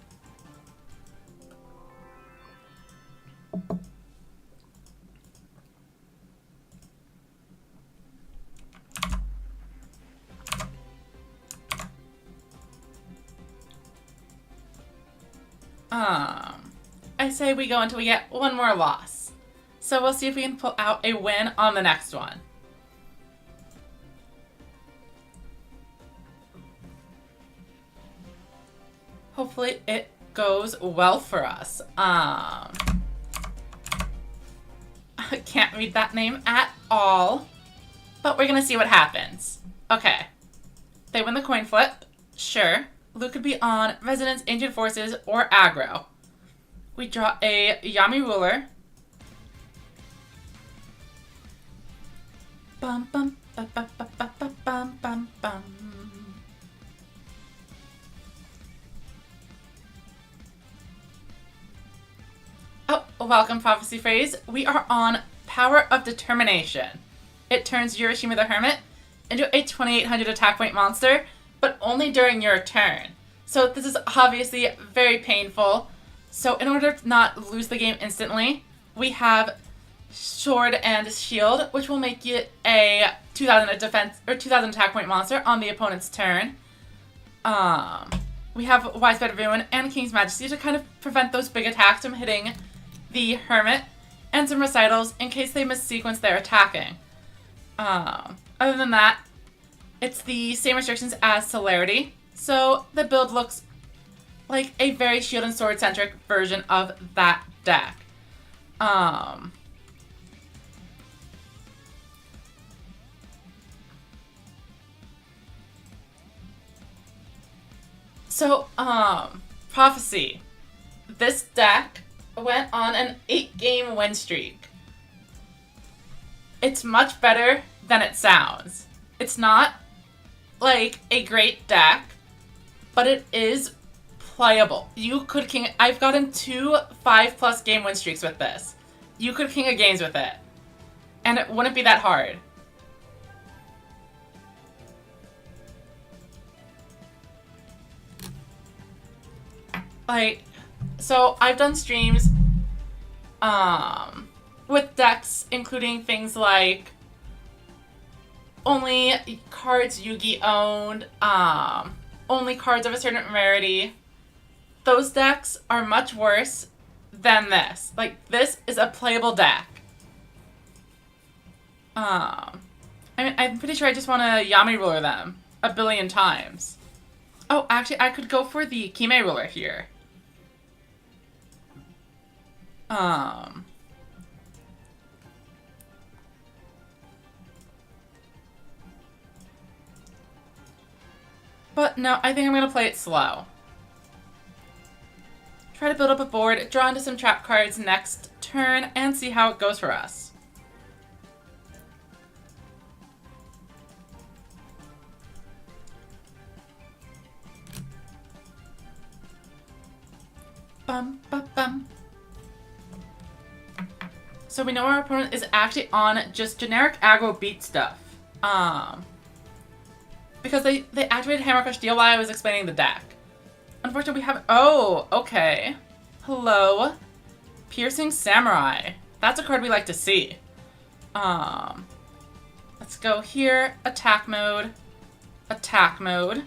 I say we go until we get one more loss. So we'll see if we can pull out a win on the next one. Hopefully it goes well for us. I can't read that name at all. But we're gonna see what happens. Okay. They win the coin flip. Sure. Luke could be on Resonance, Ancient Forces, or Aggro. We draw a Yami Ruler. Bum bum ba ba ba ba ba bum bum bum. Oh, welcome Prophecy Phrase. We are on Power of Determination. It turns Urashima the Hermit into a 2,800 attack point monster, but only during your turn. So this is obviously very painful. So in order to not lose the game instantly, we have Sword and Shield, which will make it a 2,000 defense or 2,000 attack point monster on the opponent's turn. We have Widespread Ruin and King's Majesty to kind of prevent those big attacks from hitting the Hermit, and some recitals in case they missequence their attacking. Other than that, it's the same restrictions as Celerity, so the build looks like a very shield and sword centric version of that deck. Prophecy. This deck went on an 8-game win streak. It's much better than it sounds. It's not like a great deck, but it is playable. You could king. I've gotten 2 5+ game win streaks with this. You could king of games with it, and it wouldn't be that hard. Like, so I've done streams with decks including things like only cards Yugi owned, only cards of a certain rarity. Those decks are much worse than this. Like, this is a playable deck. I'm pretty sure I just want to Yami Ruler them a billion times. Oh, actually, I could go for the Kime Ruler here. But no, I think I'm going to play it slow. Try to build up a board, draw into some trap cards next turn, and see how it goes for us. Bum, bum, bum. So we know our opponent is actually on just generic aggro beat stuff. Because they activated Hammer Crush Deal while I was explaining the deck. Unfortunately, we have... Oh, okay. Hello. Piercing Samurai. That's a card we like to see. Let's go here. Attack mode. Attack mode.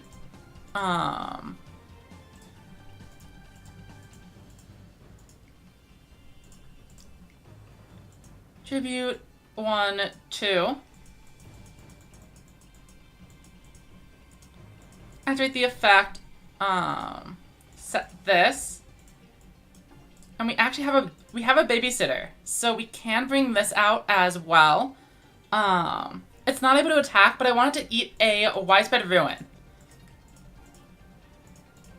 Tribute 1, 2. Activate the effect. Set this. And we actually have a babysitter. So we can bring this out as well. It's not able to attack, but I want it to eat a widespread ruin.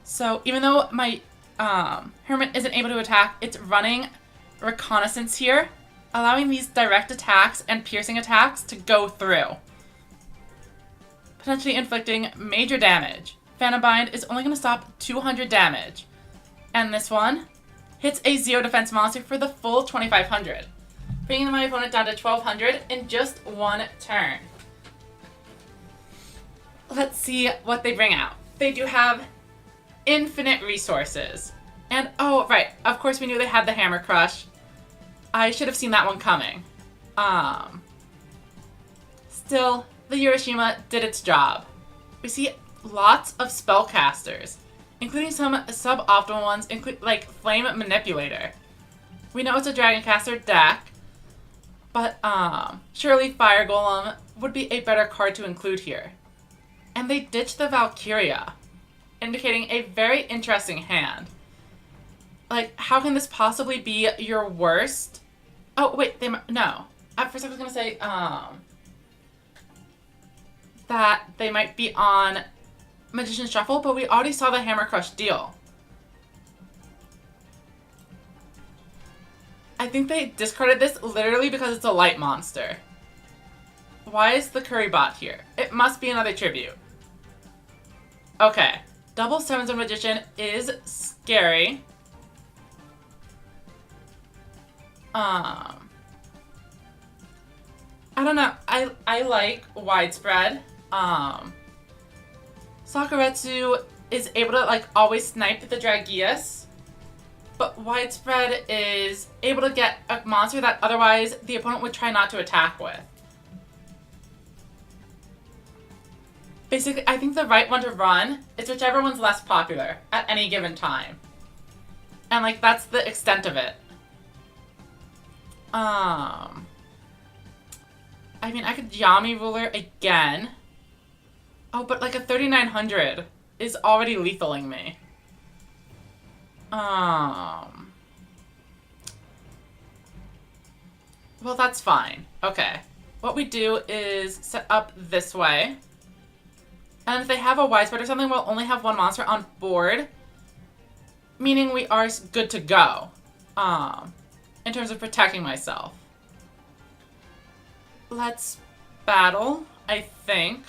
So even though my Hermit isn't able to attack, it's running reconnaissance here, allowing these direct attacks and piercing attacks to go through, potentially inflicting major damage. Phantom Bind is only going to stop 200 damage. And this one hits a 0 defense monster for the full 2500, bringing my opponent down to 1200 in just one turn. Let's see what they bring out. They do have infinite resources. And, oh, right, of course we knew they had the Hammer Crush. I should have seen that one coming. Still, the Urashima did its job. We see lots of spellcasters, including some suboptimal ones, like Flame Manipulator. We know it's a Dragoncaster deck, but surely Fire Golem would be a better card to include here. And they ditched the Valkyria, indicating a very interesting hand. Like, how can this possibly be your worst? Oh, wait, no. At first I was going to say, that they might be on Magician's Shuffle, but we already saw the Hammer Crush Deal. I think they discarded this literally because it's a light monster. Why is the Curry Bot here? It must be another tribute. Okay. Double 7-Zone Magician is scary. I don't know. I like widespread. Sakuretsu is able to like always snipe the Dragius, but widespread is able to get a monster that otherwise the opponent would try not to attack with. Basically, I think the right one to run is whichever one's less popular at any given time. And like that's the extent of it. I mean, I could Yami Ruler again. Oh, but like a 3900 is already lethaling me. Well, that's fine. Okay. What we do is set up this way. And if they have a widespread or something, we'll only have one monster on board. Meaning we are good to go. In terms of protecting myself. Let's battle, I think.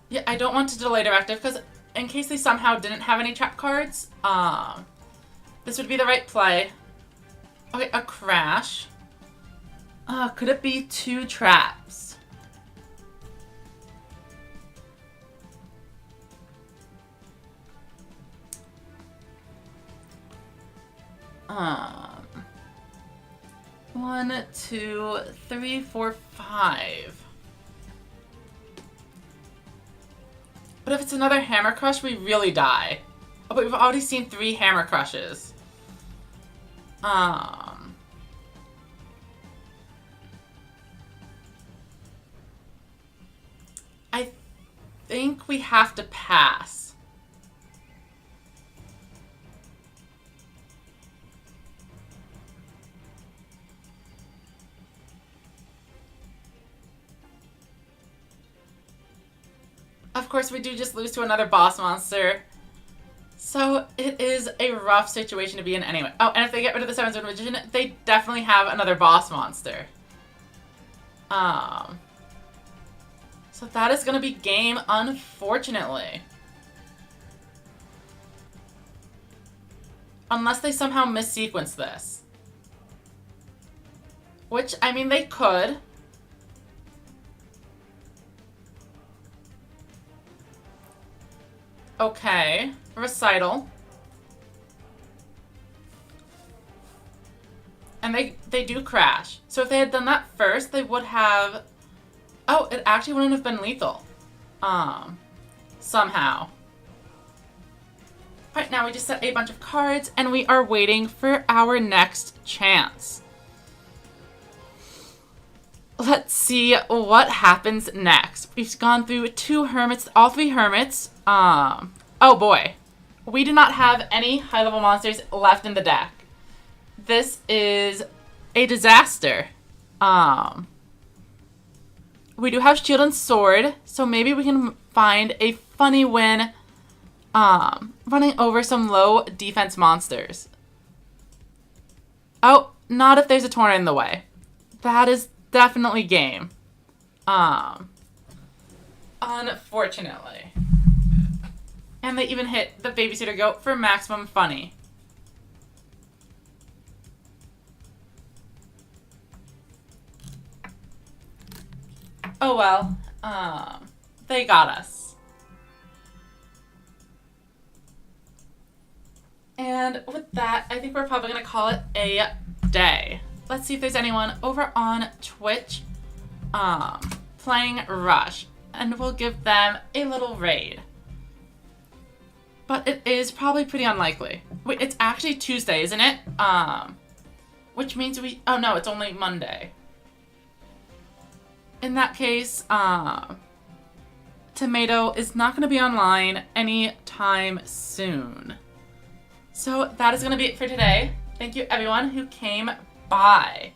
Yeah, I don't want to delay directive because in case they somehow didn't have any trap cards, this would be the right play. Okay, a crash. Could it be 2 traps? One, 2, 3, 4, 5. But if it's another Hammer Crush, we really die. Oh, but we've already seen 3 Hammer Crushes. I think we have to pass. Of course, we do just lose to another boss monster. So it is a rough situation to be in anyway. Oh, and if they get rid of the 7-Sword Magician, they definitely have another boss monster. So that is going to be game, unfortunately. Unless they somehow missequence this. Which, I mean, they could. Okay. Recital. And they do crash. So if they had done that first, they would have... Oh, it actually wouldn't have been lethal. Somehow. Right now we just set a bunch of cards and we are waiting for our next chance. Let's see what happens next. We've gone through 2 hermits, all 3 hermits. Oh boy. We do not have any high-level monsters left in the deck. This is a disaster. We do have Shield and Sword, so maybe we can find a funny win running over some low defense monsters. Oh, not if there's a Torrent in the way. That is definitely game. Unfortunately. And they even hit the Babysitter Goat for maximum funny. Oh well, they got us. And with that, I think we're probably going to call it a day. Let's see if there's anyone over on Twitch playing Rush, and we'll give them a little raid. But it is probably pretty unlikely. Wait, it's actually Tuesday, isn't it? Which means we... Oh no, it's only Monday. In that case, Tomato is not going to be online anytime soon. So that is going to be it for today. Thank you everyone who came by.